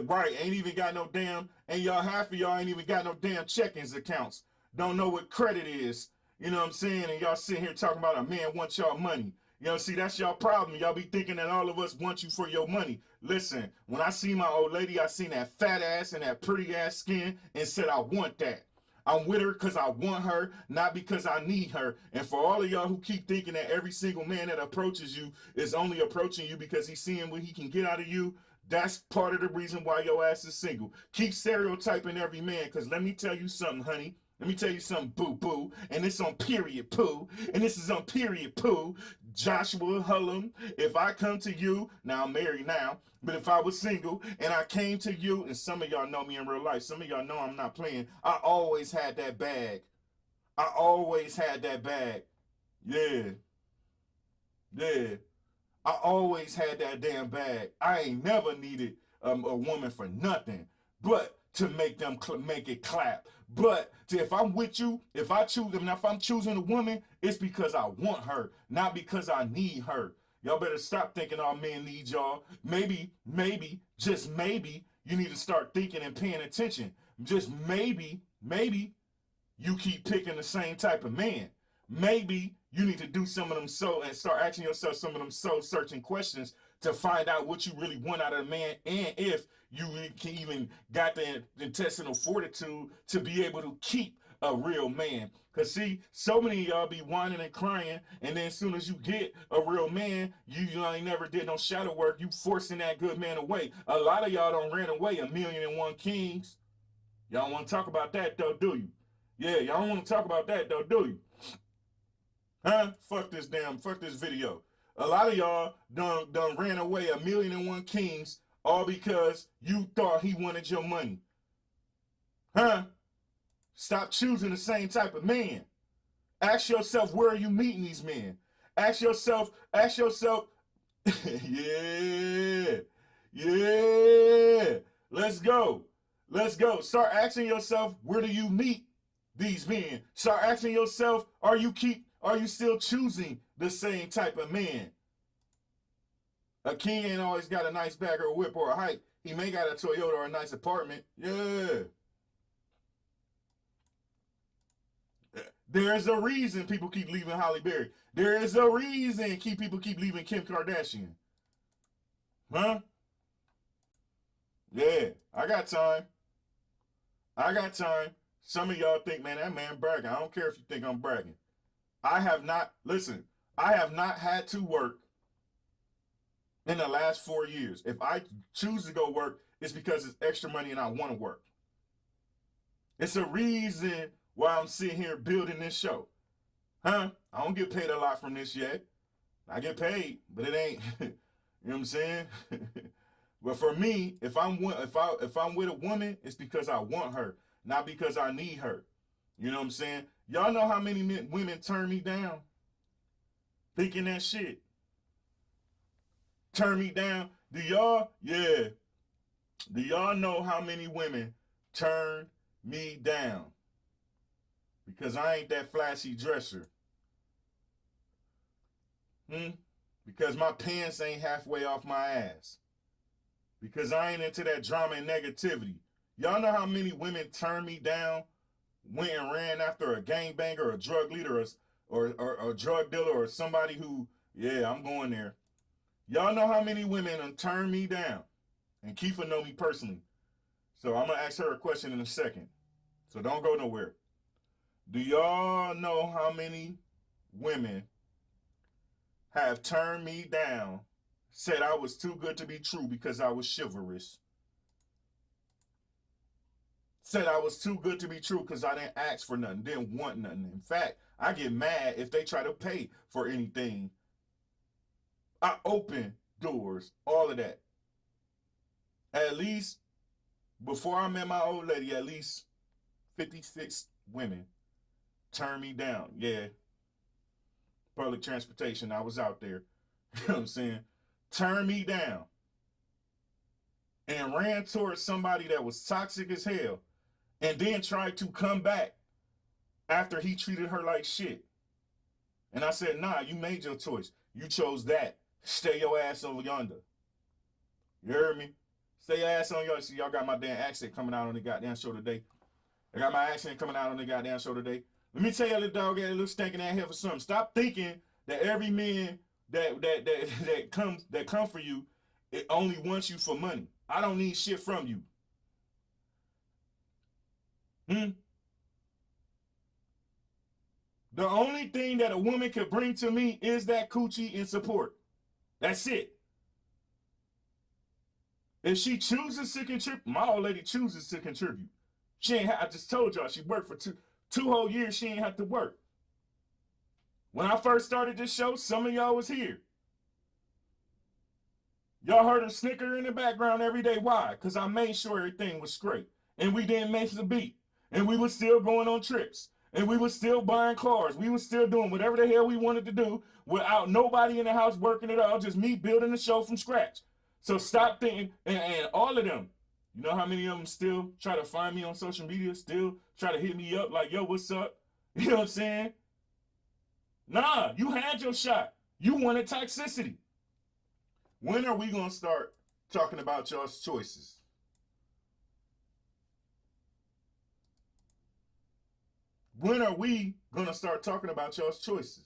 right, ain't even got no damn, and y'all, half of y'all ain't even got no damn checkings accounts. Don't know what credit is. You know what I'm saying? And y'all sitting here talking about a man wants y'all money. You know, see, that's y'all problem. Y'all be thinking that all of us want you for your money. Listen, when I see my old lady, I seen that fat ass and that pretty ass skin and said, I want that. I'm with her because I want her, not because I need her. And for all of y'all who keep thinking that every single man that approaches you is only approaching you because he's seeing what he can get out of you, that's part of the reason why your ass is single. Keep stereotyping every man, because let me tell you something, honey. Let me tell you something, boo-boo, and it's on period poo, and this is on period poo. Joshua Hullum, if I come to you, now I'm married now, but if I was single and I came to you, and some of y'all know me in real life, some of y'all know I'm not playing, I always had that bag. I always had that bag. Yeah. Yeah. I always had that damn bag. I ain't never needed a woman for nothing but to make them make it clap. But if I'm with you, if I choose them, if I'm choosing a woman, it's because I want her, not because I need her. Y'all better stop thinking all men need y'all. Maybe, just maybe, you need to start thinking and paying attention. Just maybe, you keep picking the same type of man. Maybe you need to do some of them soul and start asking yourself some of them soul searching questions to find out what you really want out of a man, and if you can even got the intestinal fortitude to be able to keep a real man. Because see, so many of y'all be whining and crying, and then as soon as you get a real man, you ain't never did no shadow work, you forcing that good man away. A lot of y'all don't ran away 1,000,001 kings. Y'all want to talk about that though, do you? Yeah, y'all don't want to talk about that though, do you? Huh? Fuck this video. A lot of y'all done ran away 1,000,001 kings all because you thought he wanted your money. Huh? Stop choosing the same type of man. Ask yourself, where are you meeting these men? Ask yourself, yeah. Let's go. Start asking yourself, where do you meet these men? Start asking yourself, are you still choosing the same type of man? A king ain't always got a nice bag or a whip or a height. He may got a Toyota or a nice apartment. Yeah. There's a reason people keep leaving Halle Berry. There is a reason people keep leaving Kim Kardashian. Huh? Yeah, I got time. Some of y'all think, man, that man bragging. I don't care if you think I'm bragging. I have not had to work in the last 4 years. If I choose to go work, it's because it's extra money and I want to work. It's a reason why I'm sitting here building this show. Huh? I don't get paid a lot from this yet. I get paid, but it ain't, you know what I'm saying? But for me, if I'm with a woman, it's because I want her, not because I need her. You know what I'm saying? Y'all know how many women turn me down? Thinking that shit. Turn me down. Do y'all? Yeah. Do y'all know how many women turn me down? Because I ain't that flashy dresser. Because my pants ain't halfway off my ass. Because I ain't into that drama and negativity. Y'all know how many women turn me down, went and ran after a gangbanger or a drug leader or a drug dealer or somebody who, yeah, I'm going there. Y'all know how many women turn me down. And Kiefer know me personally. So I'm going to ask her a question in a second. So don't go nowhere. Do y'all know how many women have turned me down, said I was too good to be true because I was chivalrous. Said I was too good to be true because I didn't ask for nothing, didn't want nothing. In fact, I get mad if they try to pay for anything. I open doors, all of that. At least, before I met my old lady, at least 56 women turned me down. Yeah. Public transportation, I was out there. You know what I'm saying? Turned me down. And ran towards somebody that was toxic as hell. And then tried to come back after he treated her like shit. And I said, nah, you made your choice. You chose that. Stay your ass over yonder. You heard me? Stay your ass on yonder. See, y'all got my damn accent coming out on the goddamn show today. I got my accent coming out on the goddamn show today. Let me tell you, little dog, that little stinking ass here for something. Stop thinking that every man that come for you, it only wants you for money. I don't need shit from you. The only thing that a woman could bring to me is that coochie and support. That's it. If she chooses to contribute, my old lady chooses to contribute. She ain't. I just told y'all she worked for two whole years. She ain't have to work. When I first started this show, some of y'all was here. Y'all heard a snicker in the background every day. Why? Because I made sure everything was straight. And we didn't miss a beat. And we were still going on trips. And we were still buying cars. We were still doing whatever the hell we wanted to do without nobody in the house working at all. Just me building the show from scratch. So stop thinking, and all of them, you know how many of them still try to find me on social media, still try to hit me up like, yo, what's up? You know what I'm saying? Nah, you had your shot. You wanted toxicity. When are we going to start talking about y'all's choices? When are we going to start talking about y'all's choices?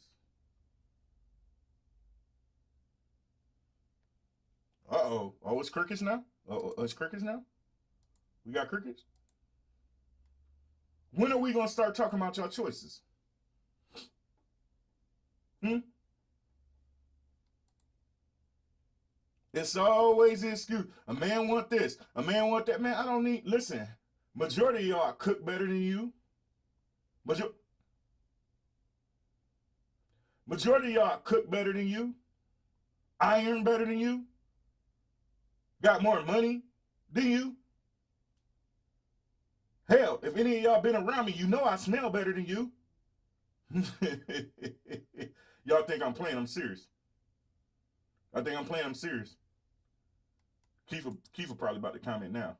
Uh-oh. Oh, it's crickets now? Oh, it's crickets now? We got crickets? When are we going to start talking about y'all choices? It's always an excuse. A man want this. A man want that. Man, I don't need... Listen, majority of y'all cook better than you. Majority of y'all cook better than you. Iron better than you. Got more money than you. Hell, if any of y'all been around me, you know I smell better than you. Y'all think I'm playing? I'm serious. I think I'm playing. I'm serious. Kiefer probably about to comment now.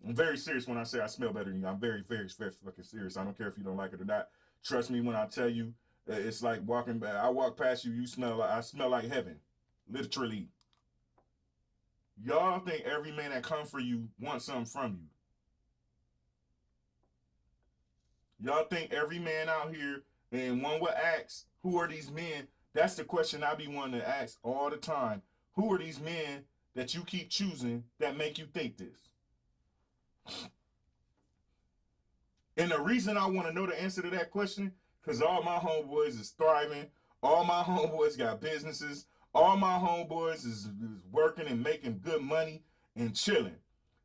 I'm very serious when I say I smell better than you. I'm very, very, very fucking serious. I don't care if you don't like it or not. Trust me when I tell you, it's like walking back. I walk past you, I smell like heaven. Literally. Y'all think every man that come for you wants something from you. Y'all think every man out here, and one would ask, who are these men? That's the question I be wanting to ask all the time. Who are these men that you keep choosing that make you think this? And the reason I want to know the answer to that question, because all my homeboys is thriving. All my homeboys got businesses. All my homeboys is working and making good money and chilling.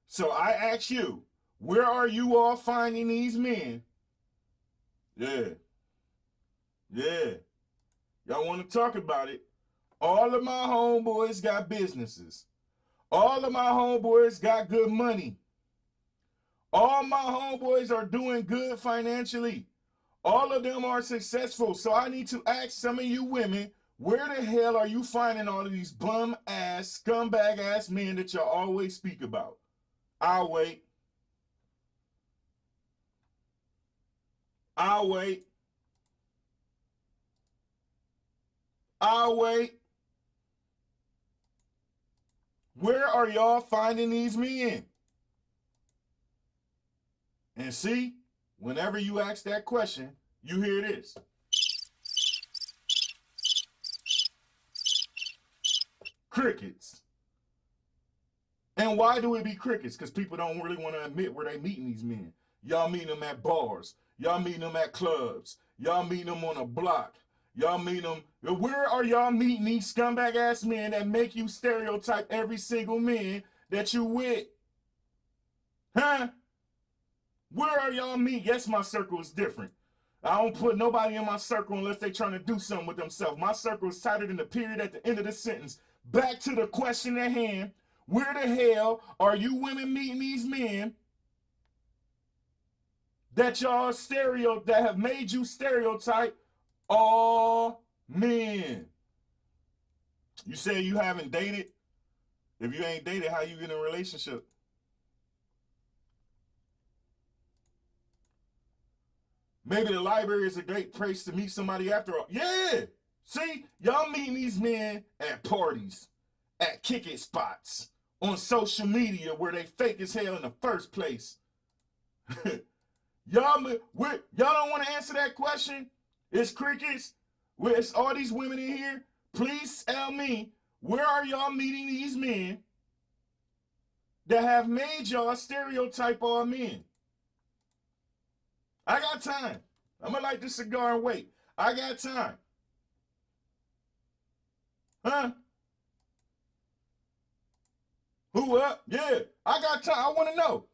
So I ask you, where are you all finding these men? Yeah. Y'all want to talk about it? All of my homeboys got businesses. All of my homeboys got good money. All my homeboys are doing good financially. All of them are successful. So I need to ask some of you women, where the hell are you finding all of these bum-ass, scumbag-ass men that y'all always speak about? I'll wait. I'll wait. I'll wait. Where are y'all finding these men? And see, whenever you ask that question, you hear this. Crickets. And why do it be crickets? Because people don't really want to admit where they meeting these men. Y'all meeting them at bars. Y'all meeting them at clubs. Y'all meeting them on a block. Y'all meet them. Where are y'all meeting these scumbag ass men that make you stereotype every single man that you with? Huh? Where are y'all meeting? Yes, my circle is different. I don't put nobody in my circle unless they trying to do something with themselves. My circle is tighter than the period at the end of the sentence. Back to the question at hand. Where the hell are you women meeting these men that y'all that have made you stereotype all men? You say you haven't dated? If you ain't dated, how you get in a relationship? Maybe the library is a great place to meet somebody after all. Yeah! See, y'all meeting these men at parties, at kick it spots, on social media where they fake as hell in the first place. Y'all don't want to answer that question? It's crickets. It's all these women in here. Please tell me, where are y'all meeting these men that have made y'all stereotype all men? I got time. I'm going to light this cigar and wait. I got time. Huh? Who up? Yeah, I got time. I want to know.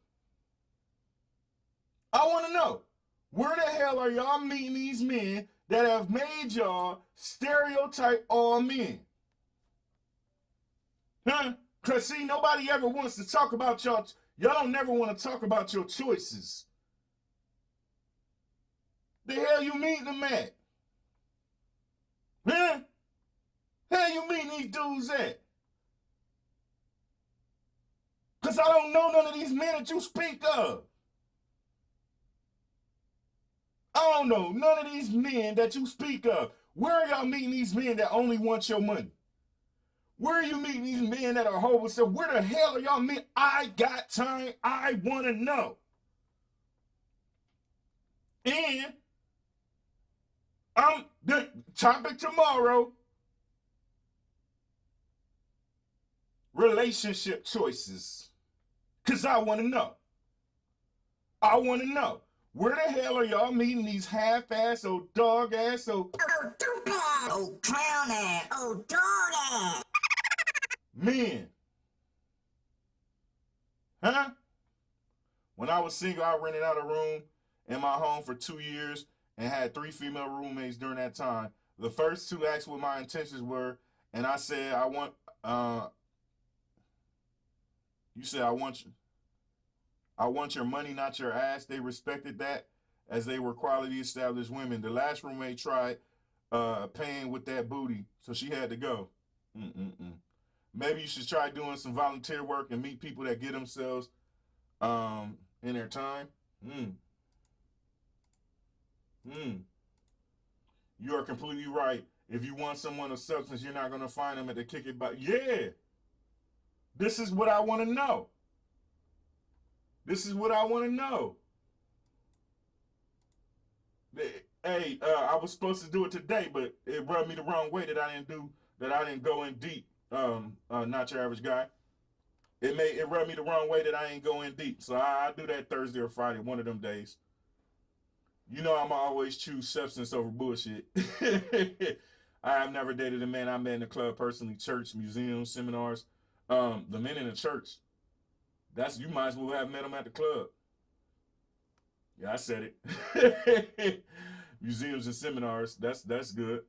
I want to know. Where the hell are y'all meeting these men that have made y'all stereotype all men? Huh? Because, see, nobody ever wants to talk about y'all. Y'all don't never want to talk about your choices. The hell you meeting them at? Huh? Hell you meeting these dudes at? Because I don't know none of these men that you speak of. I don't know none of these men that you speak of. Where are y'all meeting these men that only want your money? Where are you meeting these men that are hopeless? So where the hell are y'all meeting? I got time. I want to know. And the topic tomorrow, relationship choices. Because I want to know. I want to know. Where the hell are y'all meeting these half-ass, old dog-ass, old dope-ass, old clown-ass, old dog-ass men? Huh? When I was single, I rented out a room in my home for 2 years and had 3 female roommates during that time. The first 2 asked what my intentions were, and I said, you said, I want your money, not your ass. They respected that as they were quality established women. The last roommate tried paying with that booty, so she had to go. Maybe you should try doing some volunteer work and meet people that get themselves in their time. You are completely right. If you want someone of substance, you're not going to find them at the kick it back. Yeah. This is what I want to know. This is what I want to know. Hey, I was supposed to do it today, but it rubbed me the wrong way that I didn't go in deep. Not your average guy. It rubbed me the wrong way that I ain't go in deep. So I do that Thursday or Friday, one of them days. You know I'm always choose substance over bullshit. I have never dated a man I met in the club personally, church, museums, seminars. The men in the church, you might as well have met them at the club. Yeah, I said it. Museums and seminars, that's good.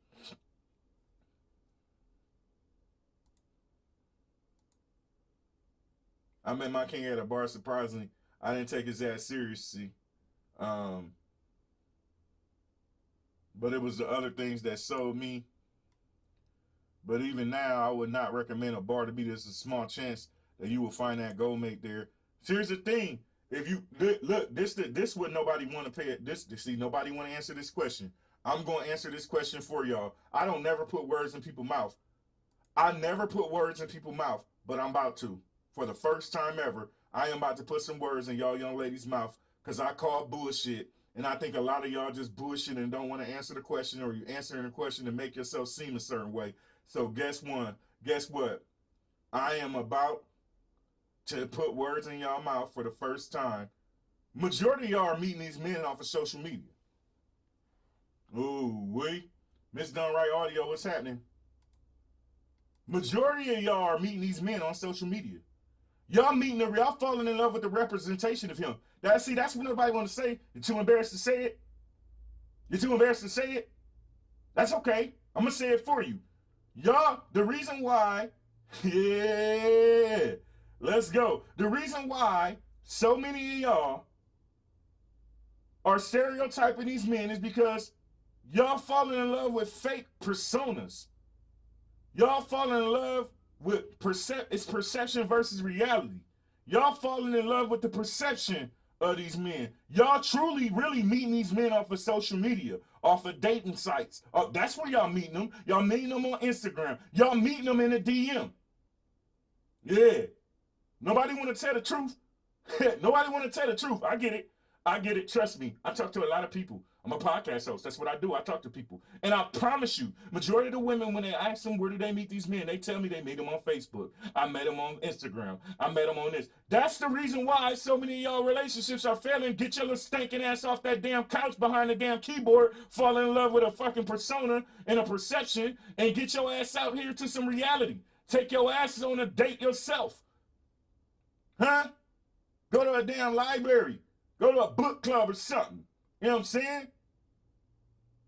I met my king at a bar. Surprisingly, I didn't take his ass seriously. But it was the other things that sold me. But even now, I would not recommend a bar to be. There's a small chance that you will find that gold mate there. Here's the thing. If you look, this what nobody want to pay it. See, nobody want to answer this question. I'm going to answer this question for y'all. I don't never put words in people's mouth. I never put words in people's mouth, but I'm about to. For the first time ever, I am about to put some words in y'all young ladies' mouth because I call bullshit. And I think a lot of y'all just bullshit and don't want to answer the question, or you answering the question to make yourself seem a certain way. So guess what? I am about to put words in y'all mouth for the first time. Majority of y'all are meeting these men off of social media. we. Miss Done Right Audio, what's happening? Majority of y'all are meeting these men on social media. Y'all falling in love with the representation of him. That's what nobody want to say. You're too embarrassed to say it. You're too embarrassed to say it. That's okay. I'm going to say it for you. Y'all, the reason why, yeah, let's go. The reason why so many of y'all are stereotyping these men is because y'all falling in love with fake personas. Y'all falling in love with it's perception versus reality. Y'all falling in love with the perception of these men. Y'all truly, really meeting these men off of social media, off of dating sites. That's where y'all meeting them. Y'all meeting them on Instagram. Y'all meeting them in a DM. Yeah. Nobody want to tell the truth. Nobody want to tell the truth. I get it. I get it. Trust me. I talk to a lot of people. I'm a podcast host. That's what I do. I talk to people. And I promise you, majority of the women, when they ask them where do they meet these men, they tell me they meet them on Facebook. I met them on Instagram. I met them on this. That's the reason why so many of y'all relationships are failing. Get your little stinking ass off that damn couch behind the damn keyboard, fall in love with a fucking persona and a perception, and get your ass out here to some reality. Take your ass on a date yourself. Huh? Go to a damn library. Go to a book club or something. You know what I'm saying?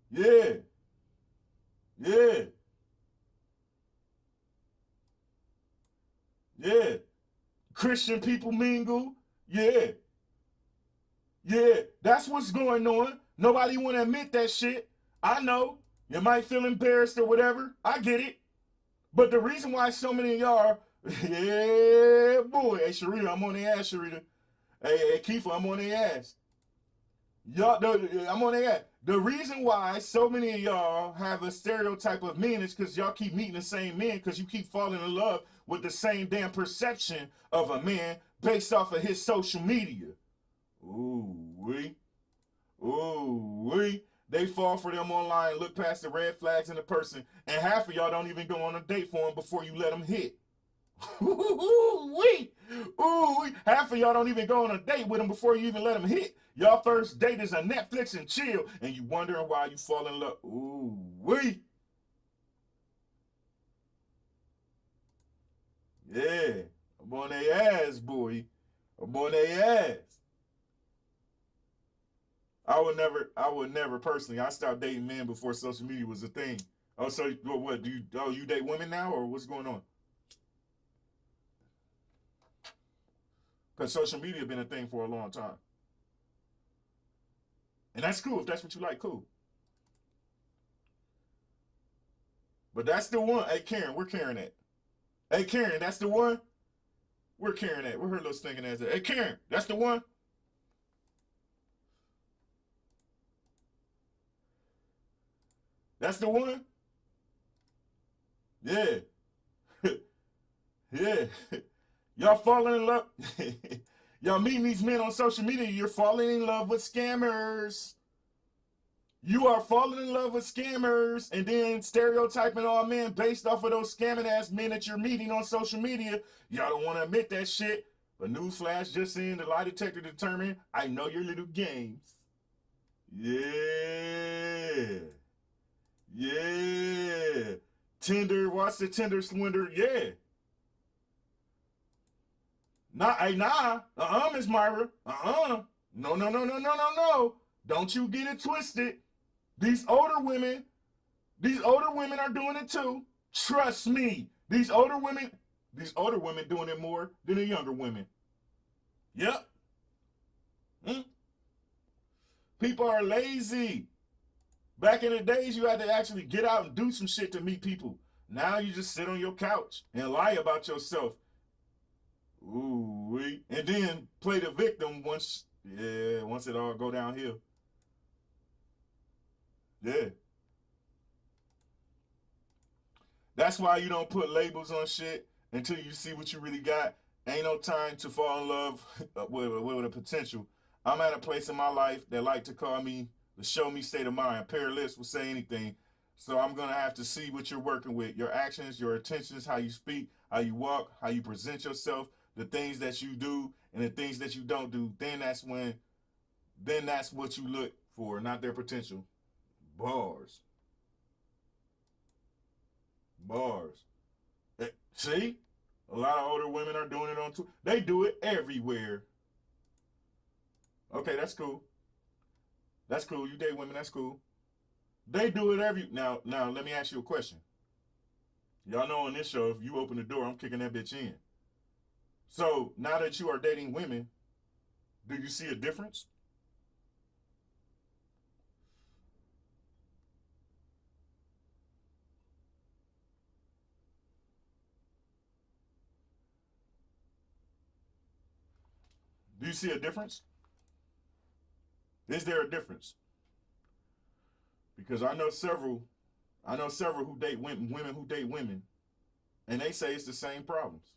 Yeah. Yeah. Yeah. Christian people mingle. Yeah. Yeah. That's what's going on. Nobody want to admit that shit. I know. You might feel embarrassed or whatever. I get it. But the reason why so many of y'all are, yeah, boy. Hey, Sharita, I'm on the ass, Sharita. Hey, Kiefer, I'm on the ass. Y'all, I'm on the ass. The reason why so many of y'all have a stereotype of men is because y'all keep meeting the same men because you keep falling in love with the same damn perception of a man based off of his social media. Ooh-wee. Ooh-wee. They fall for them online, look past the red flags in the person, and half of y'all don't even go on a date for them before you let them hit. Ooh-wee. Ooh-wee. Half of y'all don't even go on a date with them before you even let them hit. Y'all first date is a Netflix and chill, and you wondering why you fall in love. Ooh-wee. Yeah. I'm on their ass, boy. I'm on their ass. I would never personally. I stopped dating men before social media was a thing. Oh, so what? You date women now, or what's going on? Because social media been a thing for a long time. And that's cool. If that's what you like, cool. But that's the one. Hey, Karen, where Karen at? Hey, Karen, that's the one? Where Karen at? Where her little stinking ass at? Hey, Karen, that's the one? That's the one? Yeah. Yeah. Y'all falling in love. Y'all meeting these men on social media. You're falling in love with scammers. You are falling in love with scammers and then stereotyping all men based off of those scamming ass men that you're meeting on social media. Y'all don't want to admit that shit. But newsflash, just saying, the lie detector determined, I know your little games. Yeah. Yeah. Tinder, watch the Tinder swindler. Yeah. Nah. Miss Myra. No. Don't you get it twisted. These older women are doing it too. Trust me. These older women doing it more than the younger women. Yep. People are lazy. Back in the days, you had to actually get out and do some shit to meet people. Now you just sit on your couch and lie about yourself. Ooh, and then play the victim once it all go downhill. Yeah. That's why you don't put labels on shit until you see what you really got. Ain't no time to fall in love with a potential. I'm at a place in my life that like to call me the show me state of mind. Peerless will say anything. So I'm going to have to see what you're working with. Your actions, your intentions, how you speak, how you walk, how you present yourself, the things that you do and the things that you don't do. Then that's what you look for, not their potential. Bars. Bars. See? A lot of older women are doing it on Twitter. They do it everywhere. Okay, that's cool. That's cool. You date women, that's cool. They do it now let me ask you a question. Y'all know on this show, if you open the door, I'm kicking that bitch in. So now that you are dating women, do you see a difference? Do you see a difference? Is there a difference? Because I know several who date women who date women, and they say it's the same problems.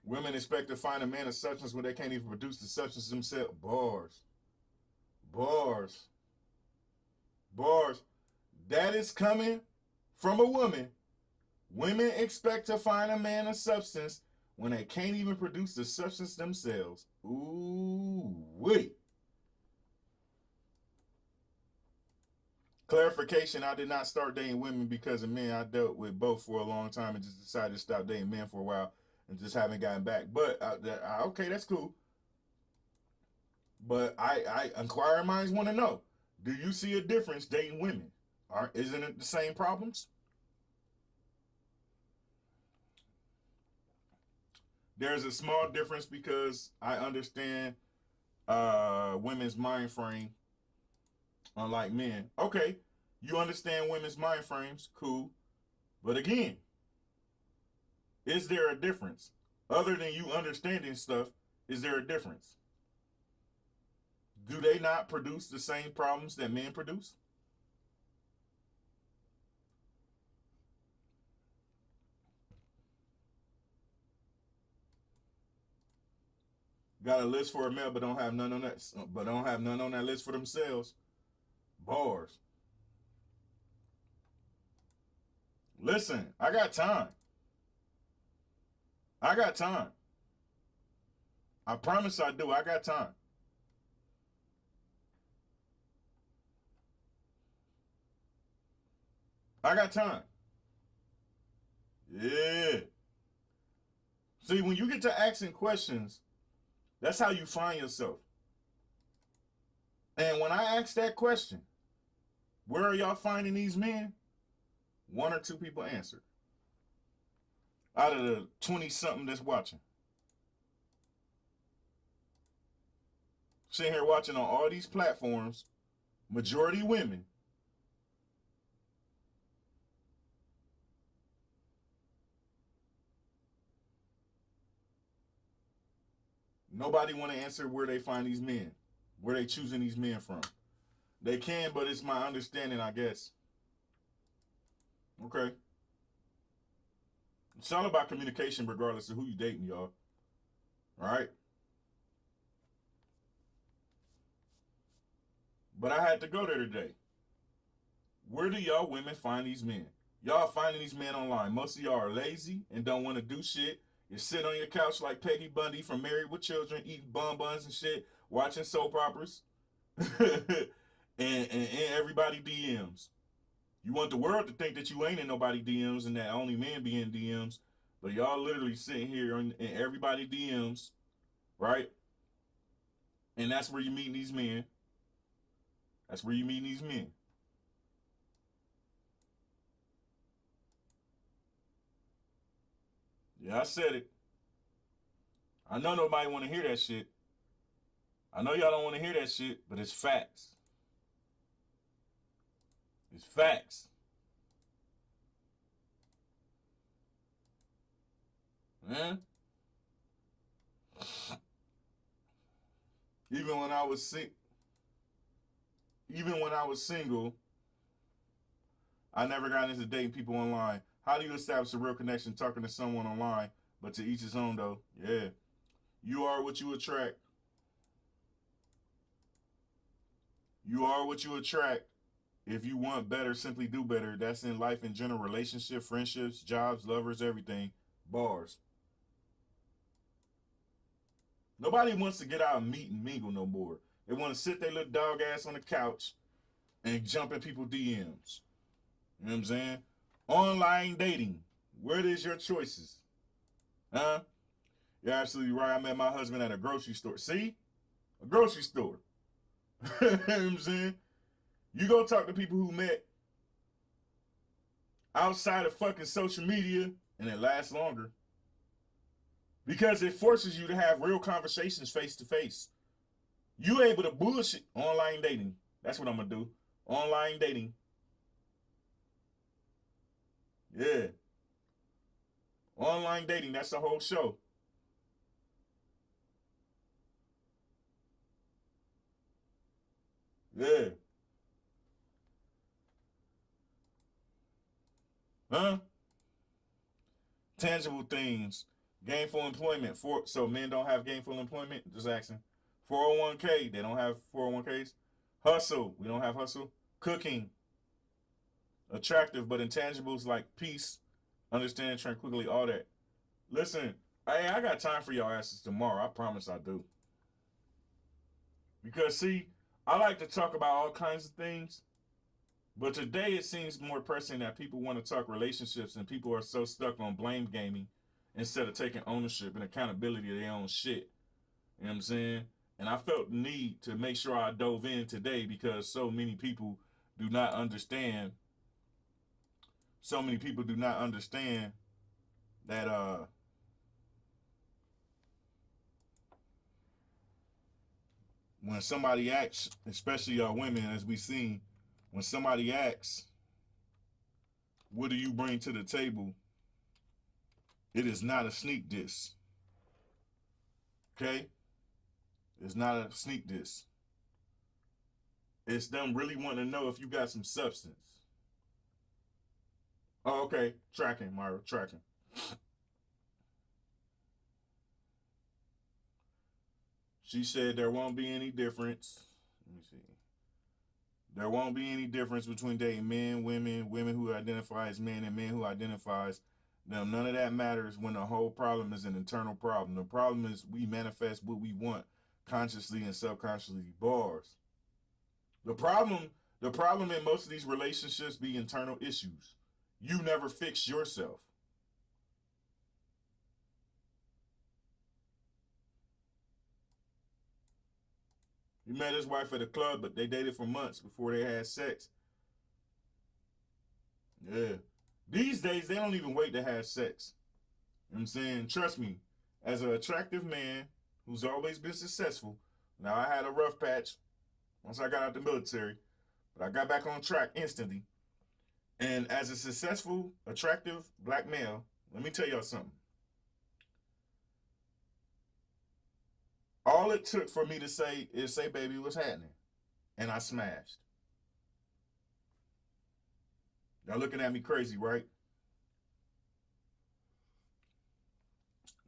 Women expect to find a man of substance when they can't even produce the substance themselves. Bars. Bars. Bars. That is coming from a woman. Women expect to find a man of substance when they can't even produce the substance themselves. Ooh, wait. Clarification, I did not start dating women because of men. I dealt with both for a long time and just decided to stop dating men for a while and just haven't gotten back. But, okay, that's cool. But inquiring minds want to know, do you see a difference dating women? Isn't it the same problems? There's a small difference because I understand women's mind frame, unlike men. Okay, you understand women's mind frames, cool. But again, is there a difference? Other than you understanding stuff, is there a difference? Do they not produce the same problems that men produce? Got a list for a male, but don't have none on that. But don't have none on that list for themselves. Bars. Listen, I got time. I got time. I promise I do. I got time. I got time. Yeah. See, when you get to asking questions, that's how you find yourself. And when I ask that question, where are y'all finding these men? 1 or 2 people answered. Out of the 20-something that's watching. Sitting here watching on all these platforms, majority women. Nobody want to answer where they find these men, where they choosing these men from. They can, but it's my understanding, I guess. Okay. It's all about communication regardless of who you dating, y'all. All right? But I had to go there today. Where do y'all women find these men? Y'all finding these men online. Most of y'all are lazy and don't want to do shit. You sit on your couch like Peggy Bundy from Married with Children, eating bonbons and shit, watching soap operas, and everybody DMs. You want the world to think that you ain't in nobody DMs and that only men be in DMs, but y'all literally sitting here in everybody DMs, right? And that's where you meet these men. That's where you meet these men. Yeah, I said it. I know nobody want to hear that shit. I know y'all don't want to hear that shit, but it's facts. It's facts. Man. Even when I was single, I never got into dating people online. How do you establish a real connection talking to someone online, but to each his own though? Yeah. You are what you attract. You are what you attract. If you want better, simply do better. That's in life in general, relationship, friendships, jobs, lovers, everything. Bars. Nobody wants to get out and meet and mingle no more. They want to sit their little dog ass on the couch and jump in people's DMs. You know what I'm saying? Online dating. What is your choices? Huh? You're absolutely right. I met my husband at a grocery store. See? A grocery store. You know what I'm saying? You go talk to people who met outside of fucking social media and it lasts longer. Because it forces you to have real conversations face to face. You able to bullshit online dating. That's what I'm going to do. Online dating. Yeah. Online dating, that's the whole show. Yeah. Huh? Tangible things. Gainful employment. So men don't have gainful employment? Just asking. 401k. They don't have 401ks. Hustle. We don't have hustle. Cooking. Attractive, but intangibles like peace, understanding, tranquility, all that. Listen, hey, I got time for y'all asses tomorrow. I promise I do. Because, see, I like to talk about all kinds of things, but today it seems more pressing that people want to talk relationships and people are so stuck on blame gaming instead of taking ownership and accountability of their own shit. You know what I'm saying? And I felt the need to make sure I dove in today because so many people do not understand. So many people do not understand that when somebody acts, especially y'all women, as we seen, when somebody asks, what do you bring to the table? It is not a sneak diss. Okay? It's not a sneak diss. It's them really wanting to know if you got some substance. Oh, okay. Tracking, Myra. Tracking. She said there won't be any difference. Let me see. There won't be any difference between dating men, women, women who identify as men, and men who identifies them. None of that matters when the whole problem is an internal problem. The problem is we manifest what we want consciously and subconsciously. Bars. The problem in most of these relationships be internal issues. You never fix yourself. He met his wife at a club, but they dated for months before they had sex. Yeah. These days, they don't even wait to have sex. You know what I'm saying? Trust me, as an attractive man who's always been successful, now I had a rough patch once I got out the military, but I got back on track instantly. And as a successful, attractive black male, let me tell y'all something. All it took for me to say is, say, baby, what's happening? And I smashed. Y'all looking at me crazy, right?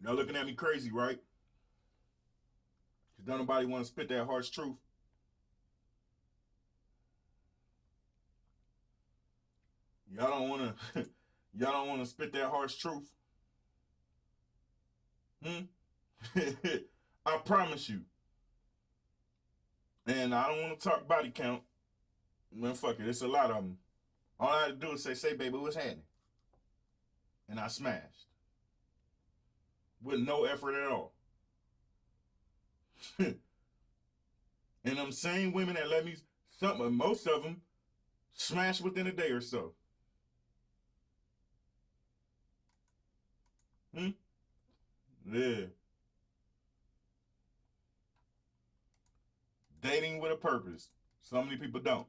Y'all looking at me crazy, right? Because don't nobody want to spit that harsh truth. Y'all don't want to spit that harsh truth. I promise you. And I don't want to talk body count. Man, fuck it. It's a lot of them. All I had to do is say, baby, what's happening? And I smashed. With no effort at all. And them same women that let me, most of them, smash within a day or so. Yeah. Dating with a purpose. So many people don't.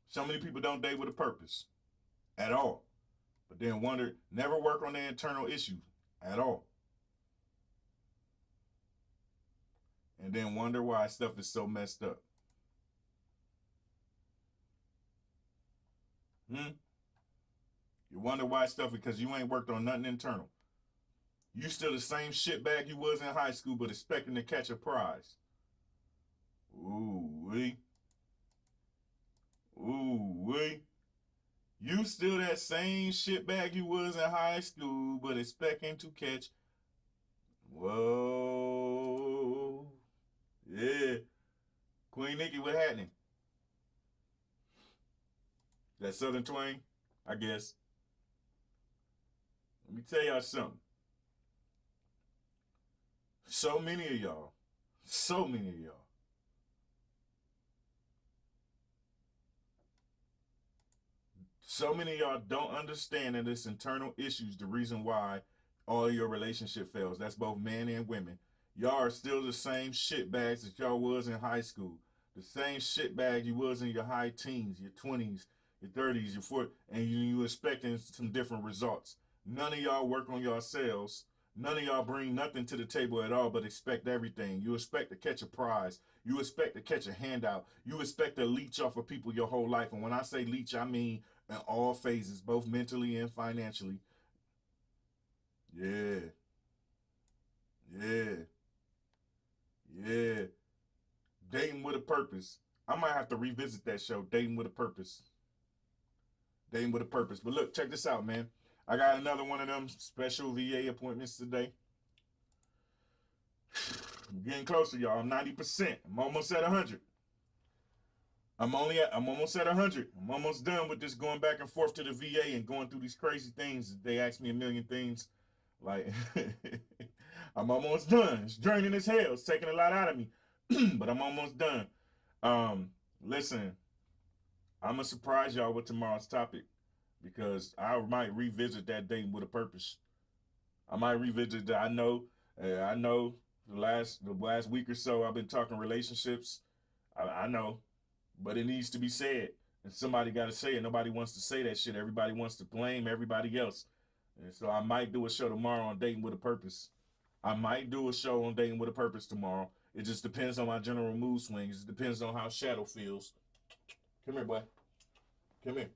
So many people don't date with a purpose at all. But then wonder, never work on their internal issues at all. And then wonder why stuff is so messed up. You wonder why stuff, because you ain't worked on nothing internal. You still the same shitbag you was in high school, but expecting to catch a prize. Ooh-wee. Ooh-wee. You still that same shitbag you was in high school, but expecting to catch. Whoa. Yeah. Queen Nikki, what happening? That Southern twang, I guess. Let me tell y'all something. So many of y'all, so many of y'all don't understand that it's internal issues, the reason why all your relationship fails. That's both men and women. Y'all are still the same shitbags that y'all was in high school. The same shitbag you was in your high teens, your 20s, your 30s, your 40s, and you expecting some different results. None of y'all work on yourselves. None of y'all bring nothing to the table at all but expect everything. You expect to catch a prize. You expect to catch a handout. You expect to leech off of people your whole life. And when I say leech, I mean in all phases, both mentally and financially. Yeah. Dating with a Purpose. I might have to revisit that show, Dating with a Purpose. Dating with a Purpose. But look, check this out, man. I got another one of them special VA appointments today. I'm getting closer, y'all. I'm 90%. I'm almost at 100. I'm almost at 100. I'm almost done with this going back and forth to the VA and going through these crazy things. They ask me a million things. Like, I'm almost done. It's draining as hell. It's taking a lot out of me. But I'm almost done. Listen, I'm going to surprise y'all with tomorrow's topic. Because I might revisit that Dating with a Purpose. I might revisit that. I know the last week or so I've been talking relationships. I know, but it needs to be said. And somebody got to say it. Nobody wants to say that shit. Everybody wants to blame everybody else. And so I might do a show tomorrow on Dating with a Purpose. I might do a show on Dating with a Purpose tomorrow. It just depends on my general mood swings. It depends on how Shadow feels. Come here, boy. Come here.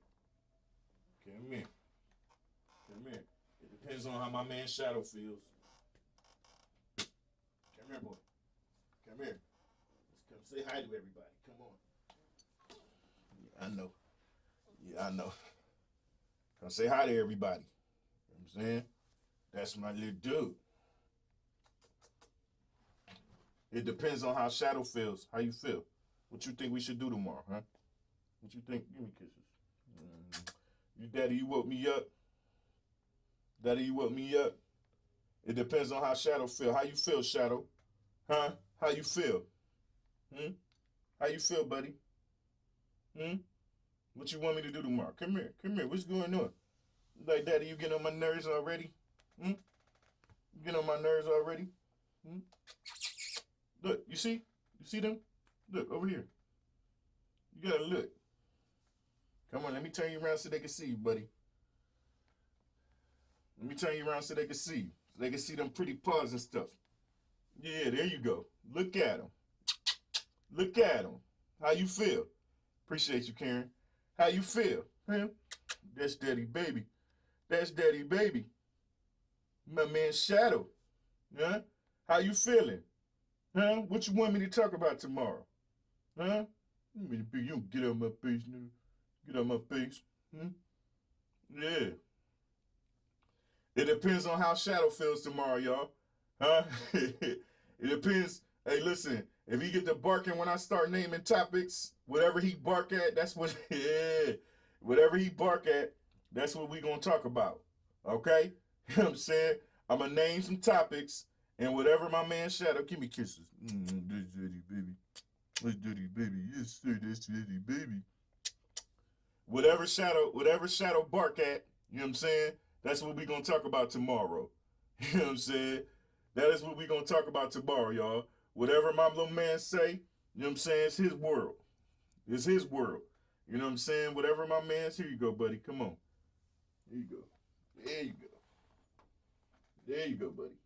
Come here. Come here. It depends on how my man Shadow feels. Come here, boy. Come here. Let's come say hi to everybody. Come on. Yeah, I know. Yeah, I know. Come say hi to everybody. You know what I'm saying? That's my little dude. It depends on how Shadow feels. How you feel? What you think we should do tomorrow, huh? What you think? Give me kisses. You daddy, you woke me up. Daddy, you woke me up. It depends on how Shadow feel. How you feel, Shadow? Huh? How you feel? How you feel, buddy? What you want me to do tomorrow? Come here. Come here. What's going on? Like, daddy, you getting on my nerves already? You getting on my nerves already? Look, you see? You see them? Look, over here. You gotta look. Come on, let me turn you around so they can see you, buddy. Let me turn you around so they can see you. So they can see them pretty paws and stuff. Yeah, there you go. Look at them. Look at them. How you feel? Appreciate you, Karen. How you feel? Huh? That's Daddy Baby. That's Daddy Baby. My man Shadow. Huh? How you feeling? Huh? What you want me to talk about tomorrow? Huh? You don't get out my face, nigga. Get out my face. Yeah. It depends on how Shadow feels tomorrow, y'all. Huh? It depends. Hey, listen. If he get to barking when I start naming topics, whatever he bark at, that's what. Yeah. Whatever he bark at, that's what we gonna talk about. Okay? You know what I'm saying? I'm gonna name some topics, and whatever my man Shadow, give me kisses. That's Daddy Baby. That's Daddy Baby. Yes, sir. That's Daddy Baby. Whatever Shadow bark at, you know what I'm saying? That's what we're going to talk about tomorrow. You know what I'm saying? That is what we're going to talk about tomorrow, y'all. Whatever my little man say, you know what I'm saying? It's his world. It's his world. You know what I'm saying? Whatever my man's, here you go, buddy. Come on. There you go. There you go. There you go, buddy.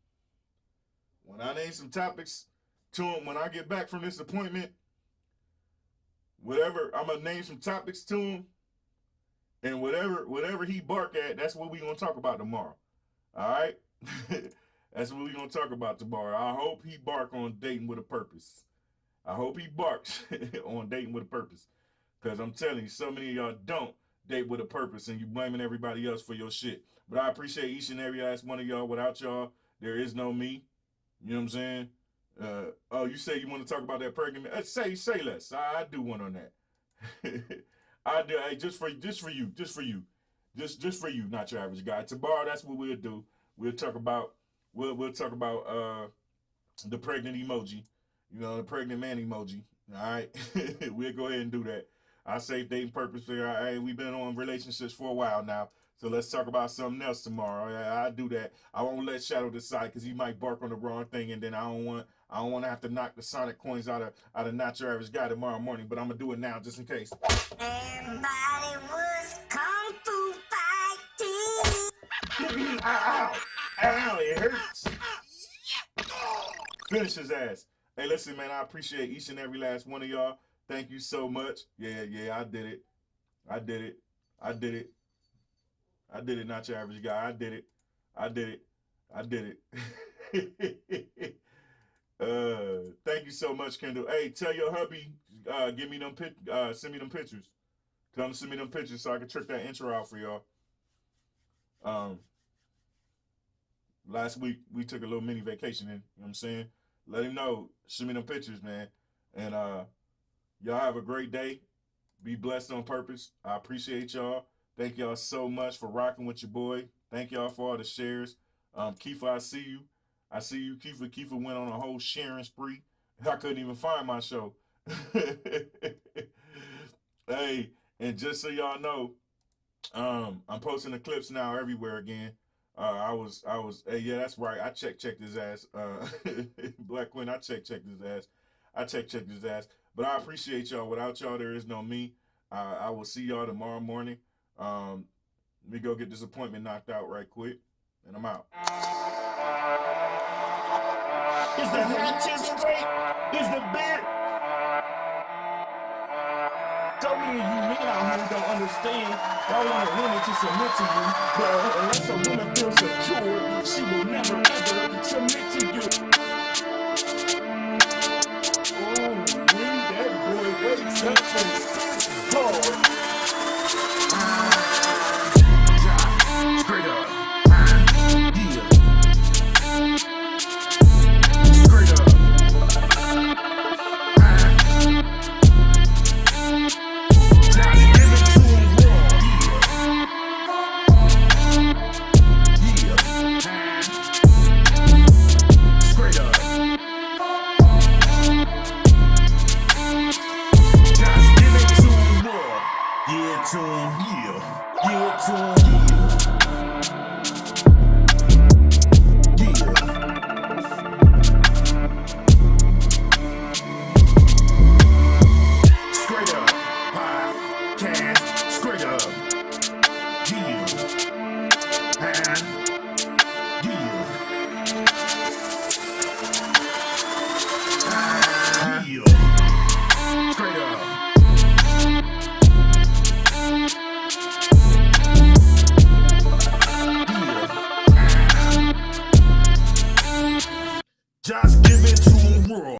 When I name some topics to him, when I get back from this appointment, whatever, I'm going to name some topics to him. And whatever he bark at, that's what we're going to talk about tomorrow. All right? That's what we're going to talk about tomorrow. I hope he bark on Dating with a Purpose. I hope he barks on Dating with a Purpose. Because I'm telling you, so many of y'all date with a purpose, and you blaming everybody else for your shit. But I appreciate each and every last one of y'all. Without y'all, there is no me. You know what I'm saying? Oh, you say you want to talk about that pregnant? Say less. I do one on that. I do. Hey, just for you, not your average guy. Tomorrow, that's what we'll do. We'll talk about the pregnant emoji. You know, the pregnant man emoji. All right, we'll go ahead and do that. I say dating purpose. Hey, we've been on relationships for a while now, so let's talk about something else tomorrow. I do that. I won't let Shadow decide because he might bark on the wrong thing, and then I don't want to have to knock the Sonic coins out of not your average guy tomorrow morning. But I'm gonna do it now just in case. Everybody was kung fu fighting. Look at him. Ow, it hurts. Finish his ass. Hey, listen, man, I appreciate each and every last one of y'all. Thank you so much. Yeah, I did it. I did it, not your average guy. I did it. Thank you so much, Kendall. Hey, tell your hubby, send me them pictures. Come send me them pictures so I can trick that intro out for y'all. Last week we took a little mini vacation in, you know what I'm saying? Let him know, send me them pictures, man. And y'all have a great day. Be blessed on purpose. I appreciate y'all. Thank y'all so much for rocking with your boy. Thank y'all for all the shares. Kiefer, I see you. Kiefer. Kiefer went on a whole sharing spree. I couldn't even find my show. Hey, and just so y'all know, I'm posting the clips now everywhere again. Hey, yeah, that's right. I checked his ass. Black Quinn, I checked his ass. His ass. But I appreciate y'all. Without y'all, there is no me. I will see y'all tomorrow morning. Let me go get this appointment knocked out right quick, and I'm out. Is the hatchet straight? Is the beard? So many of you men out here don't understand. Y'all want a woman to submit to you, but unless a woman feels secure, she will never ever submit to you. Oh, read that boy, wait, that's hard.